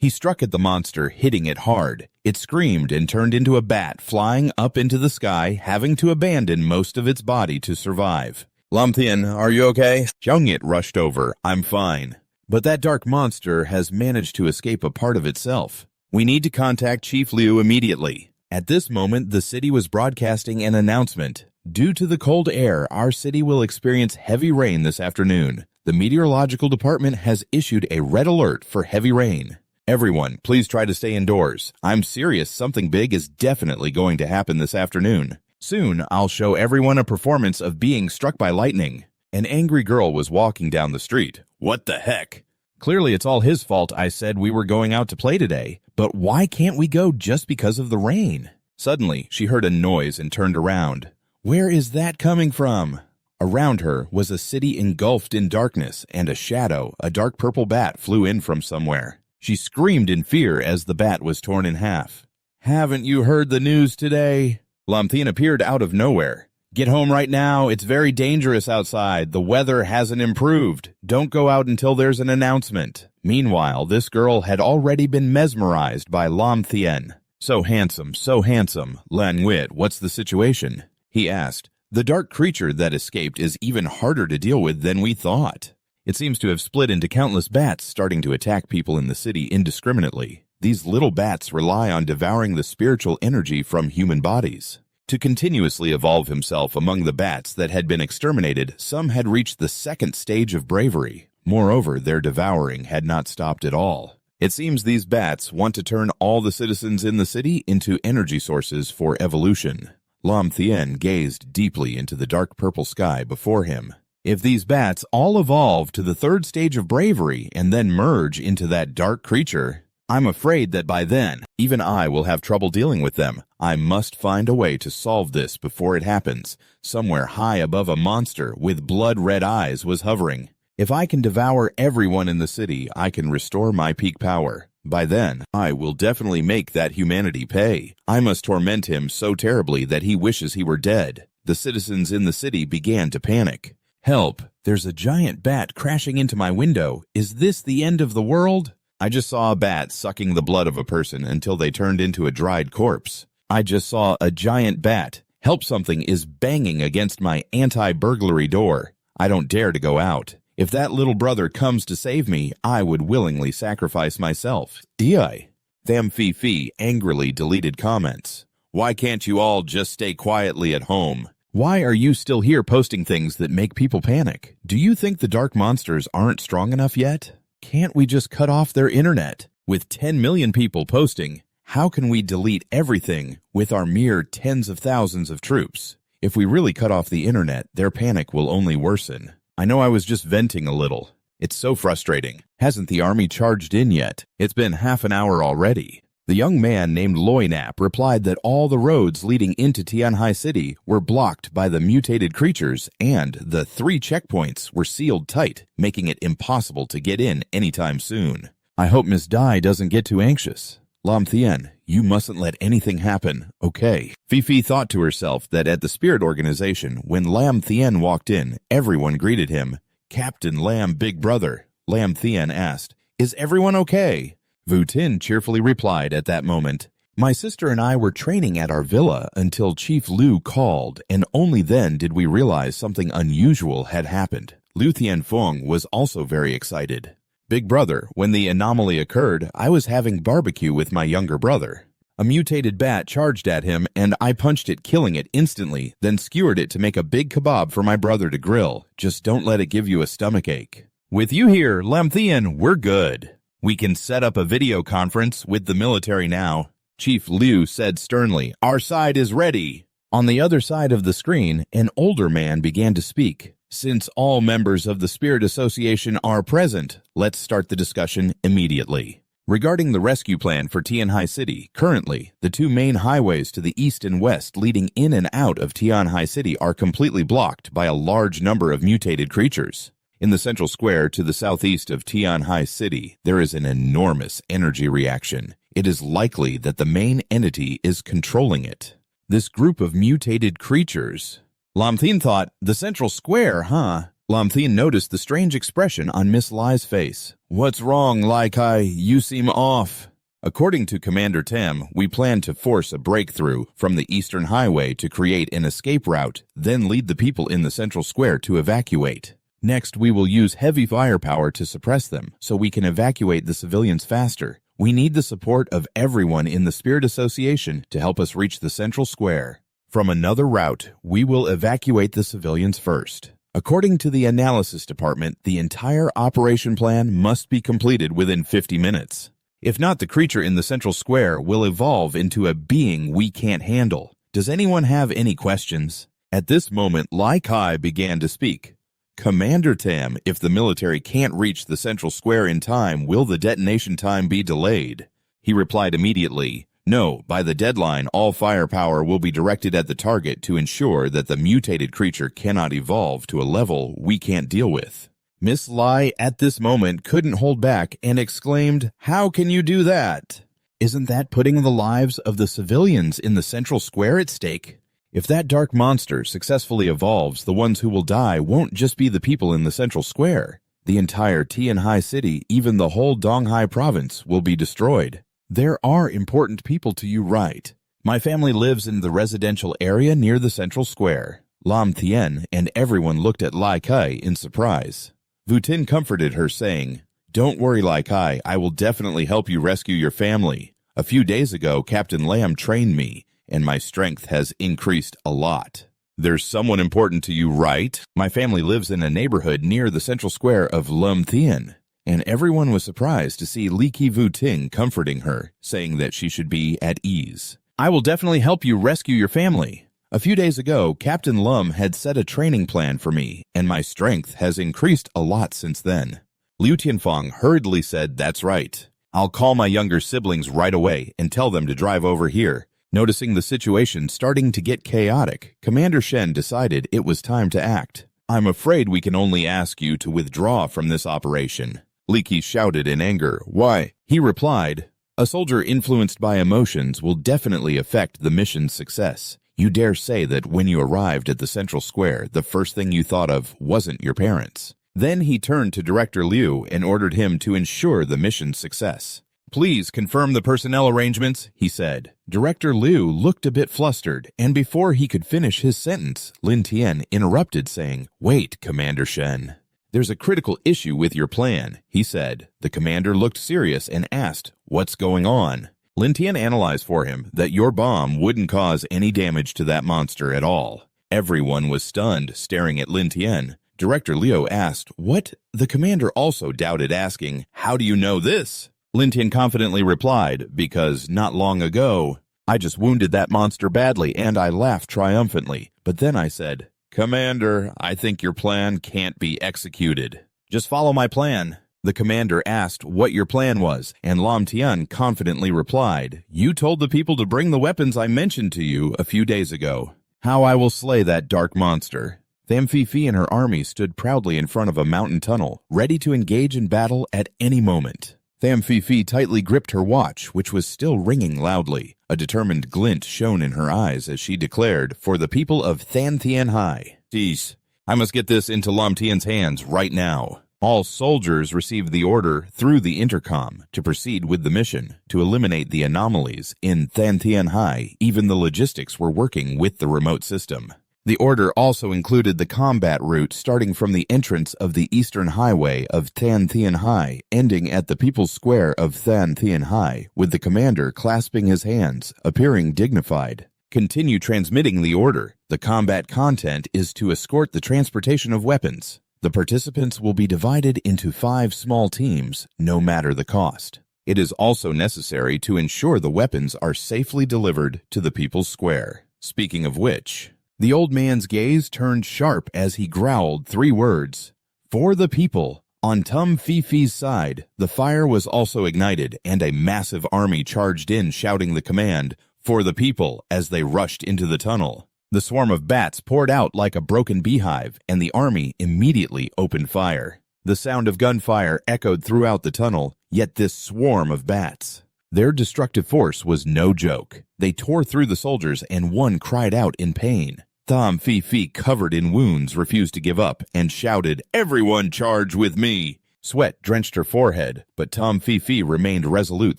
He struck at the monster, hitting it hard. It screamed and turned into a bat, flying up into the sky, having to abandon most of its body to survive. "Lam Thien, are you okay?" Xiaongit rushed over. "I'm fine. But that dark monster has managed to escape a part of itself. We need to contact Chief Liu immediately." At this moment, the city was broadcasting an announcement. "Due to the cold air, our city will experience heavy rain this afternoon. The meteorological department has issued a red alert for heavy rain. Everyone, please try to stay indoors. I'm serious, something big is definitely going to happen this afternoon. Soon, I'll show everyone a performance of being struck by lightning." An angry girl was walking down the street. "What the heck? Clearly it's all his fault I said we were going out to play today. But why can't we go just because of the rain?" Suddenly, she heard a noise and turned around. Where is that coming from? Around her was a city engulfed in darkness, and a shadow, a dark purple bat, flew in from somewhere. She screamed in fear as the bat was torn in half. "Haven't you heard the news today?" Lam Thien appeared out of nowhere. "Get home right now. It's very dangerous outside. The weather hasn't improved. Don't go out until there's an announcement." Meanwhile, this girl had already been mesmerized by Lam Thien. So handsome, Lan Wit, what's the situation?" he asked. "The dark creature that escaped is even harder to deal with than we thought. It seems to have split into countless bats, starting to attack people in the city indiscriminately. These little bats rely on devouring the spiritual energy from human bodies. To continuously evolve himself among the bats that had been exterminated, some had reached the second stage of bravery. Moreover, their devouring had not stopped at all. It seems these bats want to turn all the citizens in the city into energy sources for evolution. Lam Thien gazed deeply into the dark purple sky before him. If these bats all evolve to the third stage of bravery and then merge into that dark creature, I'm afraid that by then, even I will have trouble dealing with them. I must find a way to solve this before it happens. Somewhere high above a monster with blood-red eyes was hovering. If I can devour everyone in the city, I can restore my peak power. By then, I will definitely make that humanity pay. I must torment him so terribly that he wishes he were dead. The citizens in the city began to panic. Help! There's a giant bat crashing into my window. Is this the end of the world? I just saw a bat sucking the blood of a person until they turned into a dried corpse. I just saw a giant bat. Help, something is banging against my anti-burglary door. I don't dare to go out. If that little brother comes to save me, I would willingly sacrifice myself. Ei. Tham Phi Phi angrily deleted comments. Why can't you all just stay quietly at home? Why are you still here posting things that make people panic? Do you think the dark monsters aren't strong enough yet? Can't we just cut off their internet? With 10 million people posting, how can we delete everything with our mere tens of thousands of troops? If we really cut off the internet, their panic will only worsen. I know I was just venting a little. It's so frustrating. Hasn't the army charged in yet? It's been half an hour already. The young man named Loynap replied that all the roads leading into Tianhai City were blocked by the mutated creatures and the 3 checkpoints were sealed tight, making it impossible to get in anytime soon. I hope Miss Dai doesn't get too anxious. Lam Thien, you mustn't let anything happen, okay? Fifi thought to herself that at the spirit organization, when Lam Thien walked in, everyone greeted him. Captain Lam, big brother. Lam Thien asked, is everyone okay? Vu Tin cheerfully replied at that moment, my sister and I were training at our villa until Chief Liu called, and only then did we realize something unusual had happened. Liu Tianfeng was also very excited. Big brother, when the anomaly occurred, I was having barbecue with my younger brother. A mutated bat charged at him, and I punched it, killing it instantly, then skewered it to make a big kebab for my brother to grill. Just don't let it give you a stomachache. With you here, Lam Thien, we're good. We can set up a video conference with the military now. Chief Liu said sternly, our side is ready. On the other side of the screen, an older man began to speak. Since all members of the Spirit Association are present, let's start the discussion immediately. Regarding the rescue plan for Tianhai City, currently, the 2 main highways to the east and west leading in and out of Tianhai City are completely blocked by a large number of mutated creatures. In the central square to the southeast of Tianhai City, there is an enormous energy reaction. It is likely that the main entity is controlling it. This group of mutated creatures... Lam Thien thought, the central square, huh? Lam Thien noticed the strange expression on Miss Lai's face. What's wrong, Lai Kai? You seem off. According to Commander Tam, we plan to force a breakthrough from the eastern highway to create an escape route, then lead the people in the central square to evacuate. Next, we will use heavy firepower to suppress them, so we can evacuate the civilians faster. We need the support of everyone in the Spirit Association to help us reach the central square. From another route, we will evacuate the civilians first. According to the analysis department, the entire operation plan must be completed within 50 minutes. If not, the creature in the central square will evolve into a being we can't handle. Does anyone have any questions? At this moment, Lai Kai began to speak. Commander Tam, if the military can't reach the central square in time, will the detonation time be delayed? He replied immediately, no, by the deadline, all firepower will be directed at the target to ensure that the mutated creature cannot evolve to a level we can't deal with. Miss Lai at this moment couldn't hold back and exclaimed, how can you do that? Isn't that putting the lives of the civilians in the central square at stake? If that dark monster successfully evolves, the ones who will die won't just be the people in the central square. The entire Tianhai City, even the whole Donghai province, will be destroyed. There are important people to you, right? My family lives in the residential area near the central square. Lam Thien and everyone looked at Lai Kai in surprise. Vu Tin comforted her, saying, don't worry, Lai Kai, I will definitely help you rescue your family. A few days ago, Captain Lam trained me, and my strength has increased a lot. There's someone important to you, right? My family lives in a neighborhood near the central square of Lum Thien, and everyone was surprised to see Li Vu Ting comforting her, saying that she should be at ease. I will definitely help you rescue your family. A few days ago, Captain Lum had set a training plan for me, and my strength has increased a lot since then. Liu Tianfang hurriedly said, "That's right. I'll call my younger siblings right away and tell them to drive over here." Noticing the situation starting to get chaotic, Commander Shen decided it was time to act. "I'm afraid we can only ask you to withdraw from this operation." Li Qi shouted in anger. "Why?" He replied, "A soldier influenced by emotions will definitely affect the mission's success. You dare say that when you arrived at the central square, the first thing you thought of wasn't your parents." Then he turned to Director Liu and ordered him to ensure the mission's success. "Please confirm the personnel arrangements," he said. Director Liu looked a bit flustered, and before he could finish his sentence, Lin Tian interrupted, saying, "Wait, Commander Shen. There's a critical issue with your plan," he said. The commander looked serious and asked, "What's going on?" Lin Tian analyzed for him that your bomb wouldn't cause any damage to that monster at all. Everyone was stunned, staring at Lin Tian. Director Liu asked, "What?" The commander also doubted, asking, "How do you know this?" Lin Tian confidently replied, "Because not long ago, I just wounded that monster badly," and I laughed triumphantly. But then I said, "Commander, I think your plan can't be executed. Just follow my plan." The commander asked what your plan was, and Lam Tian confidently replied, "You told the people to bring the weapons I mentioned to you a few days ago. How I will slay that dark monster." Tham Fifi and her army stood proudly in front of a mountain tunnel, ready to engage in battle at any moment. Tham Fifi tightly gripped her watch, which was still ringing loudly. A determined glint shone in her eyes as she declared, "For the people of Than Thien Hai. Jeez, I must get this into Lam Tian's hands right now." All soldiers received the order through the intercom to proceed with the mission to eliminate the anomalies in Than Thien Hai. Even the logistics were working with the remote system. The order also included the combat route starting from the entrance of the eastern highway of Than Thien Hai, ending at the People's Square of Than Thien Hai, with the commander clasping his hands, appearing dignified. Continue transmitting the order. The combat content is to escort the transportation of weapons. The participants will be divided into 5 small teams, no matter the cost. It is also necessary to ensure the weapons are safely delivered to the People's Square. Speaking of which, the old man's gaze turned sharp as he growled 3 words, "For the people." On Tum Fifi's side, the fire was also ignited, and a massive army charged in shouting the command, "For the people," as they rushed into the tunnel. The swarm of bats poured out like a broken beehive, and the army immediately opened fire. The sound of gunfire echoed throughout the tunnel, yet this swarm of bats. Their destructive force was no joke. They tore through the soldiers, and one cried out in pain. Tham Fifi, covered in wounds, refused to give up and shouted, "Everyone charge with me!" Sweat drenched her forehead, but Tham Fifi remained resolute,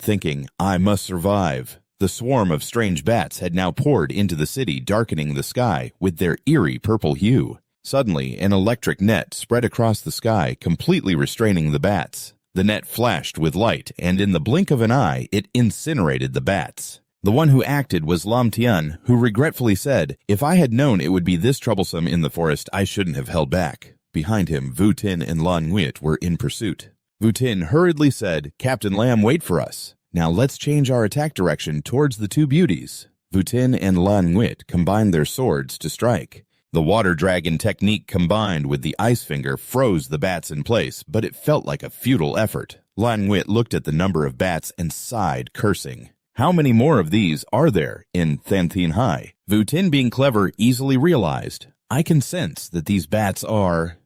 thinking, "I must survive." The swarm of strange bats had now poured into the city, darkening the sky with their eerie purple hue. Suddenly, an electric net spread across the sky, completely restraining the bats. The net flashed with light, and in the blink of an eye, it incinerated the bats. The one who acted was Lam Tian, who regretfully said, "If I had known it would be this troublesome in the forest, I shouldn't have held back." Behind him, Vu Tin and Lan Nguyen were in pursuit. Vu Tin hurriedly said, "Captain Lam, wait for us. Now let's change our attack direction towards the 2 beauties." Vu Tin and Lan Nguyen combined their swords to strike. The water dragon technique combined with the ice finger froze the bats in place, but it felt like a futile effort. Lan Nguyen looked at the number of bats and sighed, cursing. How many more of these are there in Than Thien Hai? Vu Tin, being clever, easily realized, "I can sense that these bats are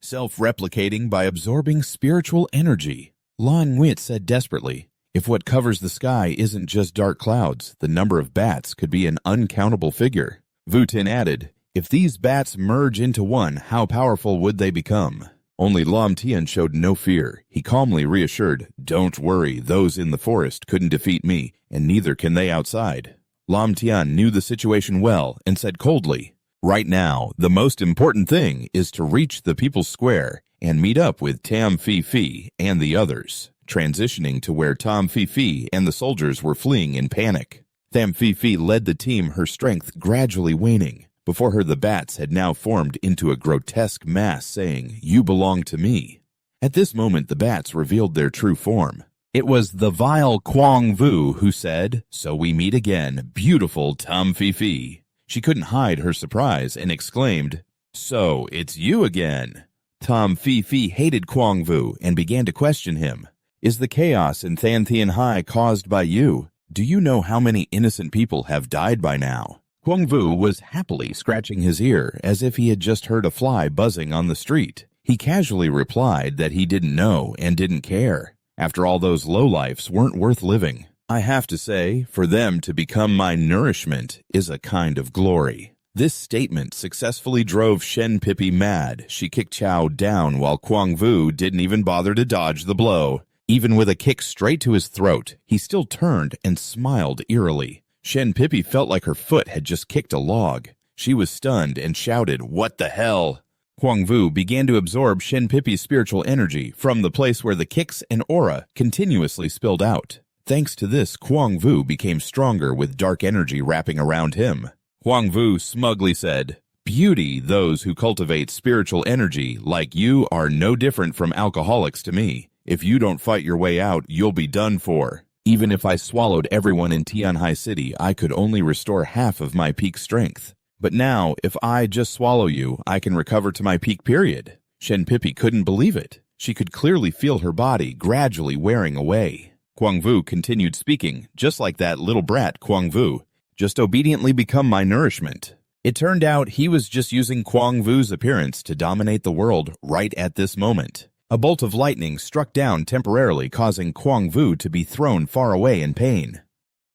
self-replicating by absorbing spiritual energy." Lan Nguyen said desperately, "If what covers the sky isn't just dark clouds, the number of bats could be an uncountable figure." Vu Tin added, "If these bats merge into one, how powerful would they become?" Only Lam Tian showed no fear. He calmly reassured, "Don't worry, those in the forest couldn't defeat me, and neither can they outside." Lam Tian knew the situation well and said coldly, "Right now, the most important thing is to reach the People's Square and meet up with Tham Fifi and the others," transitioning to where Tham Fifi and the soldiers were fleeing in panic. Tham Fifi led the team, her strength gradually waning. Before her, the bats had now formed into a grotesque mass, saying, "You belong to me." At this moment, the bats revealed their true form. It was the vile Kwang Vu who said, "So we meet again, beautiful Tham Fifi." She couldn't hide her surprise and exclaimed, "So, it's you again." Tham Fifi hated Kwang Vu and began to question him. "Is the chaos in Than Thien Hai caused by you? Do you know how many innocent people have died by now?" Kwang Vu was happily scratching his ear as if he had just heard a fly buzzing on the street. He casually replied that he didn't know and didn't care. After all, those lowlifes weren't worth living. "I have to say, for them to become my nourishment is a kind of glory." This statement successfully drove Shen Pippi mad. She kicked Chow down while Kwang Vu didn't even bother to dodge the blow. Even with a kick straight to his throat, he still turned and smiled eerily. Shen Pippi felt like her foot had just kicked a log. She was stunned and shouted, "What the hell?" Kwang Vu began to absorb Shen Pippi's spiritual energy from the place where the kicks and aura continuously spilled out. Thanks to this, Kwang Vu became stronger with dark energy wrapping around him. Kwang Vu smugly said, "Beauty, those who cultivate spiritual energy like you are no different from alcoholics to me. If you don't fight your way out, you'll be done for. Even if I swallowed everyone in Tianhai City, I could only restore half of my peak strength. But now, if I just swallow you, I can recover to my peak period." Shen Pippi couldn't believe it. She could clearly feel her body gradually wearing away. Kwang Vu continued speaking, "Just like that little brat, Kwang Vu. Just obediently become my nourishment." It turned out he was just using Kwang Vu's appearance to dominate the world right at this moment. A bolt of lightning struck down temporarily, causing Kwang Vu to be thrown far away in pain.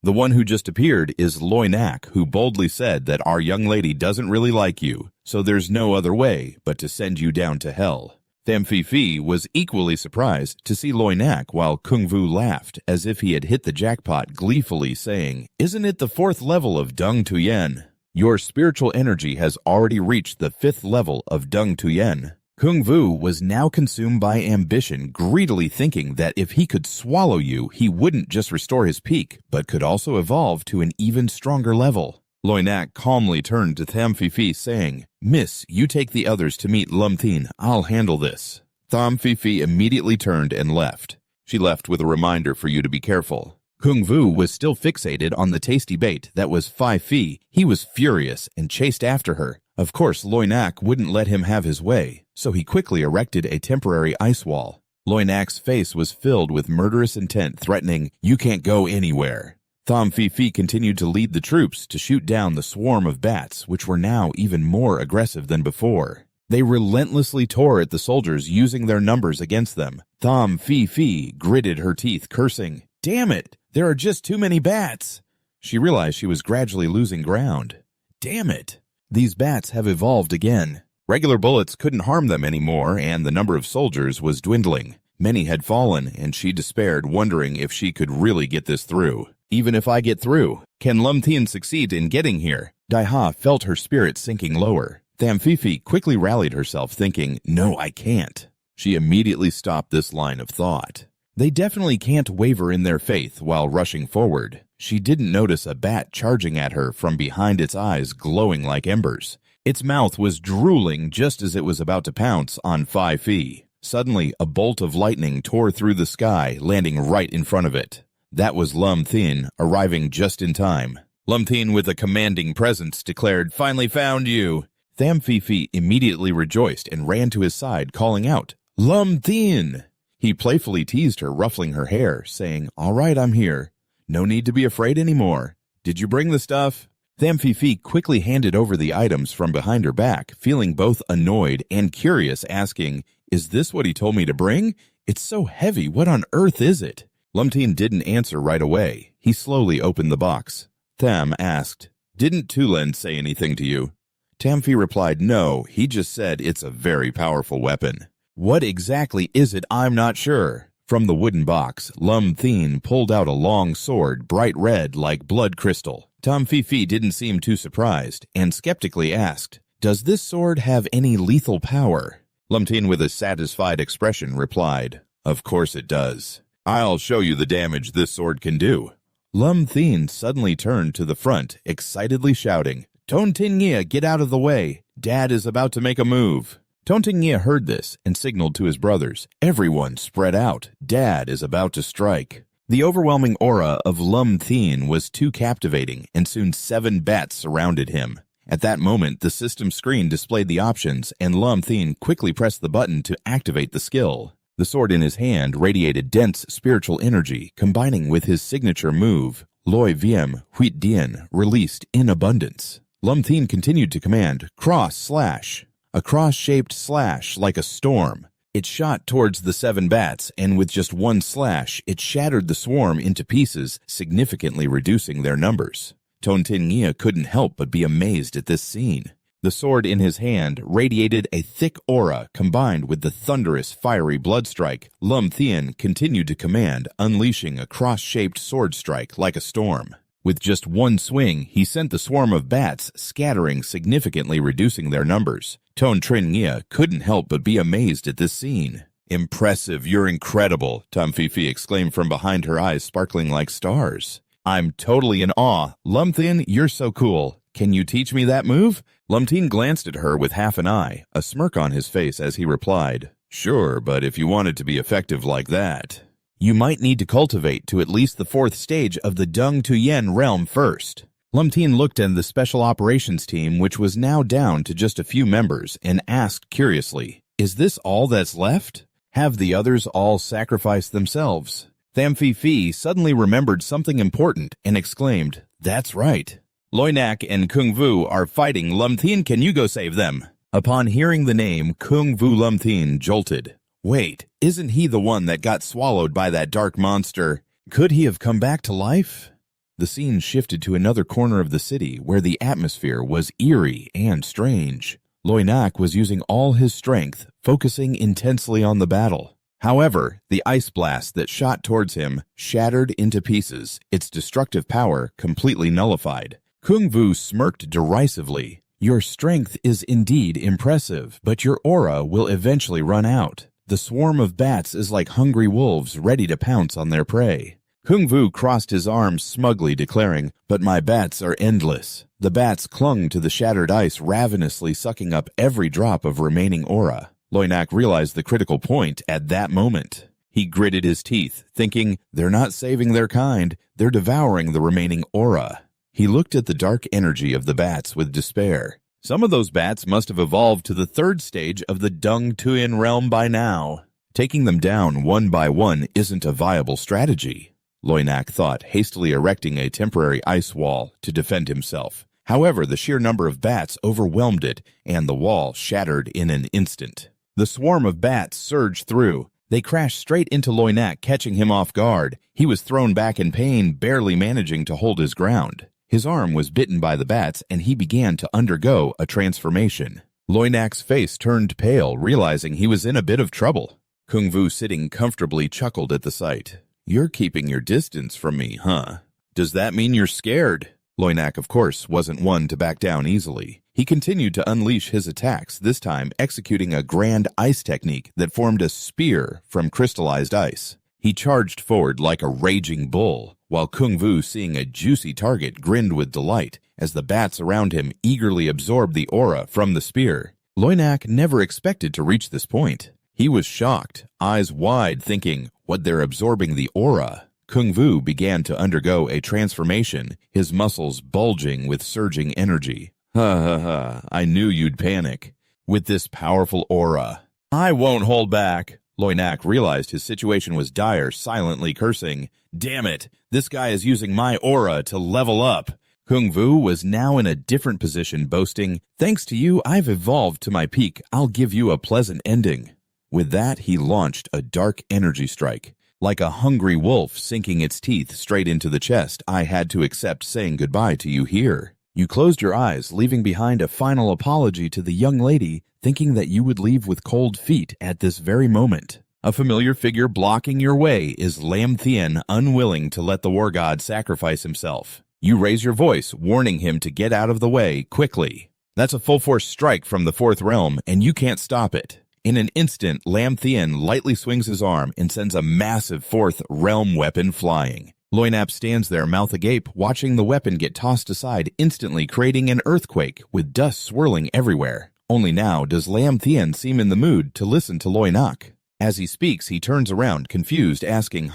The one who just appeared is Loi Nak, who boldly said that our young lady doesn't really like you, so there's no other way but to send you down to hell. Tham Fifi was equally surprised to see Loi Nak, while Kung Vu laughed as if he had hit the jackpot, gleefully saying, "Isn't it the 4th level of Dung Tuyen? Your spiritual energy has already reached the 5th level of Dung Tuyen." Kung Vu was now consumed by ambition, greedily thinking that if he could swallow you, he wouldn't just restore his peak, but could also evolve to an even stronger level. Loi Nak calmly turned to Tham Fifi, saying, "Miss, you take the others to meet Lum Thien. I'll handle this." Tham Fifi immediately turned and left. She left with a reminder for you to be careful. Kung Vu was still fixated on the tasty bait that was Phi Fi. He was furious and chased after her. Of course, Loi Nak wouldn't let him have his way, so he quickly erected a temporary ice wall. Loi Nak's face was filled with murderous intent, threatening, "You can't go anywhere." Tham Fifi continued to lead the troops to shoot down the swarm of bats, which were now even more aggressive than before. They relentlessly tore at the soldiers, using their numbers against them. Tham Fifi gritted her teeth, cursing, "Damn it, there are just too many bats." She realized she was gradually losing ground. Damn it. These bats have evolved again. Regular bullets couldn't harm them anymore, and the number of soldiers was dwindling. Many had fallen, and she despaired, wondering if she could really get this through. Even if I get through, can Lum Thien succeed in getting here? Dai Ha felt her spirit sinking lower. Tham Fifi quickly rallied herself, thinking, "No, I can't." She immediately stopped this line of thought. They definitely can't waver in their faith while rushing forward. She didn't notice a bat charging at her from behind, its eyes glowing like embers. Its mouth was drooling just as it was about to pounce on Phi Fi. Suddenly, a bolt of lightning tore through the sky, landing right in front of it. That was Lum Thien, arriving just in time. Lum Thien, with a commanding presence, declared, "Finally found you." Tham Fifi immediately rejoiced and ran to his side, calling out, "Lum Thien!" He playfully teased her, ruffling her hair, saying, "All right, I'm here. No need to be afraid anymore. Did you bring the stuff?" Tham Fifi quickly handed over the items from behind her back, feeling both annoyed and curious, asking, "Is this what he told me to bring? It's so heavy. What on earth is it?" Lum Thien didn't answer right away. He slowly opened the box. Tham asked, "Didn't Tulen say anything to you?" Tamfi replied, "No, he just said it's a very powerful weapon." "What exactly is it? I'm not sure." From the wooden box, Lum Thien pulled out a long sword, bright red like blood crystal. Tham Fifi didn't seem too surprised, and skeptically asked, "Does this sword have any lethal power?" Lum Thien, with a satisfied expression, replied, "Of course it does. I'll show you the damage this sword can do." Lum Thien suddenly turned to the front, excitedly shouting, Tontingia, get out of the way. Dad is about to make a move. Tontingia heard this and signaled to his brothers, Everyone spread out. Dad is about to strike. The overwhelming aura of Lum Thien was too captivating, and soon 7 bats surrounded him. At that moment, the system screen displayed the options, and Lum Thien quickly pressed the button to activate the skill. The sword in his hand radiated dense spiritual energy, combining with his signature move, Loi Wiem Huit Dien, released in abundance. Lum Thien continued to command, cross slash, a cross-shaped slash like a storm. It shot towards the 7 bats, and with just one slash, it shattered the swarm into pieces, significantly reducing their numbers. Tontingia couldn't help but be amazed at this scene. The sword in his hand radiated a thick aura combined with the thunderous, fiery blood strike. Lum Thien continued to command, unleashing a cross-shaped sword strike like a storm. With just one swing, he sent the swarm of bats scattering, significantly reducing their numbers. Tontingia couldn't help but be amazed at this scene. Impressive, you're incredible, Tamfifi exclaimed from behind her eyes sparkling like stars. I'm totally in awe. Lum Thien, you're so cool. Can you teach me that move? Lum Thien glanced at her with half an eye, a smirk on his face as he replied, Sure, but if you want it to be effective like that, you might need to cultivate to at least the 4th stage of the Dung Tuyen realm first. Lum Thien looked at the special operations team, which was now down to just a few members, and asked curiously, Is this all that's left? Have the others all sacrificed themselves? Thamfi suddenly remembered something important and exclaimed, That's right. Loinak and Kung Vu are fighting. Lum Thien, can you go save them? Upon hearing the name, Kung Vu Lum Thien jolted. Wait, isn't he the one that got swallowed by that dark monster? Could he have come back to life? The scene shifted to another corner of the city where the atmosphere was eerie and strange. Loinak was using all his strength, focusing intensely on the battle. However, the ice blast that shot towards him shattered into pieces, its destructive power completely nullified. Kung Vu smirked derisively. Your strength is indeed impressive, but your aura will eventually run out. The swarm of bats is like hungry wolves ready to pounce on their prey. Kung Vu crossed his arms smugly, declaring, But my bats are endless. The bats clung to the shattered ice, ravenously sucking up every drop of remaining aura. Loinak realized the critical point at that moment. He gritted his teeth, thinking, They're not saving their kind, they're devouring the remaining aura. He looked at the dark energy of the bats with despair. Some of those bats must have evolved to the 3rd stage of the Dung Tuyen realm by now. Taking them down one by one isn't a viable strategy, Loinak thought, hastily erecting a temporary ice wall to defend himself. However, the sheer number of bats overwhelmed it, and the wall shattered in an instant. The swarm of bats surged through. They crashed straight into Loinak, catching him off guard. He was thrown back in pain, barely managing to hold his ground. His arm was bitten by the bats, and he began to undergo a transformation. Loinak's face turned pale, realizing he was in a bit of trouble. Kung Vu, sitting comfortably, chuckled at the sight. You're keeping your distance from me, huh? Does that mean you're scared? Loinak, of course, wasn't one to back down easily. He continued to unleash his attacks, this time executing a grand ice technique that formed a spear from crystallized ice. He charged forward like a raging bull, while Kung Vu, seeing a juicy target, grinned with delight as the bats around him eagerly absorbed the aura from the spear. Loinak never expected to reach this point. He was shocked, eyes wide, thinking, what, they're absorbing the aura? Kung Vu began to undergo a transformation, his muscles bulging with surging energy. Ha ha ha, I knew you'd panic. With this powerful aura, I won't hold back. Loinak realized his situation was dire, silently cursing. Damn it, this guy is using my aura to level up. Kung Vu was now in a different position, boasting, Thanks to you, I've evolved to my peak. I'll give you a pleasant ending. With that, he launched a dark energy strike. Like a hungry wolf sinking its teeth straight into the chest, I had to accept saying goodbye to you here. You closed your eyes, leaving behind a final apology to the young lady, thinking that you would leave with cold feet at this very moment. A familiar figure blocking your way is Lam Thien, unwilling to let the war god sacrifice himself. You raise your voice, warning him to get out of the way quickly. That's a full-force strike from the 4th realm, and you can't stop it. In an instant, Lam Thien lightly swings his arm and sends a massive 4th realm weapon flying. Loinap stands there, mouth agape, watching the weapon get tossed aside, instantly creating an earthquake with dust swirling everywhere. Only now does Lam Thien seem in the mood to listen to Loinak. As he speaks, he turns around, confused, asking,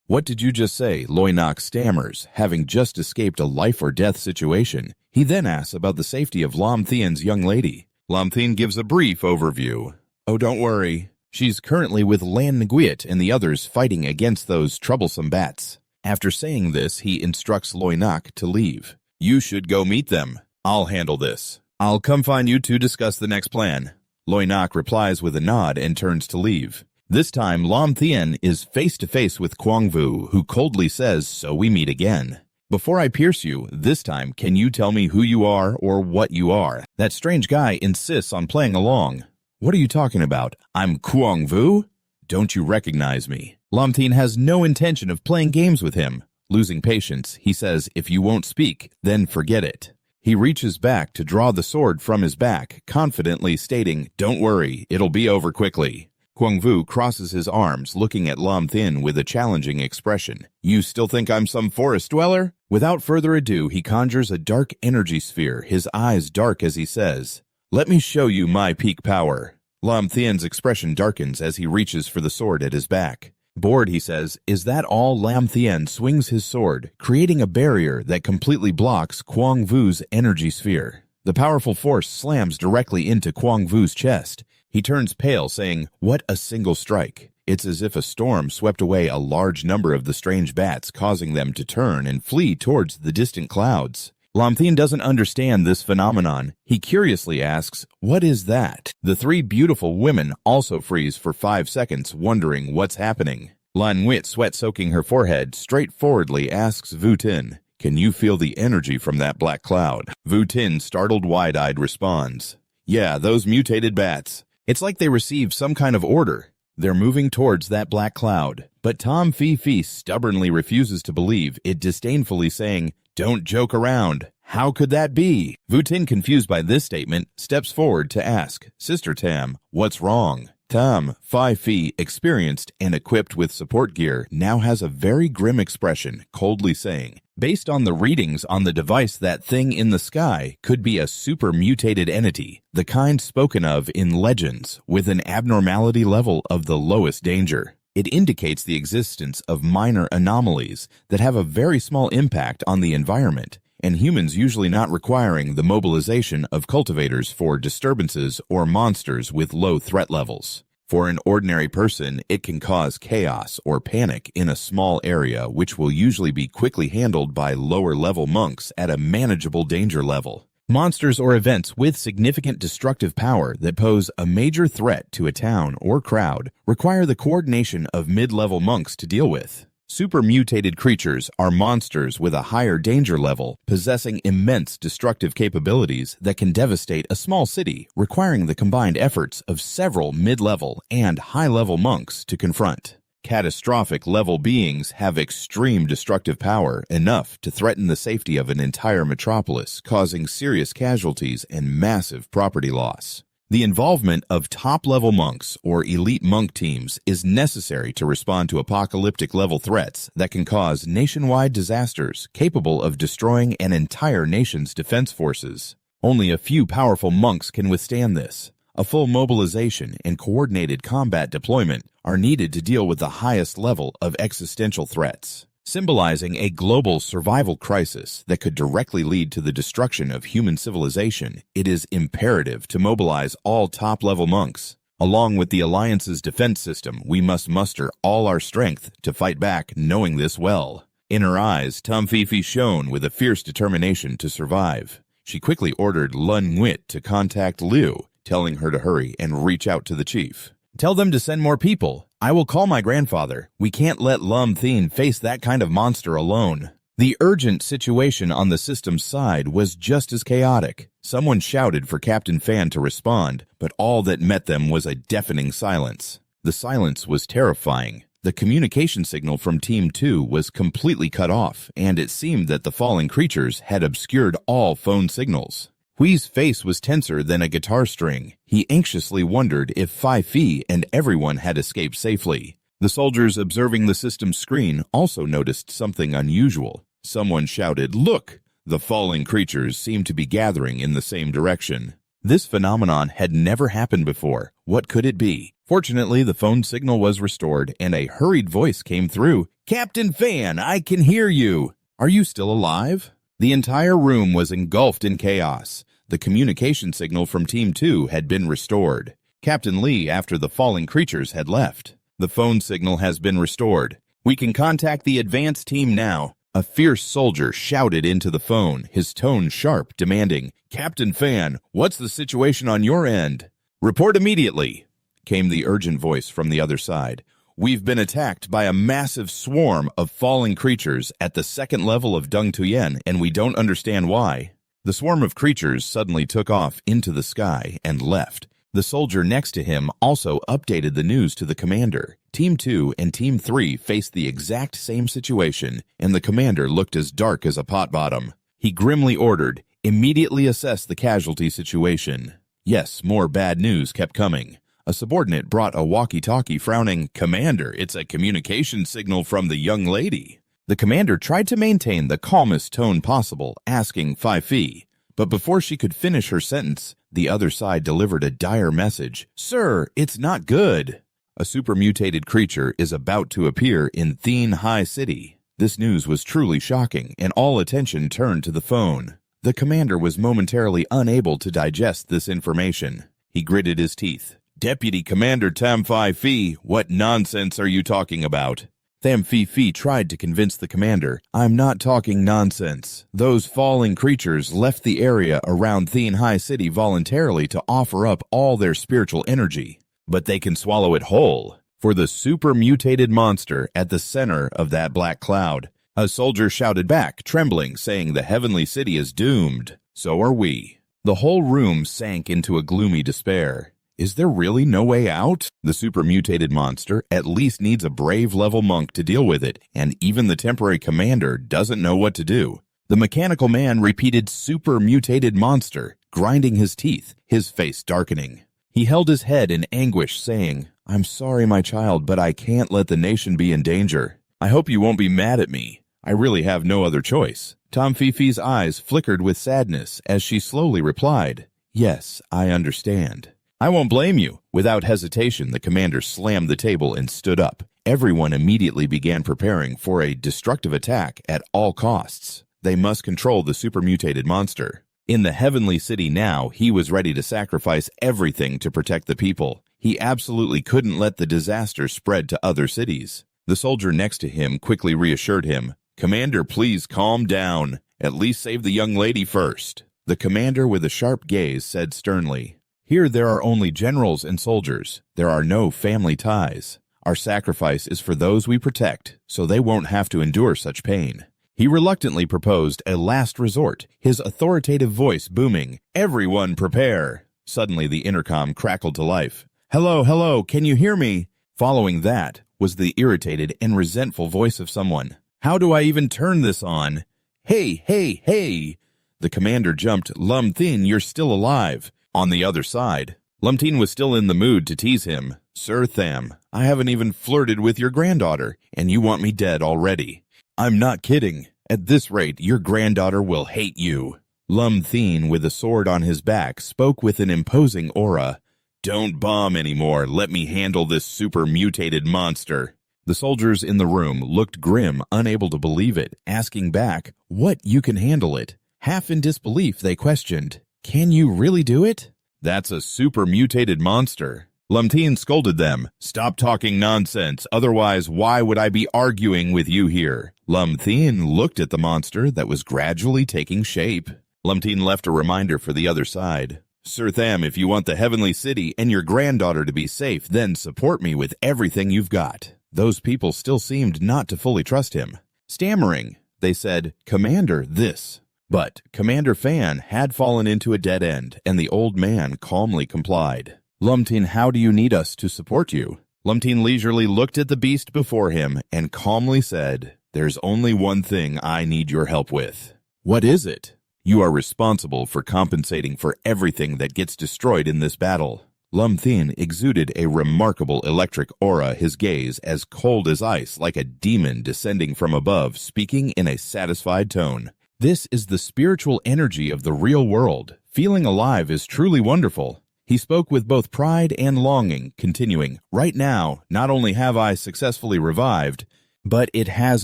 what did you just say? Loinak stammers, having just escaped a life-or-death situation. He then asks about the safety of Lam Thien's young lady. Lam Thien gives a brief overview. Oh, don't worry. She's currently with Lan Nguyen and the others fighting against those troublesome bats. After saying this, he instructs Loinak to leave. You should go meet them. I'll handle this. I'll come find you to discuss the next plan. Loinak replies with a nod and turns to leave. This time, Lam Thien is face-to-face with Quang Vu, who coldly says, so we meet again. Before I pierce you, this time, can you tell me who you are or what you are? That strange guy insists on playing along. What are you talking about? I'm Quang Vu? Don't you recognize me? Lam Thien has no intention of playing games with him. Losing patience, he says, if you won't speak, then forget it. He reaches back to draw the sword from his back, confidently stating, don't worry, it'll be over quickly. Quang Vu crosses his arms, looking at Lam Thien with a challenging expression. You still think I'm some forest dweller? Without further ado, he conjures a dark energy sphere, his eyes dark as he says, let me show you my peak power. Lam Thien's expression darkens as he reaches for the sword at his back. Bored, he says, is that all? Lam Thien swings his sword, creating a barrier that completely blocks Quang Vu's energy sphere. The powerful force slams directly into Quang Vu's chest. He turns pale, saying, what a single strike. It's as if a storm swept away a large number of the strange bats, causing them to turn and flee towards the distant clouds. Lam Thien doesn't understand this phenomenon. He curiously asks, what is that? The three beautiful women also freeze for 5 seconds, wondering what's happening. Lan Nguyen, sweat soaking her forehead, straightforwardly asks Vu Tin, can you feel the energy from that black cloud? Vu Tin, startled, wide-eyed, responds, yeah, those mutated bats. It's like they received some kind of order. They're moving towards that black cloud. But Tom Phi Phi stubbornly refuses to believe it, disdainfully saying, don't joke around. How could that be? Vu Tin, confused by this statement, steps forward to ask, Sister Tam, what's wrong? Tam Phi Phi, experienced and equipped with support gear, now has a very grim expression, coldly saying, based on the readings on the device, that thing in the sky could be a super mutated entity, the kind spoken of in legends, with an abnormality level of the lowest danger. It indicates the existence of minor anomalies that have a very small impact on the environment, and humans usually not requiring the mobilization of cultivators for disturbances or monsters with low threat levels. For an ordinary person, it can cause chaos or panic in a small area, which will usually be quickly handled by lower-level monks at a manageable danger level. Monsters or events with significant destructive power that pose a major threat to a town or crowd require the coordination of mid-level monks to deal with. Super mutated creatures are monsters with a higher danger level, possessing immense destructive capabilities that can devastate a small city, requiring the combined efforts of several mid-level and high-level monks to confront. Catastrophic level beings have extreme destructive power, enough to threaten the safety of an entire metropolis, causing serious casualties and massive property loss. The involvement of top-level monks or elite monk teams is necessary to respond to apocalyptic-level threats that can cause nationwide disasters capable of destroying an entire nation's defense forces. Only a few powerful monks can withstand this. A full mobilization and coordinated combat deployment are needed to deal with the highest level of existential threats. Symbolizing a global survival crisis that could directly lead to the destruction of human civilization, it is imperative to mobilize all top-level monks. Along with the Alliance's defense system, we must muster all our strength to fight back, knowing this well. In her eyes, Tom Phi Phi shone with a fierce determination to survive. She quickly ordered Lun Nguyen to contact Liu, telling her to hurry and reach out to the chief. Tell them to send more people. I will call my grandfather. We can't let Lam Thien face that kind of monster alone. The urgent situation on the system's side was just as chaotic. Someone shouted for Captain Fan to respond, but all that met them was a deafening silence. The silence was terrifying. The communication signal from Team 2 was completely cut off, and it seemed that the falling creatures had obscured all phone signals. Hui's face was tenser than a guitar string. He anxiously wondered if Phi Phi and everyone had escaped safely. The soldiers observing the system screen also noticed something unusual. Someone shouted, "Look!" The falling creatures seemed to be gathering in the same direction. This phenomenon had never happened before. What could it be? Fortunately, the phone signal was restored, and a hurried voice came through. "Captain Fan, I can hear you. Are you still alive?" The entire room was engulfed in chaos. The communication signal from Team 2 had been restored. Captain Lee, after the falling creatures had left. "The phone signal has been restored. We can contact the advance team now." A fierce soldier shouted into the phone, his tone sharp, demanding, "Captain Fan, what's the situation on your end?" "Report immediately," came the urgent voice from the other side. "We've been attacked by a massive swarm of falling creatures at the second level of Dung Tuyen, and we don't understand why." The swarm of creatures suddenly took off into the sky and left. The soldier next to him also updated the news to the commander. Team 2 and Team 3 faced the exact same situation, and the commander looked as dark as a pot bottom. He grimly ordered, "Immediately assess the casualty situation." Yes, more bad news kept coming. A subordinate brought a walkie-talkie, frowning, "Commander, it's a communication signal from the young lady." The commander tried to maintain the calmest tone possible, asking Fi-Fi. But before she could finish her sentence, the other side delivered a dire message. "Sir, it's not good. A supermutated creature is about to appear in Thien High City." This news was truly shocking, and all attention turned to the phone. The commander was momentarily unable to digest this information. He gritted his teeth. "Deputy Commander Tam Fi-Fi, what nonsense are you talking about?" Tham Fi tried to convince the commander, "I'm not talking nonsense. Those falling creatures left the area around Thien High City voluntarily to offer up all their spiritual energy. But they can swallow it whole for the super mutated monster at the center of that black cloud." A soldier shouted back, trembling, saying, "The heavenly city is doomed. So are we." The whole room sank into a gloomy despair. Is there really no way out? The super-mutated monster at least needs a brave level monk to deal with it, and even the temporary commander doesn't know what to do. The mechanical man repeated super-mutated monster, grinding his teeth, his face darkening. He held his head in anguish, saying, "I'm sorry, my child, but I can't let the nation be in danger. I hope you won't be mad at me. I really have no other choice." Tom Fifi's eyes flickered with sadness as she slowly replied, "Yes, I understand." "I won't blame you." Without hesitation, the commander slammed the table and stood up. Everyone immediately began preparing for a destructive attack at all costs. They must control the supermutated monster. In the heavenly city now, he was ready to sacrifice everything to protect the people. He absolutely couldn't let the disaster spread to other cities. The soldier next to him quickly reassured him, "Commander, please calm down. At least save the young lady first." The commander, with a sharp gaze, said sternly, "Here there are only generals and soldiers. There are no family ties. Our sacrifice is for those we protect, so they won't have to endure such pain." He reluctantly proposed a last resort, his authoritative voice booming, "Everyone prepare." Suddenly the intercom crackled to life. "Hello, hello, can you hear me?" Following that was the irritated and resentful voice of someone. "How do I even turn this on?" "Hey, hey, hey!" The commander jumped. "Lum Thin, you're still alive." On the other side, Lum Tin was still in the mood to tease him. "Sir Tham, I haven't even flirted with your granddaughter, and you want me dead already." "I'm not kidding. At this rate, your granddaughter will hate you." Lum Thin, with a sword on his back, spoke with an imposing aura. "Don't bomb anymore. Let me handle this super-mutated monster." The soldiers in the room looked grim, unable to believe it, asking back, "What, you can handle it?" Half in disbelief, they questioned, "Can you really do it?" "That's a super-mutated monster." Lum Tin scolded them. "Stop talking nonsense, otherwise why would I be arguing with you here?" Lum Tin looked at the monster that was gradually taking shape. Lum Tin left a reminder for the other side. "Sir Tham, if you want the heavenly city and your granddaughter to be safe, then support me with everything you've got." Those people still seemed not to fully trust him. Stammering, they said, "Commander, this." But Commander Fan had fallen into a dead end, and the old man calmly complied. "Lum Tin, how do you need us to support you?" Lum Tin leisurely looked at the beast before him and calmly said, "There's only one thing I need your help with." "What is it?" "You are responsible for compensating for everything that gets destroyed in this battle." Lam Thien exuded a remarkable electric aura, his gaze as cold as ice, like a demon descending from above, speaking in a satisfied tone. This is the spiritual energy of the real world. Feeling alive is truly wonderful. He spoke with both pride and longing, continuing, right now, not only have I successfully revived, but it has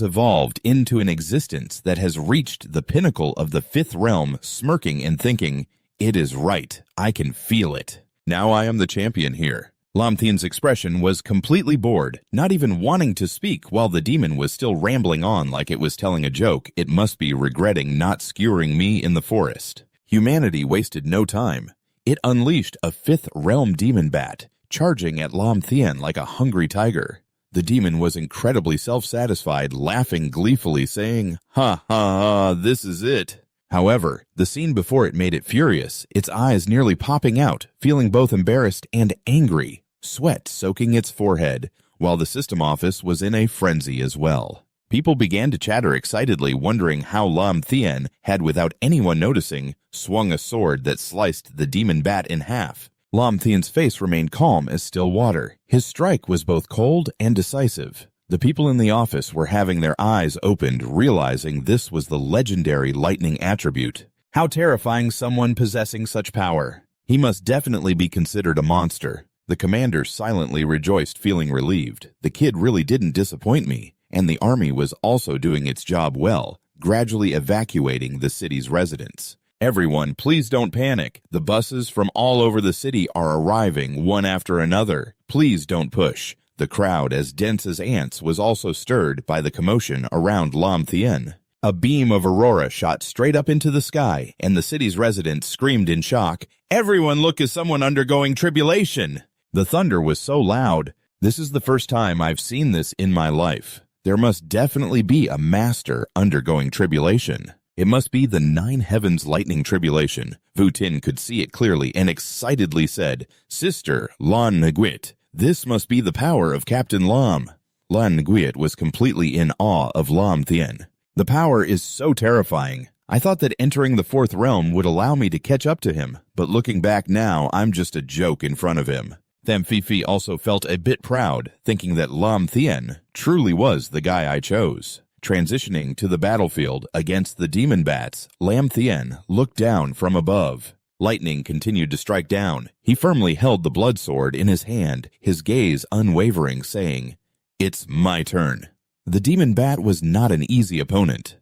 evolved into an existence that has reached the pinnacle of the fifth realm, smirking and thinking, it is right, I can feel it. Now I am the champion here. Lam Thien's expression was completely bored, not even wanting to speak while the demon was still rambling on like it was telling a joke. It must be regretting not skewering me in the forest. Humanity wasted no time. It unleashed a fifth realm demon bat, charging at Lam Thien like a hungry tiger. The demon was incredibly self-satisfied, laughing gleefully, saying, "Ha ha ha, this is it." However, the scene before it made it furious, its eyes nearly popping out, feeling both embarrassed and angry, sweat soaking its forehead, while the system office was in a frenzy as well. People began to chatter excitedly, wondering how Lam Thien had, without anyone noticing, swung a sword that sliced the demon bat in half. Lam Thien's face remained calm as still water. His strike was both cold and decisive. The people in the office were having their eyes opened, realizing this was the legendary lightning attribute. How terrifying someone possessing such power. He must definitely be considered a monster. The commander silently rejoiced, feeling relieved. The kid really didn't disappoint me, and the army was also doing its job well, gradually evacuating the city's residents. Everyone, please don't panic. The buses from all over the city are arriving, one after another. Please don't push. The crowd, as dense as ants, was also stirred by the commotion around Lam Thien. A beam of aurora shot straight up into the sky, and the city's residents screamed in shock, "Everyone look at someone undergoing tribulation!" The thunder was so loud. This is the first time I've seen this in my life. There must definitely be a master undergoing tribulation. It must be the nine heavens lightning tribulation. Vu Tin could see it clearly and excitedly said, "Sister, Lan Nguyen, this must be the power of Captain Lam." Lan Nguyen was completely in awe of Lam Thien. The power is so terrifying. I thought that entering the fourth realm would allow me to catch up to him, but looking back now, I'm just a joke in front of him. Tham Phi also felt a bit proud, thinking that Lam Thien truly was the guy I chose. Transitioning to the battlefield against the demon bats, Lam Thien looked down from above. Lightning continued to strike down. He firmly held the blood sword in his hand, his gaze unwavering, saying, "It's my turn." The demon bat was not an easy opponent.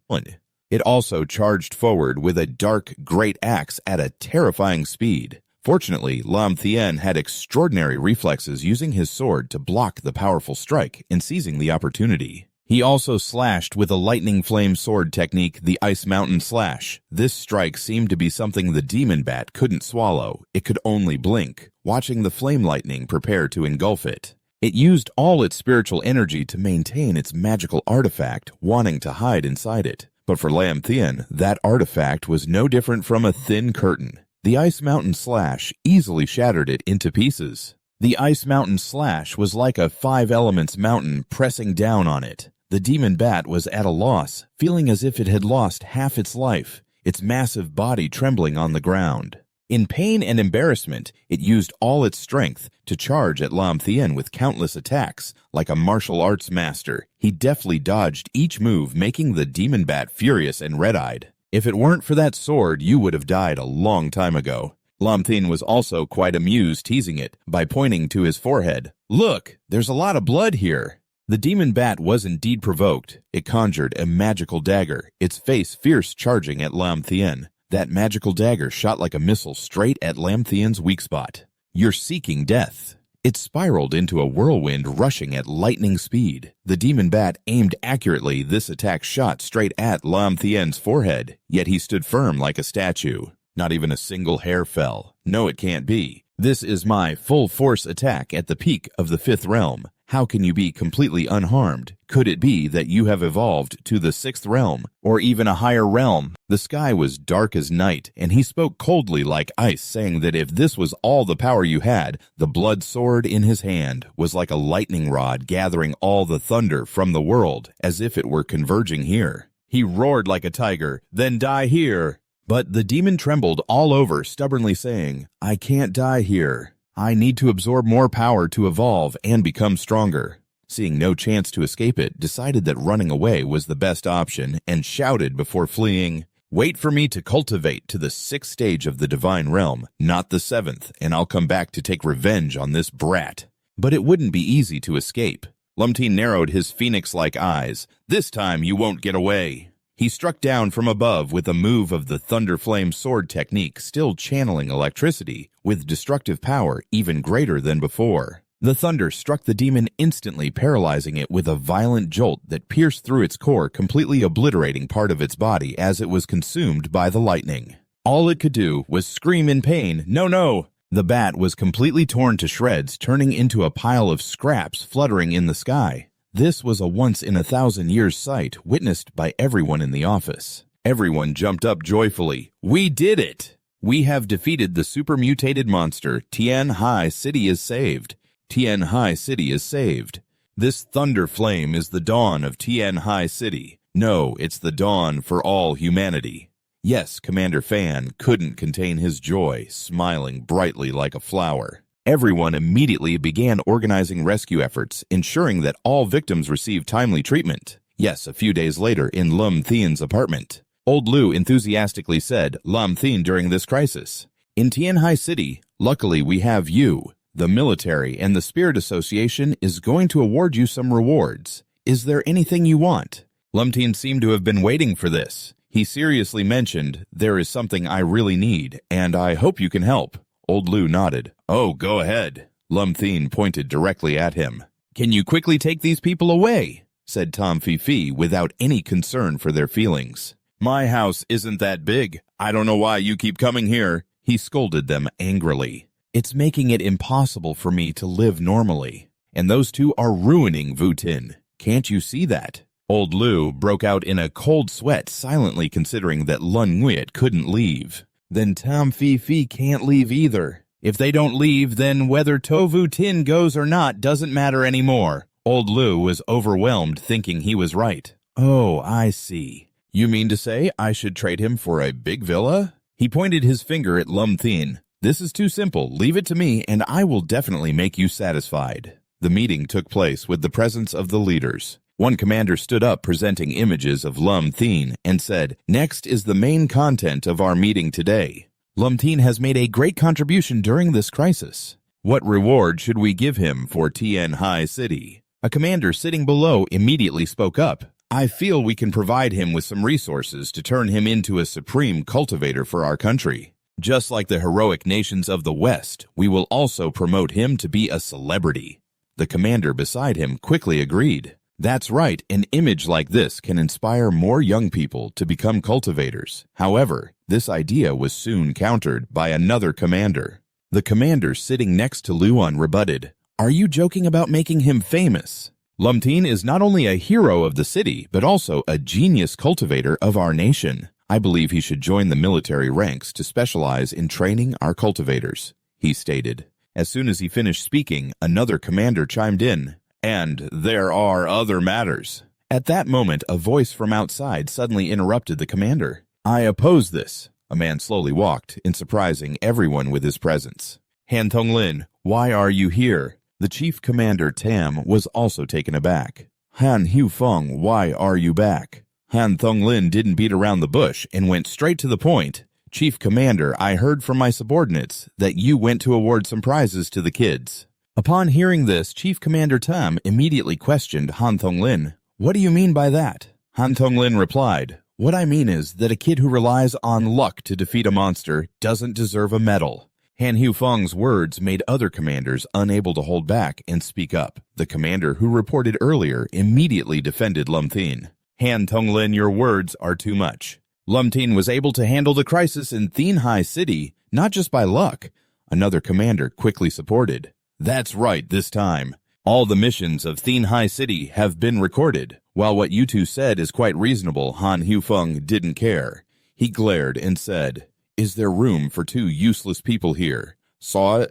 It also charged forward with a dark, great axe at a terrifying speed. Fortunately, Lam Thien had extraordinary reflexes, using his sword to block the powerful strike and seizing the opportunity. He also slashed with a lightning flame sword technique, the Ice Mountain Slash. This strike seemed to be something the demon bat couldn't swallow. It could only blink, watching the flame lightning prepare to engulf it. It used all its spiritual energy to maintain its magical artifact, wanting to hide inside it. But for Lam Thien, that artifact was no different from a thin curtain. The Ice Mountain Slash easily shattered it into pieces. The Ice Mountain Slash was like a 5 elements mountain pressing down on it. The demon bat was at a loss, feeling as if it had lost half its life, its massive body trembling on the ground. In pain and embarrassment, it used all its strength to charge at Lam Thien with countless attacks. Like a martial arts master, he deftly dodged each move, making the demon bat furious and red-eyed. If it weren't for that sword, you would have died a long time ago. Lam Thien was also quite amused, teasing it by pointing to his forehead. "Look, there's a lot of blood here." The demon bat was indeed provoked. It conjured a magical dagger, its face fierce, charging at Lam Thien. That magical dagger shot like a missile straight at Lam Thien's weak spot. "You're seeking death." It spiraled into a whirlwind, rushing at lightning speed. The demon bat aimed accurately. This attack shot straight at Lam Thien's forehead, yet he stood firm like a statue. Not even a single hair fell. No, it can't be. This is my full force attack at the peak of the fifth realm. How can you be completely unharmed? Could it be that you have evolved to the sixth realm, or even a higher realm? The sky was dark as night, and he spoke coldly like ice, saying that if this was all the power you had, the blood sword in his hand was like a lightning rod gathering all the thunder from the world, as if it were converging here. He roared like a tiger, "Then die here!" But the demon trembled all over, stubbornly saying, "I can't die here." I need to absorb more power to evolve and become stronger. Seeing no chance to escape it, decided that running away was the best option and shouted before fleeing, "Wait for me to cultivate to the 6th stage of the divine realm, not the 7th, and I'll come back to take revenge on this brat." But it wouldn't be easy to escape. Lumteen narrowed his phoenix-like eyes. "This time you won't get away." He struck down from above with a move of the Thunder Flame sword technique, still channeling electricity, with destructive power even greater than before. The thunder struck the demon instantly, paralyzing it with a violent jolt that pierced through its core, completely obliterating part of its body as it was consumed by the lightning. All it could do was scream in pain, "No, no!" The bat was completely torn to shreds, turning into a pile of scraps fluttering in the sky. This was a once-in-a-thousand-years sight witnessed by everyone in the office. Everyone jumped up joyfully. "We did it! We have defeated the super-mutated monster. Tian Hai City is saved. Tian Hai City is saved. This thunder flame is the dawn of Tian Hai City. No, it's the dawn for all humanity." Yes, Commander Fan couldn't contain his joy, smiling brightly like a flower. Everyone immediately began organizing rescue efforts, ensuring that all victims received timely treatment. Yes, a few days later in Lum Thien's apartment. Old Lu enthusiastically said, "Lam Thien during this crisis. In Tian Hai City, luckily we have you. The military and the Spirit Association is going to award you some rewards. Is there anything you want?" Lum Thien seemed to have been waiting for this. He seriously mentioned, "There is something I really need, and I hope you can help." Old Lu nodded. "Oh, go ahead." Lum Thien pointed directly at him. "Can you quickly take these people away?" said Tom Fifi without any concern for their feelings. "My house isn't that big. I don't know why you keep coming here." He scolded them angrily. "It's making it impossible for me to live normally. And those two are ruining Vutin. Can't you see that?" Old Lu broke out in a cold sweat, silently considering that Lun Nguyen couldn't leave. "Then Tom Fifi can't leave either. If they don't leave, then whether Tovu Tin goes or not doesn't matter anymore." Old Lu was overwhelmed, thinking he was right. "Oh, I see. You mean to say I should trade him for a big villa?" He pointed his finger at Lum Thien. "This is too simple. Leave it to me, and I will definitely make you satisfied." The meeting took place with the presence of the leaders. One commander stood up presenting images of Lum Thien and said, "Next is the main content of our meeting today. Lum Thien has made a great contribution during this crisis. What reward should we give him for Tian Hai City?" A commander sitting below immediately spoke up. "I feel we can provide him with some resources to turn him into a supreme cultivator for our country. Just like the heroic nations of the West, we will also promote him to be a celebrity." The commander beside him quickly agreed. "That's right, an image like this can inspire more young people to become cultivators." However, this idea was soon countered by another commander. The commander sitting next to Luan rebutted, "Are you joking about making him famous? Lum Thien is not only a hero of the city, but also a genius cultivator of our nation. I believe he should join the military ranks to specialize in training our cultivators," he stated. As soon as he finished speaking, another commander chimed in. "And there are other matters." At that moment, a voice from outside suddenly interrupted the commander. "I oppose this." A man slowly walked in, surprising everyone with his presence. "Han Thonglin, why are you here?" The chief commander, Tam, was also taken aback. "Han Hufeng, why are you back?" Han Thonglin didn't beat around the bush and went straight to the point. "Chief Commander, I heard from my subordinates that you went to award some prizes to the kids." Upon hearing this, Chief Commander Tam immediately questioned Han Thonglin. "What do you mean by that?" Han Thonglin replied, "What I mean is that a kid who relies on luck to defeat a monster doesn't deserve a medal." Han Hufeng's words made other commanders unable to hold back and speak up. The commander who reported earlier immediately defended Lum Thien. "Han Thonglin, your words are too much. Lum Thien was able to handle the crisis in Tian Hai City, not just by luck." Another commander quickly supported. "That's right this time. All the missions of Tian Hai City have been recorded." While what you two said is quite reasonable, Han Hufeng didn't care. He glared and said, "Is there room for two useless people here? Are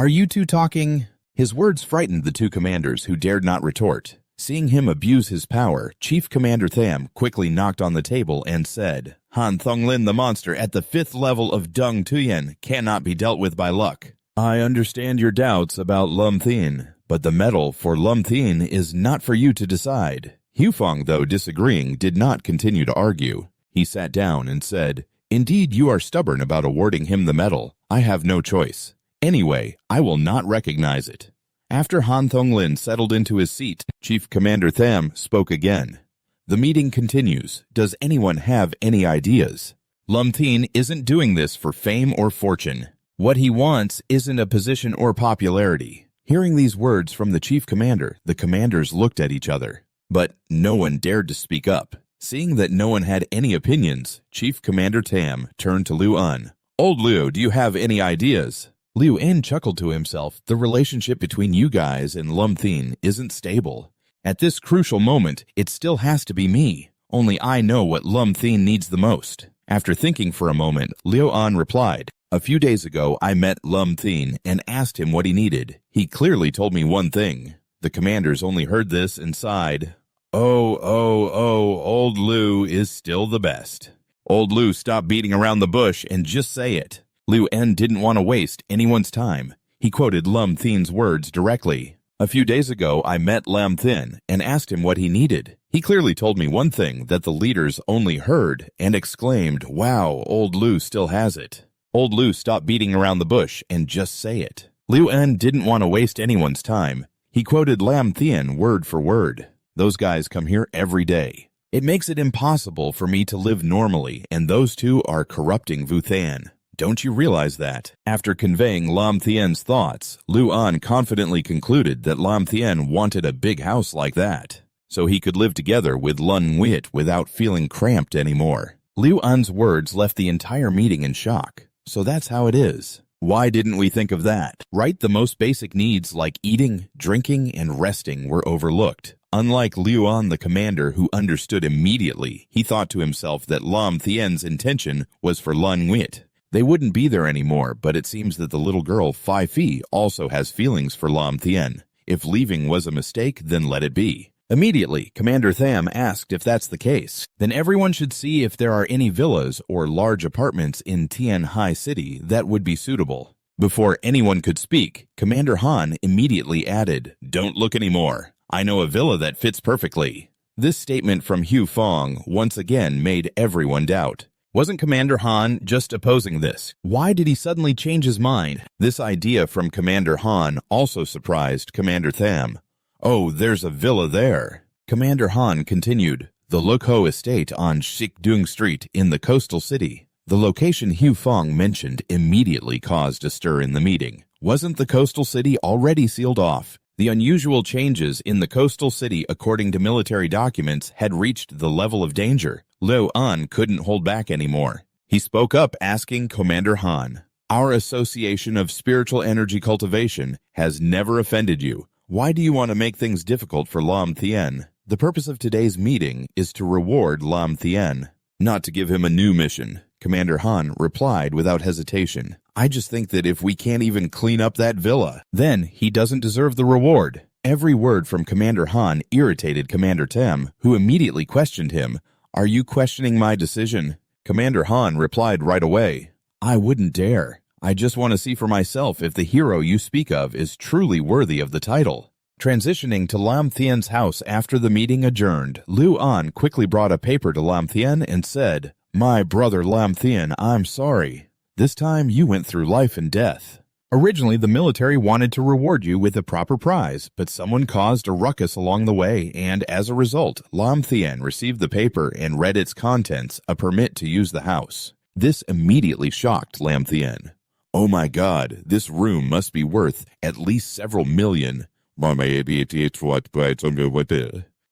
you two talking?" His words frightened the two commanders who dared not retort. Seeing him abuse his power, Chief Commander Tham quickly knocked on the table and said, Han Thonglin the monster at the 5th level of Dung Tuyen cannot be dealt with by luck. I understand your doubts about Lum Thien, but the medal for Lum Thien is not for you to decide. Hufong, though disagreeing, did not continue to argue. He sat down and said, Indeed, you are stubborn about awarding him the medal. I have no choice. Anyway, I will not recognize it. After Han Thonglin settled into his seat, Chief Commander Tham spoke again. The meeting continues. Does anyone have any ideas? Lum Thien isn't doing this for fame or fortune. What he wants isn't a position or popularity. Hearing these words from the chief commander, the commanders looked at each other. But no one dared to speak up. Seeing that no one had any opinions, Chief Commander Tam turned to Liu An. Old Liu, do you have any ideas? Liu An chuckled to himself. The relationship between you guys and Lum Thien isn't stable. At this crucial moment, it still has to be me. Only I know what Lum Thien needs the most. After thinking for a moment, Liu An replied, A few days ago, I met Lum Thien and asked him what he needed. He clearly told me one thing. The commanders only heard this and sighed. Oh, old Liu is still the best. Old Liu, stop beating around the bush and just say it. Liu En didn't want to waste anyone's time. He quoted Lum Thien's words directly. A few days ago, I met Lam Thien and asked him what he needed. He clearly told me one thing that the leaders only heard and exclaimed, Wow, old Liu still has it. Old Liu, stop beating around the bush and just say it. Liu En didn't want to waste anyone's time. He quoted Lam Thien word for word. Those guys come here every day. It makes it impossible for me to live normally, and those two are corrupting Vu Than. Don't you realize that? After conveying Lam Thien's thoughts, Liu An confidently concluded that Lam Thien wanted a big house like that, so he could live together with Lun Wit without feeling cramped anymore. Liu An's words left the entire meeting in shock. So that's how it is. Why didn't we think of that? Right, the most basic needs like eating, drinking, and resting were overlooked. Unlike Liu An the commander, who understood immediately, he thought to himself that Lam Thien's intention was for Lun Wit. They wouldn't be there anymore, but it seems that the little girl, Phi Phi, also has feelings for Lam Thien. If leaving was a mistake, then let it be. Immediately, Commander Tham asked if that's the case. Then everyone should see if there are any villas or large apartments in Tian Hai City that would be suitable. Before anyone could speak, Commander Han immediately added, Don't look anymore. I know a villa that fits perfectly. This statement from Hu Fong once again made everyone doubt. Wasn't Commander Han just opposing this? Why did he suddenly change his mind? This idea from Commander Han also surprised Commander Tham. Oh, there's a villa there. Commander Han continued. The Luk Ho estate on Shikdung Street in the coastal city. The location Hu Fong mentioned immediately caused a stir in the meeting. Wasn't the coastal city already sealed off? The unusual changes in the coastal city, according to military documents, had reached the level of danger. Liu An couldn't hold back anymore. He spoke up, asking Commander Han, Our association of spiritual energy cultivation has never offended you. Why do you want to make things difficult for Lam Thien? The purpose of today's meeting is to reward Lam Thien, not to give him a new mission. Commander Han replied without hesitation. I just think that if we can't even clean up that villa, then he doesn't deserve the reward. Every word from Commander Han irritated Commander Tam, who immediately questioned him. Are you questioning my decision? Commander Han replied right away. I wouldn't dare. I just want to see for myself if the hero you speak of is truly worthy of the title. Transitioning to Lam Thien's house after the meeting adjourned, Liu An quickly brought a paper to Lam Thien and said, My brother Lam Thien, I'm sorry. This time you went through life and death. Originally, the military wanted to reward you with a proper prize, but someone caused a ruckus along the way, and as a result, Lam Thien received the paper and read its contents, a permit to use the house. This immediately shocked Lam Thien. Oh my God, this room must be worth at least several million.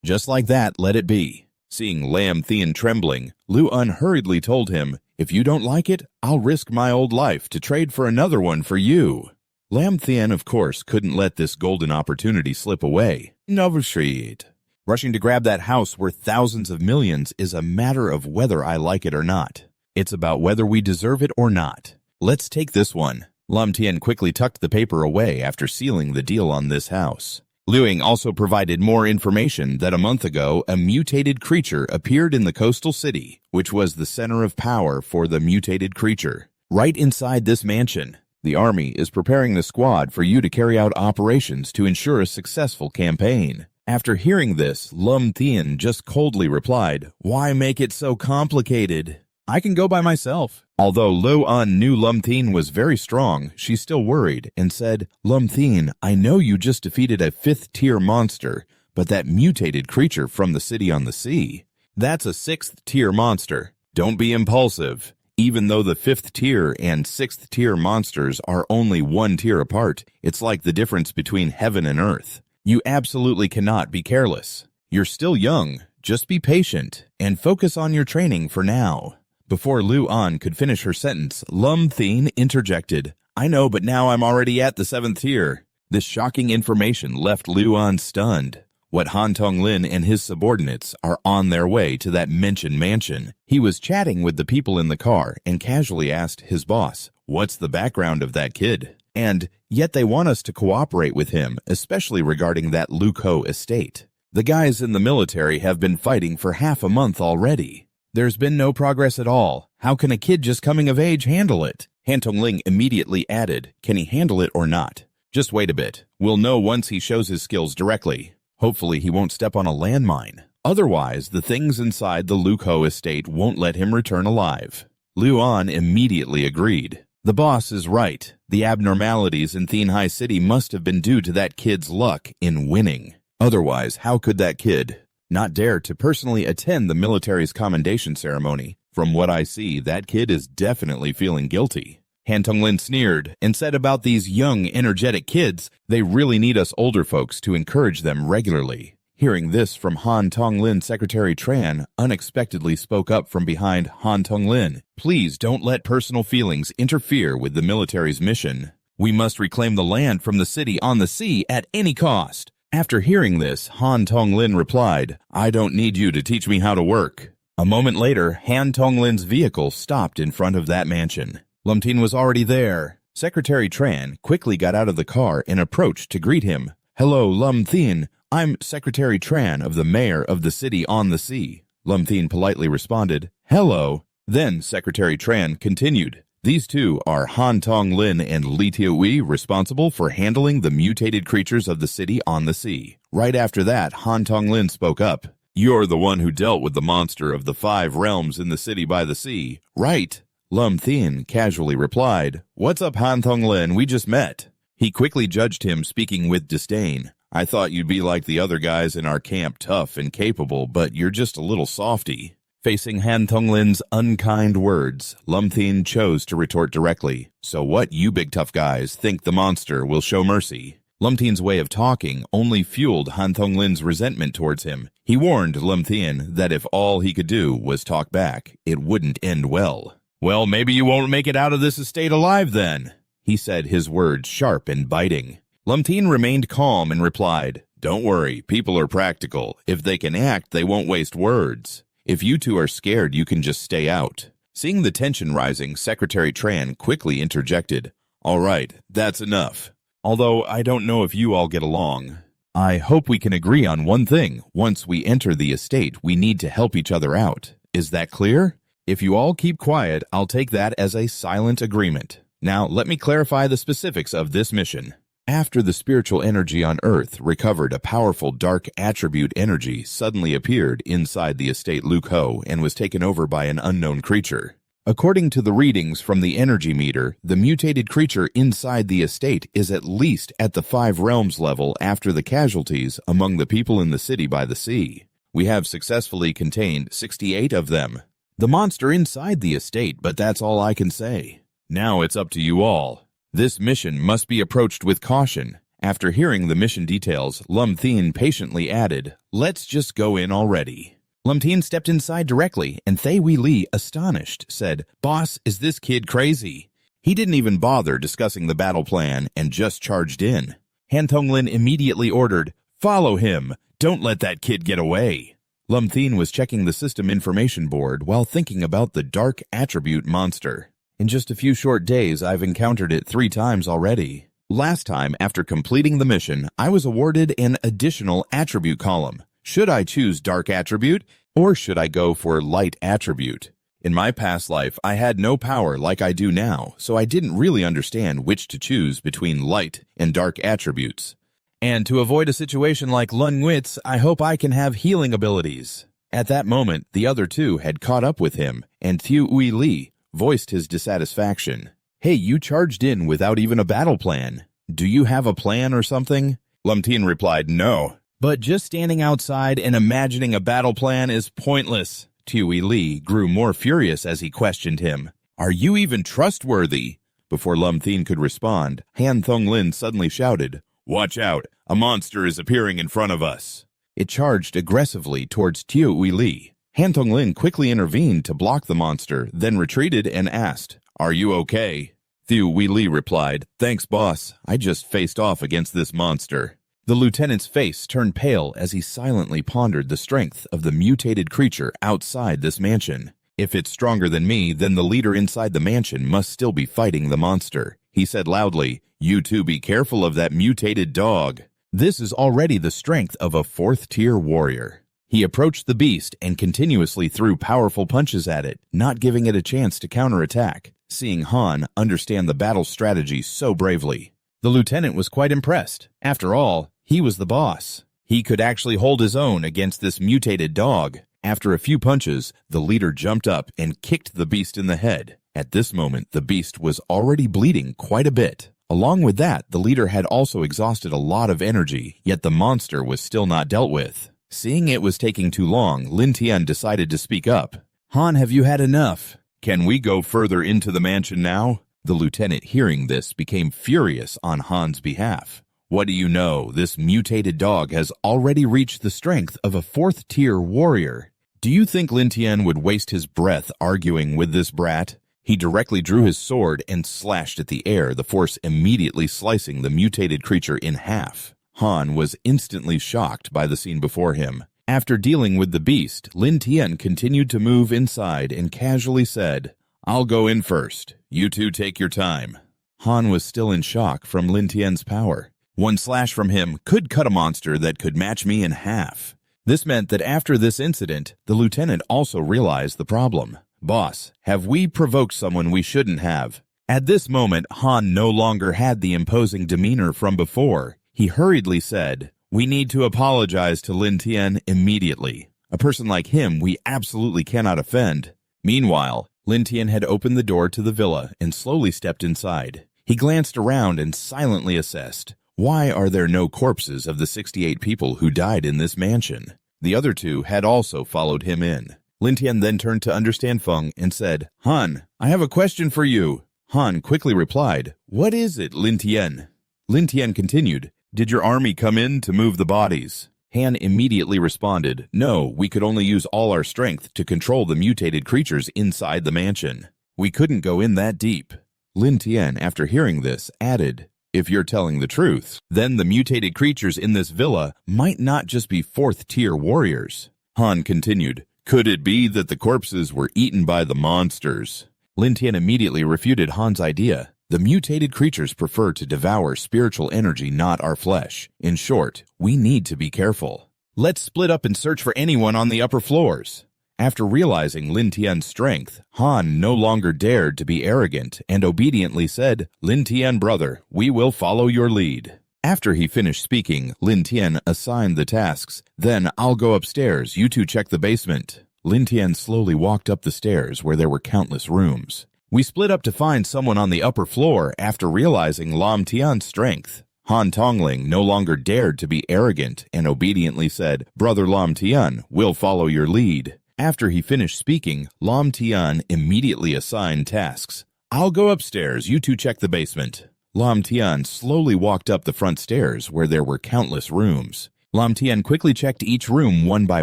Just like that, let it be. Seeing Lam Thien trembling, Liu An hurriedly told him, If you don't like it, I'll risk my old life to trade for another one for you. Lam Thien, of course, couldn't let this golden opportunity slip away. Novoshriit. Rushing to grab that house worth thousands of millions is a matter of whether I like it or not. It's about whether we deserve it or not. Let's take this one. Lam Thien quickly tucked the paper away after sealing the deal on this house. Luing also provided more information that a month ago, a mutated creature appeared in the coastal city, which was the center of power for the mutated creature. Right inside this mansion, the army is preparing the squad for you to carry out operations to ensure a successful campaign. After hearing this, Lum Thien just coldly replied, "Why make it so complicated? I can go by myself." Although Lo An knew Lum Thien was very strong, she still worried and said, "Lum Thien, I know you just defeated a 5th-tier monster, but that mutated creature from the city on the sea, that's a 6th-tier monster. Don't be impulsive. Even though the 5th-tier and 6th-tier monsters are only 1 tier apart, it's like the difference between heaven and earth. You absolutely cannot be careless. You're still young. Just be patient and focus on your training for now." Before Lu An could finish her sentence, Lum Thien interjected, "I know, but now I'm already at the 7th tier." This shocking information left Lu An stunned. What Han Tonglin and his subordinates are on their way to that mentioned mansion. He was chatting with the people in the car and casually asked his boss, "What's the background of that kid?" And yet they want us to cooperate with him, especially regarding that Luko estate. The guys in the military have been fighting for half a month already. There's been no progress at all. How can a kid just coming of age handle it? Han Tongling immediately added, "Can he handle it or not? Just wait a bit. We'll know once he shows his skills directly. Hopefully he won't step on a landmine. Otherwise, the things inside the Luko estate won't let him return alive." Lu An immediately agreed. The boss is right. The abnormalities in Thien City must have been due to that kid's luck in winning. Otherwise, how could that kid not dare to personally attend the military's commendation ceremony? From what I see, that kid is definitely feeling guilty. Han Tonglin sneered and said about these young, energetic kids, they really need us older folks to encourage them regularly. Hearing this from Han Tonglin, Secretary Tran unexpectedly spoke up from behind Han Tonglin. "Please don't let personal feelings interfere with the military's mission. We must reclaim the land from the city on the sea at any cost." After hearing this, Han Tonglin replied, "I don't need you to teach me how to work." A moment later, Han Tonglin's vehicle stopped in front of that mansion. Lum Thien was already there. Secretary Tran quickly got out of the car and approached to greet him. "Hello, Lum Thien. I'm Secretary Tran of the mayor of the city on the sea." Lum Thien politely responded, "Hello." Then Secretary Tran continued, "These two are Han Tonglin and Li Tiahui, responsible for handling the mutated creatures of the city on the sea." Right after that, Han Tonglin spoke up. "You're the one who dealt with the monster of the 5 realms in the city by the sea, right?" Lum Thien casually replied, "What's up, Han Tonglin? We just met." He quickly judged him, speaking with disdain. "I thought you'd be like the other guys in our camp, tough and capable, but you're just a little softy." Facing Han Tonglin's unkind words, Lum Thien chose to retort directly, "So what, you big tough guys think the monster will show mercy?" Lum Thien's way of talking only fueled Han Tonglin's resentment towards him. He warned Lum Thien that if all he could do was talk back, it wouldn't end well. "Well, maybe you won't make it out of this estate alive then," he said, his words sharp and biting. Lum Thien remained calm and replied, "Don't worry, people are practical. If they can act, they won't waste words. If you two are scared, you can just stay out." Seeing the tension rising, Secretary Tran quickly interjected, "All right, that's enough. Although I don't know if you all get along. I hope we can agree on one thing. Once we enter the estate, we need to help each other out. Is that clear? If you all keep quiet, I'll take that as a silent agreement. Now, let me clarify the specifics of this mission." After the spiritual energy on Earth recovered, a powerful dark attribute energy suddenly appeared inside the estate Luko and was taken over by an unknown creature. According to the readings from the energy meter, the mutated creature inside the estate is at least at the 5 realms level after the casualties among the people in the city by the sea. We have successfully contained 68 of them. The monster inside the estate, but that's all I can say. Now it's up to you all. This mission must be approached with caution. After hearing the mission details, Lum Thien patiently added, "Let's just go in already." Lum Thien stepped inside directly, and Thay Wei Li, astonished, said, "Boss, is this kid crazy?" He didn't even bother discussing the battle plan and just charged in. Han Tonglin immediately ordered, "Follow him. Don't let that kid get away." Lum Thien was checking the system information board while thinking about the dark attribute monster. "In just a few short days, I've encountered it 3 times already." Last time, after completing the mission, I was awarded an additional attribute column. Should I choose dark attribute, or should I go for light attribute? In my past life, I had no power like I do now, so I didn't really understand which to choose between light and dark attributes. And to avoid a situation like Lun Nguyen's, I hope I can have healing abilities. At that moment, the other two had caught up with him, and Thieu Ui Li voiced his dissatisfaction. Hey, you charged in without even a battle plan. Do you have a plan or something? Lam Tien replied, no. But just standing outside and imagining a battle plan is pointless. Thieu Ui Li grew more furious as he questioned him. Are you even trustworthy? Before Lam Tien could respond, Han Thong Lin suddenly shouted, Watch out, a monster is appearing in front of us. It charged aggressively towards Thieu Ui Li. Han Thong Lin quickly intervened to block the monster, then retreated and asked, Are you okay? Thieu Ui Li replied, Thanks, boss. I just faced off against this monster. The lieutenant's face turned pale as he silently pondered the strength of the mutated creature outside this mansion. If it's stronger than me, then the leader inside the mansion must still be fighting the monster. He said loudly, You two be careful of that mutated dog. This is already the strength of a 4th-tier warrior. He approached the beast and continuously threw powerful punches at it, not giving it a chance to counterattack, seeing Han understand the battle strategy so bravely. The lieutenant was quite impressed. After all, he was the boss. He could actually hold his own against this mutated dog. After a few punches, the leader jumped up and kicked the beast in the head. At this moment, the beast was already bleeding quite a bit. Along with that, the leader had also exhausted a lot of energy, yet the monster was still not dealt with. Seeing it was taking too long, Lin Tian decided to speak up. Han, have you had enough? Can we go further into the mansion now? The lieutenant, hearing this, became furious on Han's behalf. What do you know? This mutated dog has already reached the strength of a 4th-tier warrior. Do you think Lin Tian would waste his breath arguing with this brat? He directly drew his sword and slashed at the air, the force immediately slicing the mutated creature in half. Han was instantly shocked by the scene before him. After dealing with the beast, Lin Tian continued to move inside and casually said, I'll go in first. You two take your time. Han was still in shock from Lin Tian's power. One slash from him could cut a monster that could match me in half. This meant that after this incident, the lieutenant also realized the problem. Boss, have we provoked someone we shouldn't have? At this moment, Han no longer had the imposing demeanor from before. He hurriedly said, We need to apologize to Lin Tian immediately. A person like him we absolutely cannot offend. Meanwhile, Lin Tian had opened the door to the villa and slowly stepped inside. He glanced around and silently assessed, Why are there no corpses of the 68 people who died in this mansion? The other two had also followed him in. Lin Tian then turned to understand Feng and said, Han, I have a question for you. Han quickly replied, What is it, Lin Tian? Lin Tian continued, Did your army come in to move the bodies? Han immediately responded, No, we could only use all our strength to control the mutated creatures inside the mansion. We couldn't go in that deep. Lin Tian, after hearing this, added, If you're telling the truth, then the mutated creatures in this villa might not just be 4th-tier warriors. Han continued, Could it be that the corpses were eaten by the monsters? Lin Tian immediately refuted Han's idea. The mutated creatures prefer to devour spiritual energy, not our flesh. In short, we need to be careful. Let's split up and search for anyone on the upper floors. After realizing Lin Tian's strength, Han no longer dared to be arrogant and obediently said, Lin Tian, brother, we will follow your lead. After he finished speaking, Lin Tian assigned the tasks. Then I'll go upstairs, you two check the basement. Lin Tian slowly walked up the stairs where there were countless rooms. We split up to find someone on the upper floor after realizing Lam Tian's strength. Han Tongling no longer dared to be arrogant and obediently said, Brother Lam Tian, we'll follow your lead. After he finished speaking, Lam Tian immediately assigned tasks. I'll go upstairs, you two check the basement. Lam Tian slowly walked up the front stairs where there were countless rooms. Lam Tian quickly checked each room one by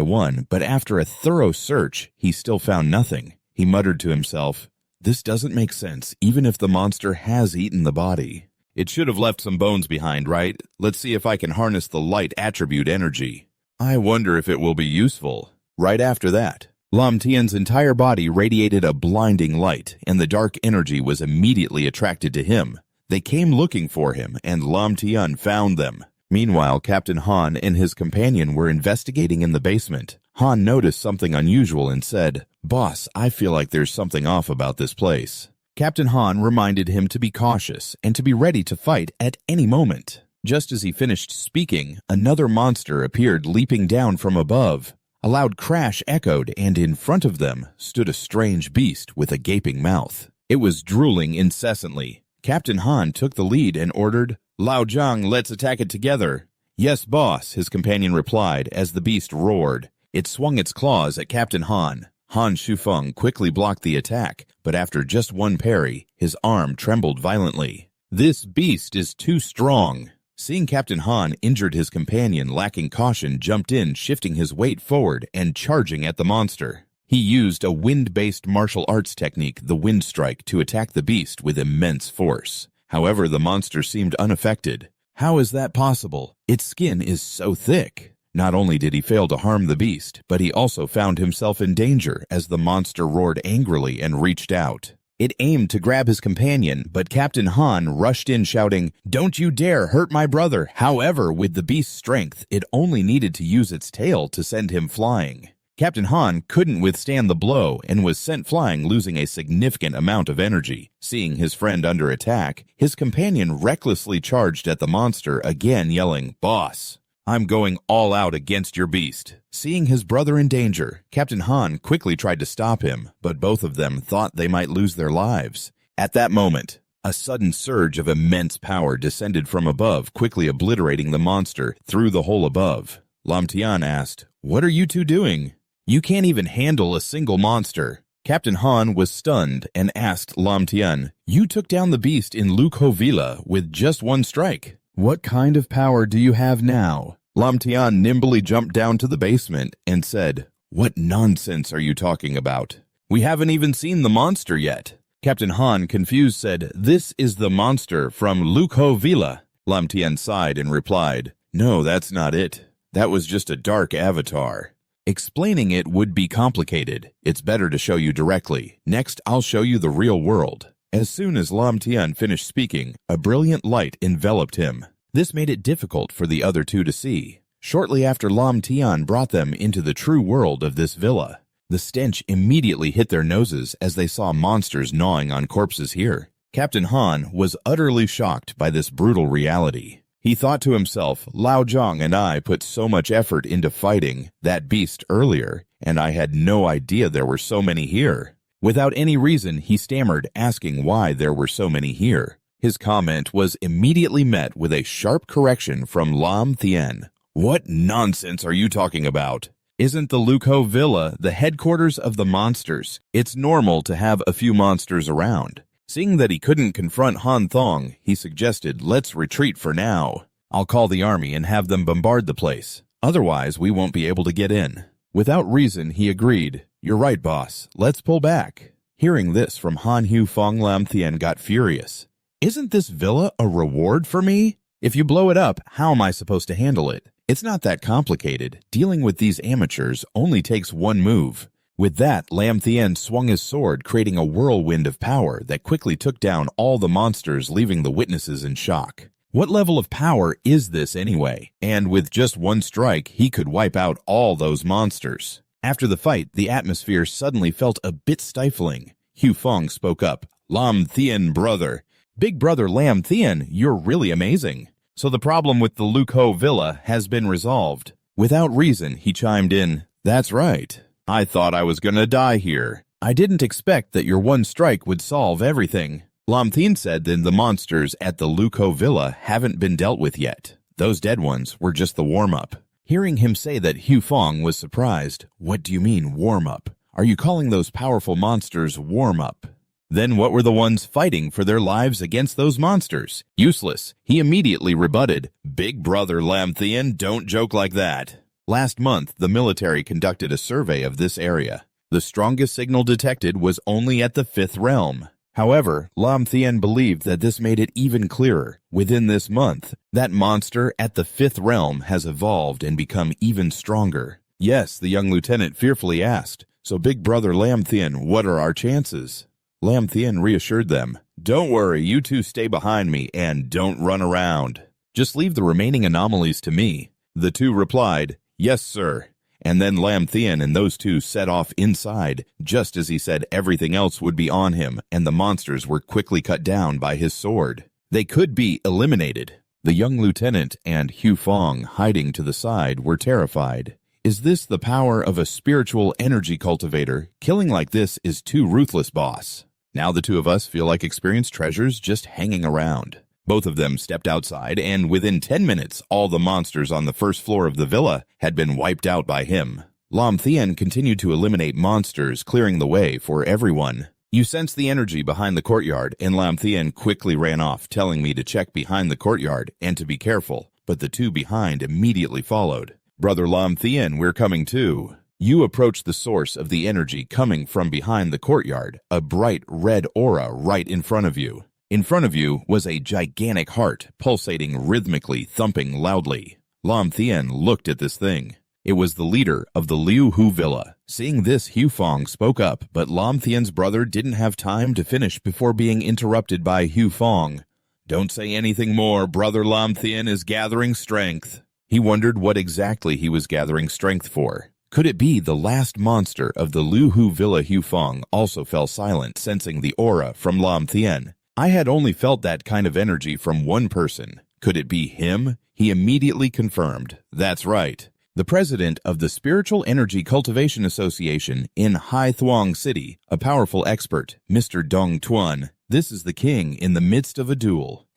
one, but after a thorough search, he still found nothing. He muttered to himself, This doesn't make sense, even if the monster has eaten the body. It should have left some bones behind, right? Let's see if I can harness the light attribute energy. I wonder if it will be useful. Right after that, Lam Tian's entire body radiated a blinding light, and the dark energy was immediately attracted to him. They came looking for him, and Lam Tian found them. Meanwhile, Captain Han and his companion were investigating in the basement. Han noticed something unusual and said, "Boss, I feel like there's something off about this place." Captain Han reminded him to be cautious and to be ready to fight at any moment. Just as he finished speaking, another monster appeared leaping down from above. A loud crash echoed, and in front of them stood a strange beast with a gaping mouth. It was drooling incessantly. Captain Han took the lead and ordered, "Lao Zhang, let's attack it together." "Yes, boss," his companion replied as the beast roared. It swung its claws at Captain Han. Han Shufeng quickly blocked the attack, but after just one parry, his arm trembled violently. "This beast is too strong." Seeing Captain Han injured, his companion, lacking caution, jumped in, shifting his weight forward and charging at the monster. He used a wind-based martial arts technique, the wind strike, to attack the beast with immense force. However, the monster seemed unaffected. How is that possible? Its skin is so thick. Not only did he fail to harm the beast, but he also found himself in danger as the monster roared angrily and reached out. It aimed to grab his companion, but Captain Han rushed in shouting, "Don't you dare hurt my brother!" However, with the beast's strength, it only needed to use its tail to send him flying. Captain Han couldn't withstand the blow and was sent flying, losing a significant amount of energy. Seeing his friend under attack, his companion recklessly charged at the monster, again yelling, "Boss, I'm going all out against your beast." Seeing his brother in danger, Captain Han quickly tried to stop him, but both of them thought they might lose their lives. At that moment, a sudden surge of immense power descended from above, quickly obliterating the monster through the hole above. Lam Tian asked, "What are you two doing? You can't even handle a single monster." Captain Han was stunned and asked Lam Tian, "You took down the beast in Luko Villa with just one strike. What kind of power do you have now?" Lam Tian nimbly jumped down to the basement and said, "What nonsense are you talking about? We haven't even seen the monster yet." Captain Han, confused, said, "This is the monster from Luko Villa." Lam Tian sighed and replied, "No, that's not it. That was just a dark avatar. Explaining it would be complicated. It's better to show you directly. Next, I'll show you the real world." As soon as Lam Tian finished speaking, a brilliant light enveloped him. This made it difficult for the other two to see. Shortly after, Lam Tian brought them into the true world of this villa. The stench immediately hit their noses as they saw monsters gnawing on corpses here. Captain Han was utterly shocked by this brutal reality. He thought to himself, "Lao Zhang and I put so much effort into fighting that beast earlier, and I had no idea there were so many here." Without any reason, he stammered, asking why there were so many here. His comment was immediately met with a sharp correction from Lam Tian. "What nonsense are you talking about? Isn't the Luko Villa the headquarters of the monsters? It's normal to have a few monsters around." Seeing that he couldn't confront Han Thong, he suggested, "Let's retreat for now. I'll call the army and have them bombard the place. Otherwise, we won't be able to get in." Without reason, he agreed. "You're right, boss. Let's pull back." Hearing this from Han Hufeng, Lam Tian got furious. "Isn't this villa a reward for me? If you blow it up, how am I supposed to handle it? It's not that complicated. Dealing with these amateurs only takes one move." With that, Lam Tian swung his sword, creating a whirlwind of power that quickly took down all the monsters, leaving the witnesses in shock. What level of power is this anyway? And with just one strike, he could wipe out all those monsters. After the fight, the atmosphere suddenly felt a bit stifling. Hu Feng spoke up. "Lam Tian, brother. Big brother Lam Tian, you're really amazing. So the problem with the Luko Villa has been resolved." Without reason, he chimed in, "That's right. I thought I was gonna die here. I didn't expect that your one strike would solve everything." Lam Tian said that the monsters at the Luko Villa haven't been dealt with yet. Those dead ones were just the warm-up. Hearing him say that, Hu Feng was surprised. "What do you mean, warm-up? Are you calling those powerful monsters warm-up?" Then what were the ones fighting for their lives against those monsters? Useless. He immediately rebutted, "Big brother Lam Tian, don't joke like that." Last month, the military conducted a survey of this area. The strongest signal detected was only at the 5th realm. However, Lam Tian believed that this made it even clearer. Within this month, that monster at the 5th realm has evolved and become even stronger. Yes, the young lieutenant fearfully asked, "So Big Brother Lam Tian, what are our chances?" Lam Thien reassured them. Don't worry, you two stay behind me and don't run around. Just leave the remaining anomalies to me. The two replied, Yes, sir. And then Lam Thien and those two set off inside, just as he said everything else would be on him, and the monsters were quickly cut down by his sword. They could be eliminated. The young lieutenant and Hu Fong, hiding to the side, were terrified. Is this the power of a spiritual energy cultivator? Killing like this is too ruthless, boss. Now the two of us feel like experienced treasures just hanging around. Both of them stepped outside, and within 10 minutes, all the monsters on the first floor of the villa had been wiped out by him. Lam Thien continued to eliminate monsters, clearing the way for everyone. You sense the energy behind the courtyard, and Lam Thien quickly ran off, telling me to check behind the courtyard and to be careful, but the two behind immediately followed. Brother Lam Thien, we're coming too. You approach the source of the energy coming from behind the courtyard, a bright red aura right in front of you. In front of you was a gigantic heart, pulsating rhythmically, thumping loudly. Lam Thien looked at this thing. It was the leader of the Liu Hu Villa. Seeing this, Hu Fong spoke up, but Lam Thien's brother didn't have time to finish before being interrupted by Hu Fong. Don't say anything more, Brother Lam Thien is gathering strength. He wondered what exactly he was gathering strength for. Could it be the last monster of the Liu Hu Villa? Hu Fong also fell silent, sensing the aura from Lam Thien. I had only felt that kind of energy from one person. Could it be him? He immediately confirmed. That's right. The president of the Spiritual Energy Cultivation Association in Hai Thuong City, a powerful expert, Mr. Dong Tuan. This is the king in the midst of a duel.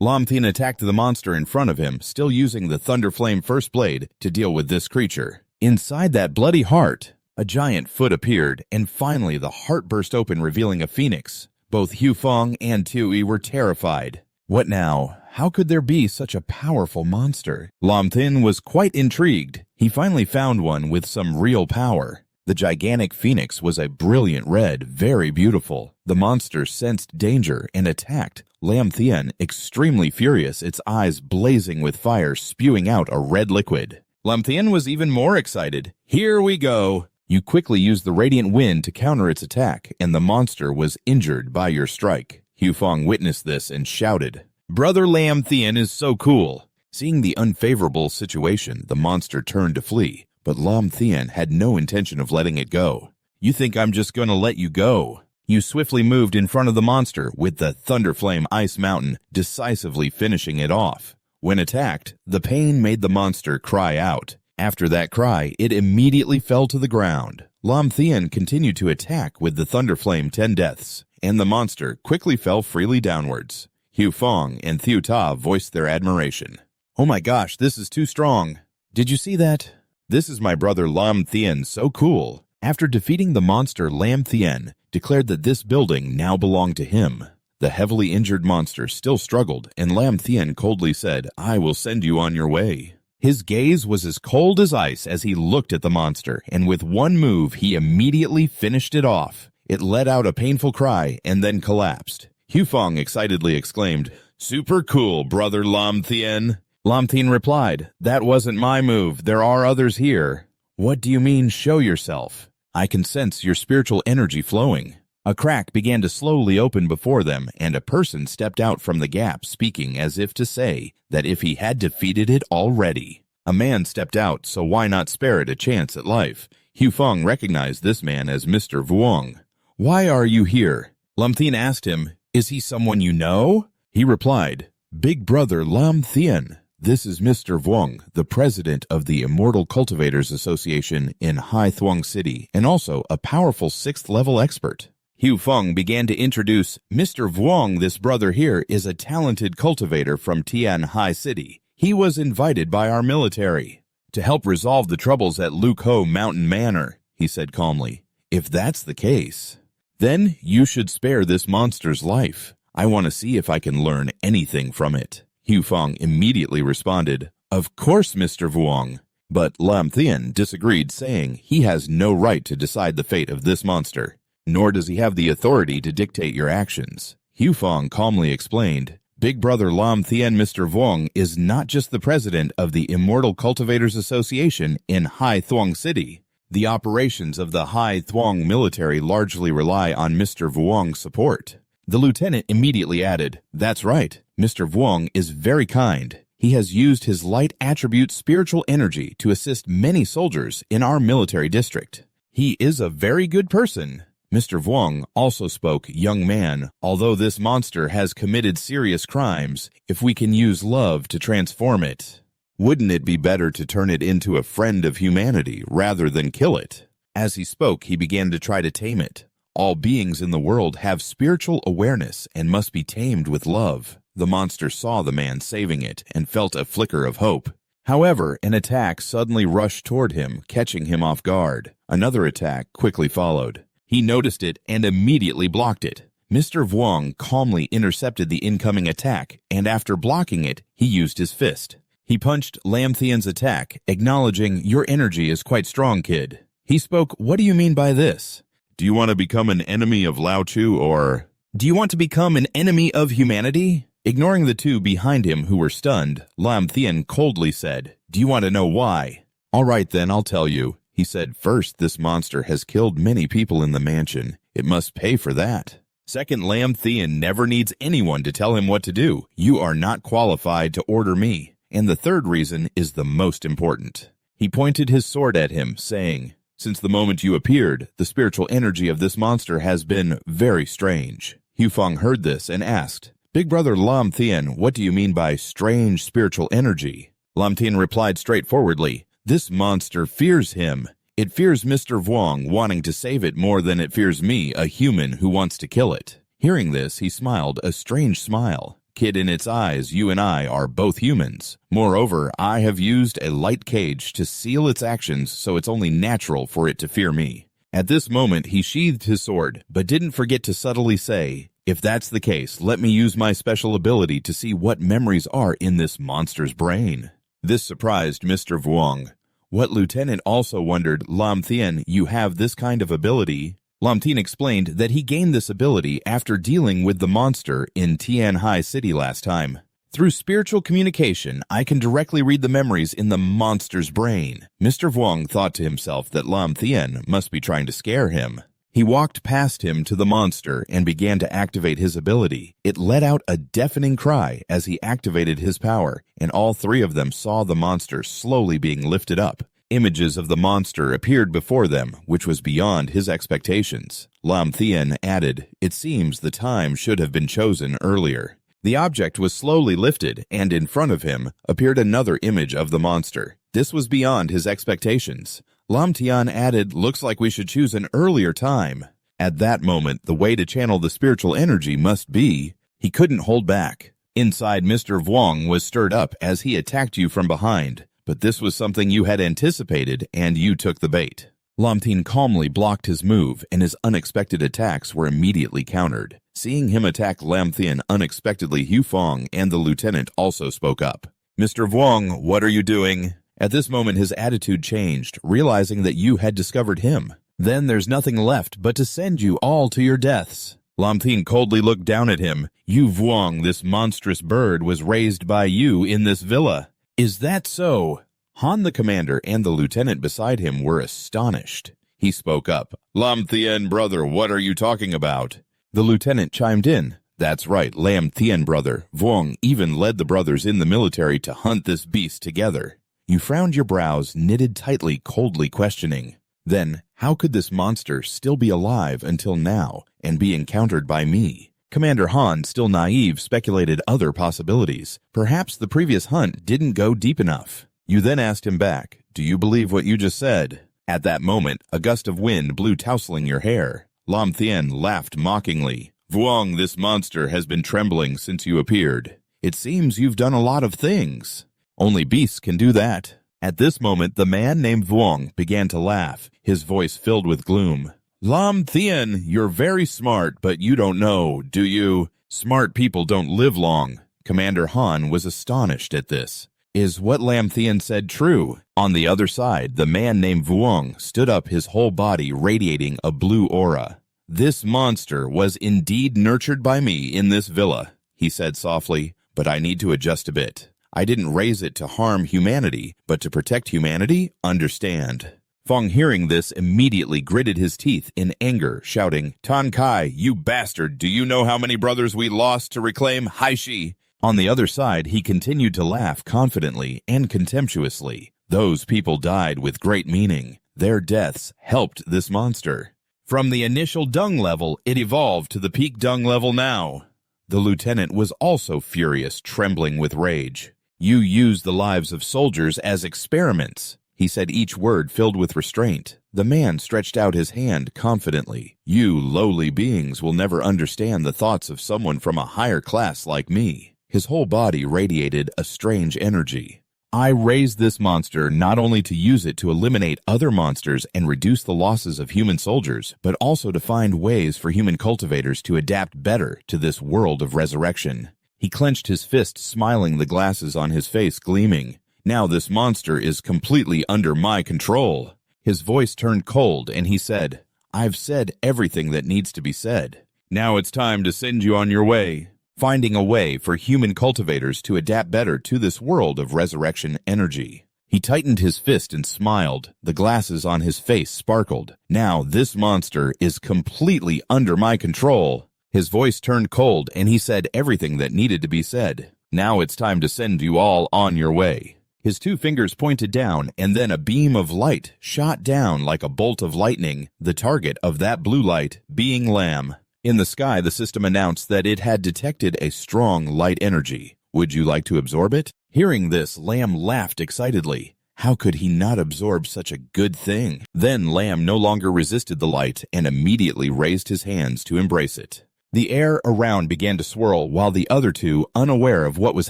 Lam Thien attacked the monster in front of him, still using the Thunderflame First Blade to deal with this creature. Inside that bloody heart, a giant foot appeared, and finally the heart burst open, revealing a phoenix. Both Hu Fong and Tui were terrified. What now? How could there be such a powerful monster? Lam Thien was quite intrigued. He finally found one with some real power. The gigantic phoenix was a brilliant red, very beautiful. The monster sensed danger and attacked. Lam Thien, extremely furious, its eyes blazing with fire, spewing out a red liquid. Lam Thien was even more excited. Here we go! You quickly used the radiant wind to counter its attack, and the monster was injured by your strike. Hu Fong witnessed this and shouted, Brother Lam Thien is so cool. Seeing the unfavorable situation, the monster turned to flee, but Lam Thien had no intention of letting it go. You think I'm just going to let you go? You swiftly moved in front of the monster with the Thunderflame Ice Mountain, decisively finishing it off. When attacked, the pain made the monster cry out. After that cry, it immediately fell to the ground. Lam Thien continued to attack with the Thunderflame 10 deaths, and the monster quickly fell freely downwards. Hu Fong and Thieu Ta voiced their admiration. Oh my gosh, this is too strong. Did you see that? This is my brother Lam Thien, so cool. After defeating the monster, Lam Thien declared that this building now belonged to him. The heavily injured monster still struggled, and Lam Thien coldly said, I will send you on your way. His gaze was as cold as ice as he looked at the monster, and with one move he immediately finished it off. It let out a painful cry and then collapsed. Hu Fong excitedly exclaimed, Super cool, Brother Lam Thien. Lam Thien replied, That wasn't my move. There are others here. What do you mean, show yourself? I can sense your spiritual energy flowing. A crack began to slowly open before them, and a person stepped out from the gap, speaking as if to say that if he had defeated it already. A man stepped out, so why not spare it a chance at life? Hu Fong recognized this man as Mr. Vuong. Why are you here? Lam Thien asked him, Is he someone you know? He replied, Big brother Lam Thien. This is Mr. Vuong, the president of the Immortal Cultivators Association in Hai Thuong City, and also a powerful 6th-level expert. Hu Fong began to introduce Mr. Vuong. This brother here is a talented cultivator from Tian Hai City. He was invited by our military to help resolve the troubles at Luko Mountain Manor, he said calmly. If that's the case, then you should spare this monster's life. I want to see if I can learn anything from it. Hu Fong immediately responded, Of course, Mr. Vuong. But Lam Thien disagreed, saying he has no right to decide the fate of this monster. Nor does he have the authority to dictate your actions. Hu Fong calmly explained, Big brother Lam Thien, Mr. Vuong is not just the president of the Immortal Cultivators Association in Hai Thuong City. The operations of the Hai Thuong military largely rely on Mr. Vuong's support. The lieutenant immediately added, "That's right. Mr. Vuong is very kind. He has used his light attribute spiritual energy to assist many soldiers in our military district. He is a very good person." Mr. Vuong also spoke, "Young man, although this monster has committed serious crimes, if we can use love to transform it, wouldn't it be better to turn it into a friend of humanity rather than kill it?" As he spoke, he began to try to tame it. All beings in the world have spiritual awareness and must be tamed with love. The monster saw the man saving it and felt a flicker of hope. However, an attack suddenly rushed toward him, catching him off guard. Another attack quickly followed. He noticed it and immediately blocked it. Mr. Vuong calmly intercepted the incoming attack, and after blocking it, he used his fist. He punched Lam Thien's attack, acknowledging, "Your energy is quite strong, kid." He spoke, "What do you mean by this? Do you want to become an enemy of Lao Chu, or do you want to become an enemy of humanity?" Ignoring the two behind him who were stunned, Lam Thien coldly said, "Do you want to know why?" "All right then, I'll tell you." He said, "First, this monster has killed many people in the mansion. It must pay for that. Second, Lam Thien never needs anyone to tell him what to do. You are not qualified to order me. And the third reason is the most important." He pointed his sword at him, saying, "Since the moment you appeared, the spiritual energy of this monster has been very strange." Hufang heard this and asked, "Big brother Lam Thien, what do you mean by strange spiritual energy?" Lam Thien replied straightforwardly, "This monster fears him. It fears Mr. Vuong, wanting to save it more than it fears me, a human who wants to kill it." Hearing this, he smiled a strange smile. "Kid, in its eyes, you and I are both humans. Moreover, I have used a light cage to seal its actions, so it's only natural for it to fear me." At this moment, he sheathed his sword, but didn't forget to subtly say, "If that's the case, let me use my special ability to see what memories are in this monster's brain." This surprised Mr. Vuong. What lieutenant also wondered, "Lam Thien, you have this kind of ability?" Lam Thien explained that he gained this ability after dealing with the monster in Tianhai City last time. "Through spiritual communication, I can directly read the memories in the monster's brain." Mr. Vuong thought to himself that Lam Thien must be trying to scare him. He walked past him to the monster and began to activate his ability. It let out a deafening cry as he activated his power, and all three of them saw the monster slowly being lifted up. Images of the monster appeared before them, which was beyond his expectations. Lam Thien added, "It seems the time should have been chosen earlier." The object was slowly lifted, and in front of him appeared another image of the monster. This was beyond his expectations. Lam Thien added, "Looks like we should choose an earlier time." At that moment, the way to channel the spiritual energy must be, he couldn't hold back. Inside, Mr. Vuong was stirred up as he attacked you from behind. But this was something you had anticipated, and you took the bait. Lam Thien calmly blocked his move, and his unexpected attacks were immediately countered. Seeing him attack Lam Thien unexpectedly, Hufang and the lieutenant also spoke up. "Mr. Vuong, what are you doing?" At this moment, his attitude changed, realizing that you had discovered him. "Then there's nothing left but to send you all to your deaths." Lam Thien coldly looked down at him. "You, Vuong, this monstrous bird was raised by you in this villa. Is that so?" Han the commander and the lieutenant beside him were astonished. He spoke up. "Lam Thien, brother, what are you talking about?" The lieutenant chimed in. "That's right, Lam Thien, brother. Vuong even led the brothers in the military to hunt this beast together." You frowned your brows, knitted tightly, coldly questioning. Then, how could this monster still be alive until now and be encountered by me? Commander Han, still naive, speculated other possibilities. Perhaps the previous hunt didn't go deep enough. You then asked him back, "Do you believe what you just said?" At that moment, a gust of wind blew tousling your hair. Lam Thien laughed mockingly. "Vuong, this monster has been trembling since you appeared. It seems you've done a lot of things. Only beasts can do that." At this moment, the man named Vuong began to laugh, his voice filled with gloom. "Lam Thien, you're very smart, but you don't know, do you? Smart people don't live long." Commander Han was astonished at this. Is what Lam Thien said true? On the other side, the man named Vuong stood up, his whole body radiating a blue aura. "This monster was indeed nurtured by me in this villa," he said softly, "but I need to adjust a bit. I didn't raise it to harm humanity, but to protect humanity? Understand." Feng, hearing this, immediately gritted his teeth in anger, shouting, "Tan Kai, you bastard, do you know how many brothers we lost to reclaim Haishi?" On the other side, he continued to laugh confidently and contemptuously. Those people died with great meaning. Their deaths helped this monster. From the initial dung level, it evolved to the peak dung level now. The lieutenant was also furious, trembling with rage. "You use the lives of soldiers as experiments," he said, each word filled with restraint. The man stretched out his hand confidently. "You lowly beings will never understand the thoughts of someone from a higher class like me." His whole body radiated a strange energy. "I raised this monster not only to use it to eliminate other monsters and reduce the losses of human soldiers, but also to find ways for human cultivators to adapt better to this world of resurrection." He clenched his fist, smiling, the glasses on his face gleaming. "Now this monster is completely under my control." His voice turned cold, and he said, "I've said everything that needs to be said. Now it's time to send you on your way." Finding a way for human cultivators to adapt better to this world of resurrection energy. He tightened his fist and smiled. The glasses on his face sparkled. "Now this monster is completely under my control." His voice turned cold, and he said everything that needed to be said. "Now it's time to send you all on your way." His two fingers pointed down, and then a beam of light shot down like a bolt of lightning, the target of that blue light being Lamb. In the sky, the system announced that it had detected a strong light energy. "Would you like to absorb it?" Hearing this, Lamb laughed excitedly. How could he not absorb such a good thing? Then Lamb no longer resisted the light and immediately raised his hands to embrace it. The air around began to swirl while the other two, unaware of what was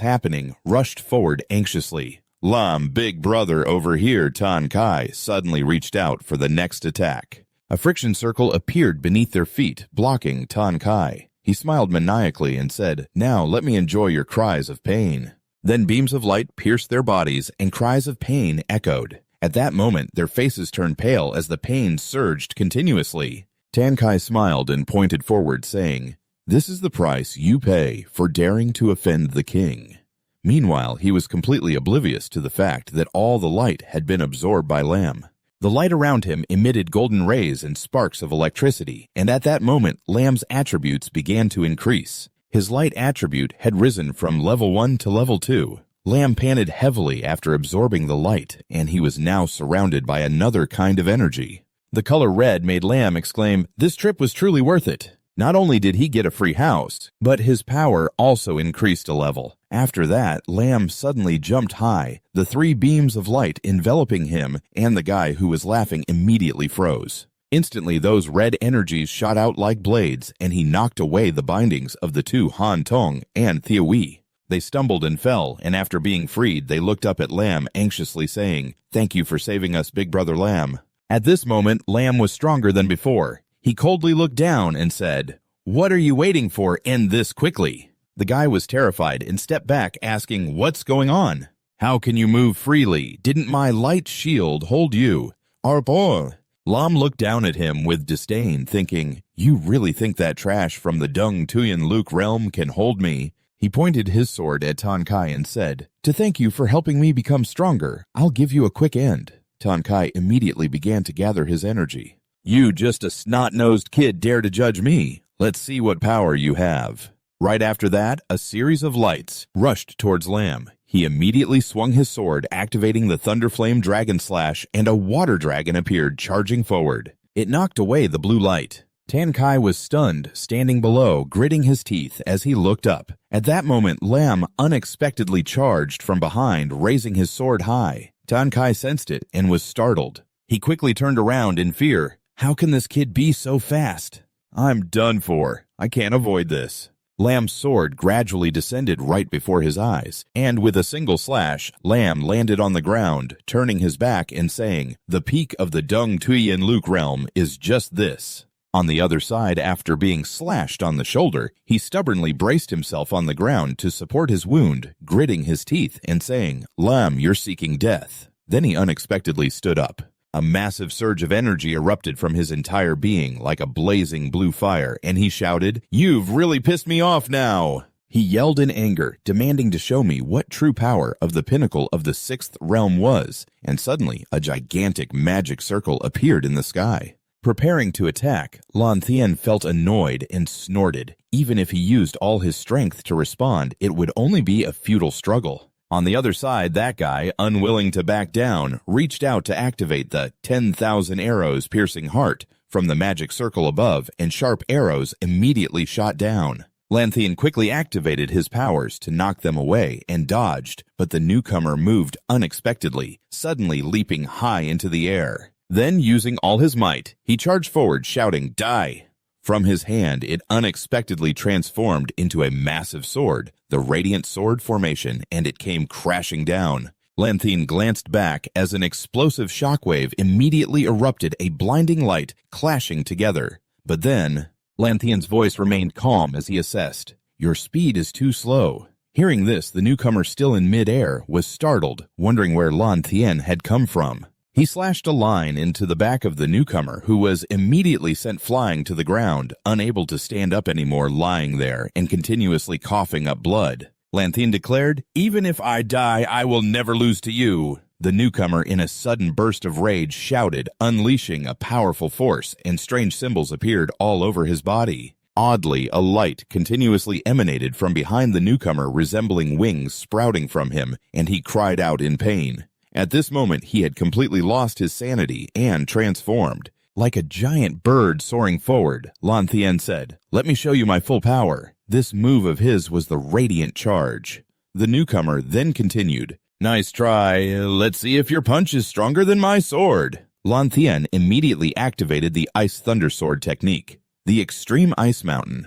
happening, rushed forward anxiously. Lam, big brother over here, Tan Kai, suddenly reached out for the next attack. A friction circle appeared beneath their feet, blocking Tan Kai. He smiled maniacally and said, "Now let me enjoy your cries of pain." Then beams of light pierced their bodies, and cries of pain echoed. At that moment, their faces turned pale as the pain surged continuously. Tan Kai smiled and pointed forward, saying, "This is the price you pay for daring to offend the king." Meanwhile, he was completely oblivious to the fact that all the light had been absorbed by Lam. The light around him emitted golden rays and sparks of electricity, and at that moment, Lam's attributes began to increase. His light attribute had risen from level 1 to level 2. Lam panted heavily after absorbing the light, and he was now surrounded by another kind of energy. The color red made Lam exclaim, "This trip was truly worth it." Not only did he get a free house, but his power also increased a level. After that, Lam suddenly jumped high, the three beams of light enveloping him, and the guy who was laughing immediately froze. Instantly, those red energies shot out like blades, and he knocked away the bindings of the two Han Tong and Thea Wei. They stumbled and fell, and after being freed, they looked up at Lam anxiously saying, "Thank you for saving us, big brother Lam." At this moment, Lam was stronger than before. He coldly looked down and said, "What are you waiting for? End this quickly." The guy was terrified and stepped back, asking, "What's going on? How can you move freely? Didn't my light shield hold you?" "Arbor." Lam looked down at him with disdain, thinking, "You really think that trash from the Dung Tuyen Luke realm can hold me?" He pointed his sword at Tan Kai and said, "To thank you for helping me become stronger, I'll give you a quick end." Tan Kai immediately began to gather his energy. "You just a snot-nosed kid dare to judge me. Let's see what power you have." Right after that, a series of lights rushed towards Lam. He immediately swung his sword, activating the Thunderflame Dragon Slash, and a water dragon appeared, charging forward. It knocked away the blue light. Tan Kai was stunned, standing below, gritting his teeth as he looked up. At that moment, Lam unexpectedly charged from behind, raising his sword high. Tan Kai sensed it and was startled. He quickly turned around in fear. How can this kid be so fast? I'm done for. I can't avoid this. Lam's sword gradually descended right before his eyes, and with a single slash, Lam landed on the ground, turning his back and saying, "The peak of the Dung Tuyen Luke realm is just this." On the other side, after being slashed on the shoulder, he stubbornly braced himself on the ground to support his wound, gritting his teeth and saying, "Lam, you're seeking death." Then he unexpectedly stood up. A massive surge of energy erupted from his entire being like a blazing blue fire, and he shouted, "You've really pissed me off now!" He yelled in anger, demanding to show me what true power of the pinnacle of the sixth realm was, and suddenly a gigantic magic circle appeared in the sky. Preparing to attack, Lan Thien felt annoyed and snorted. Even if he used all his strength to respond, it would only be a futile struggle. On the other side, that guy, unwilling to back down, reached out to activate the 10,000 arrows piercing heart from the magic circle above, and sharp arrows immediately shot down. Lan Thien quickly activated his powers to knock them away and dodged, but the newcomer moved unexpectedly, suddenly leaping high into the air. Then, using all his might, he charged forward, shouting, "Die!" From his hand, it unexpectedly transformed into a massive sword, the Radiant Sword formation, and it came crashing down. Lan Thien glanced back as an explosive shockwave immediately erupted, a blinding light clashing together. But then, Lan Thien's voice remained calm as he assessed. "Your speed is too slow." Hearing this, the newcomer, still in mid-air, was startled, wondering where Lan Thien had come from. He slashed a line into the back of the newcomer, who was immediately sent flying to the ground, unable to stand up anymore, lying there and continuously coughing up blood. Lan Thien declared, "Even if I die, I will never lose to you." The newcomer, in a sudden burst of rage, shouted, unleashing a powerful force, and strange symbols appeared all over his body. Oddly, a light continuously emanated from behind the newcomer, resembling wings sprouting from him, and he cried out in pain. At this moment, he had completely lost his sanity and transformed. Like a giant bird soaring forward, Lan Thien said, "Let me show you my full power." This move of his was the Radiant Charge. The newcomer then continued, "Nice try. Let's see if your punch is stronger than my sword." Lan Thien immediately activated the Ice Thunder Sword technique, the Extreme Ice Mountain,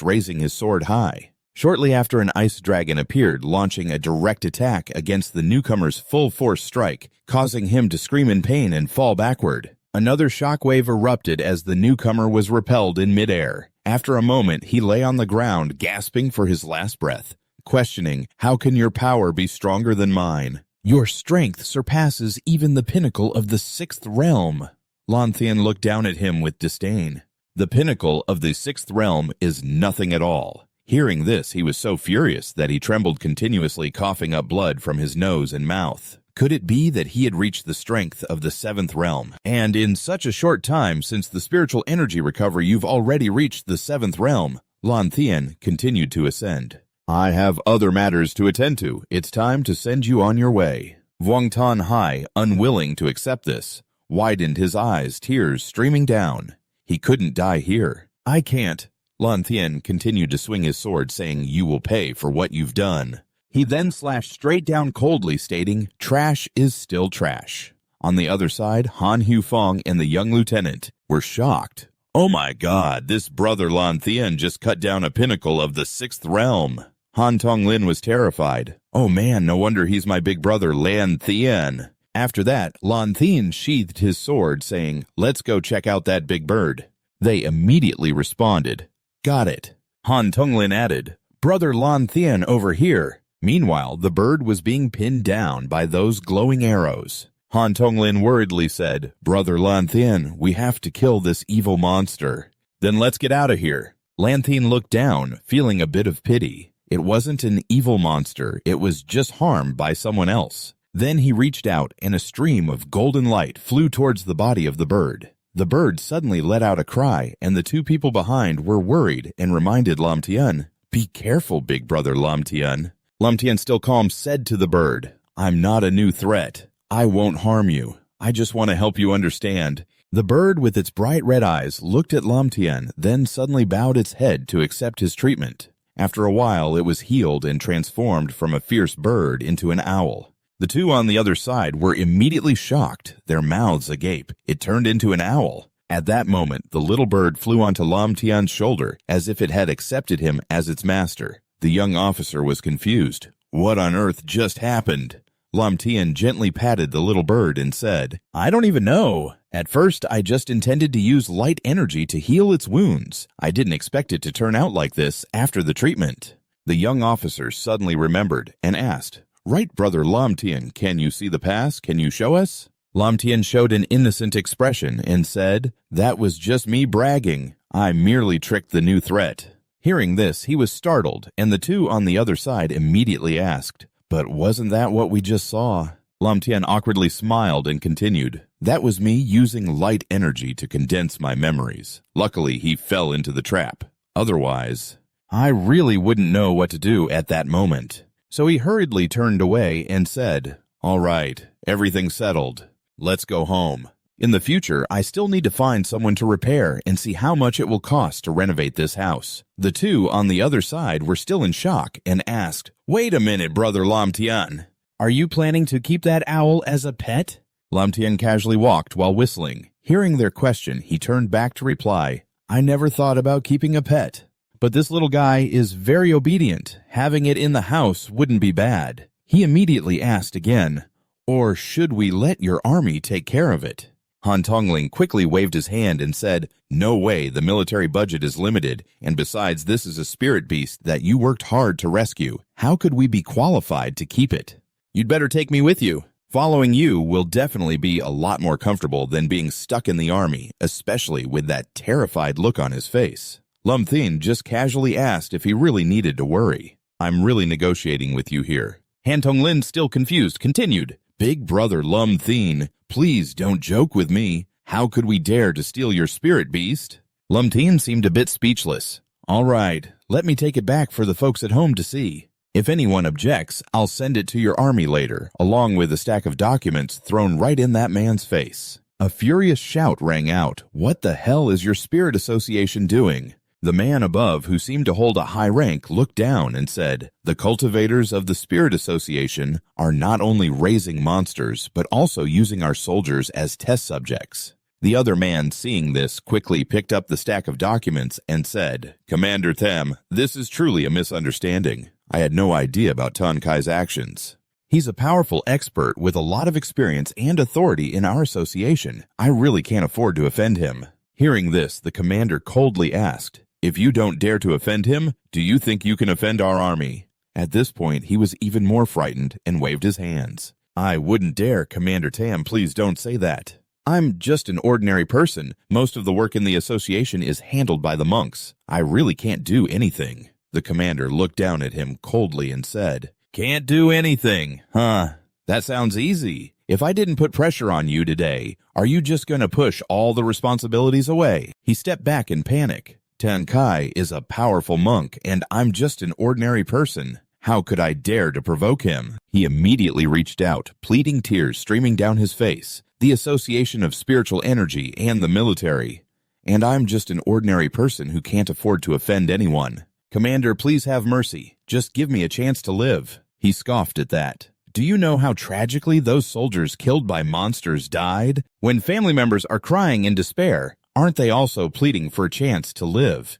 raising his sword high. Shortly after, an ice dragon appeared, launching a direct attack against the newcomer's full-force strike, causing him to scream in pain and fall backward. Another shockwave erupted as the newcomer was repelled in midair. After a moment, he lay on the ground, gasping for his last breath, questioning, "How can your power be stronger than mine? Your strength surpasses even the pinnacle of the sixth realm." Lan Thien looked down at him with disdain. "The pinnacle of the sixth realm is nothing at all." Hearing this, he was so furious that he trembled, continuously coughing up blood from his nose and mouth. Could it be that he had reached the strength of the seventh realm? And in such a short time, since the spiritual energy recovery, you've already reached the seventh realm. Lan Thien continued to ascend. "I have other matters to attend to. It's time to send you on your way." Vuong Tan Hai, unwilling to accept this, widened his eyes, tears streaming down. He couldn't die here. "I can't." Lan Thien continued to swing his sword, saying, "You will pay for what you've done." He then slashed straight down coldly, stating, "Trash is still trash." On the other side, Han Hufong and the young lieutenant were shocked. "Oh my god, this brother Lan Thien just cut down a pinnacle of the sixth realm." Han Tonglin was terrified. "Oh man, no wonder he's my big brother Lan Thien." After that, Lan Thien sheathed his sword, saying, "Let's go check out that big bird." They immediately responded, "Got it." Han Tonglin added, "Brother Lan Thien over here." Meanwhile, the bird was being pinned down by those glowing arrows. Han Tonglin worriedly said, "Brother Lan Thien, we have to kill this evil monster." "Then let's get out of here." Lan Thien looked down, feeling a bit of pity. It wasn't an evil monster, it was just harmed by someone else. Then he reached out, and a stream of golden light flew towards the body of the bird. The bird suddenly let out a cry, and the two people behind were worried and reminded Lam Tien, "Be careful, big brother Lam Tien." Lam Tien, still calm, said to the bird, "I'm not a new threat. I won't harm you. I just want to help you understand." The bird, with its bright red eyes, looked at Lam Tien, then suddenly bowed its head to accept his treatment. After a while, it was healed and transformed from a fierce bird into an owl. The two on the other side were immediately shocked, their mouths agape. It turned into an owl. At that moment, the little bird flew onto Lam Tian's shoulder as if it had accepted him as its master. The young officer was confused. What on earth just happened? Lam Tian gently patted the little bird and said, "I don't even know. At first, I just intended to use light energy to heal its wounds. I didn't expect it to turn out like this after the treatment." The young officer suddenly remembered and asked, "Right, brother Lam Tian, can you see the past? Can you show us?" Lam Tian showed an innocent expression and said, "That was just me bragging. I merely tricked the new threat." Hearing this, he was startled, and the two on the other side immediately asked, "But wasn't that what we just saw?" Lam Tian awkwardly smiled and continued, "That was me using light energy to condense my memories. Luckily, he fell into the trap. Otherwise, I really wouldn't know what to do at that moment." So he hurriedly turned away and said, "All right, everything's settled. Let's go home. In the future, I still need to find someone to repair and see how much it will cost to renovate this house." The two on the other side were still in shock and asked, "Wait a minute, Brother Lam Tian. Are you planning to keep that owl as a pet?" Lam Tian casually walked while whistling. Hearing their question, he turned back to reply, "I never thought about keeping a pet. But this little guy is very obedient. Having it in the house wouldn't be bad." He immediately asked again, "Or should we let your army take care of it?" Han Tongling quickly waved his hand and said, "No way, the military budget is limited, and besides this is a spirit beast that you worked hard to rescue. How could we be qualified to keep it? You'd better take me with you. Following you will definitely be a lot more comfortable than being stuck in the army, especially with that terrified look on his face." Lum Thien just casually asked if he really needed to worry. "I'm really negotiating with you here." Han Tonglin, still confused, continued, "Big brother Lum Thien, please don't joke with me. How could we dare to steal your spirit beast?" Lum Thien seemed a bit speechless. "All right, let me take it back for the folks at home to see. If anyone objects, I'll send it to your army later, along with a stack of documents thrown right in that man's face." A furious shout rang out, "What the hell is your spirit association doing?" The man above, who seemed to hold a high rank, looked down and said, "The cultivators of the Spirit Association are not only raising monsters, but also using our soldiers as test subjects." The other man, seeing this, quickly picked up the stack of documents and said, "Commander Them, this is truly a misunderstanding. I had no idea about Tan Kai's actions. He's a powerful expert with a lot of experience and authority in our association. I really can't afford to offend him." Hearing this, the commander coldly asked, "If you don't dare to offend him, do you think you can offend our army?" At this point, he was even more frightened and waved his hands. "I wouldn't dare, Commander Tam, please don't say that. I'm just an ordinary person. Most of the work in the association is handled by the monks. I really can't do anything." The commander looked down at him coldly and said, "Can't do anything, huh? That sounds easy. If I didn't put pressure on you today, are you just going to push all the responsibilities away?" He stepped back in panic. "Tan Kai is a powerful monk, and I'm just an ordinary person. How could I dare to provoke him?" He immediately reached out, pleading, tears streaming down his face. "The Association of Spiritual Energy and the military. And I'm just an ordinary person who can't afford to offend anyone. Commander, please have mercy. Just give me a chance to live." He scoffed at that. "Do you know how tragically those soldiers killed by monsters died? When family members are crying in despair, aren't they also pleading for a chance to live?"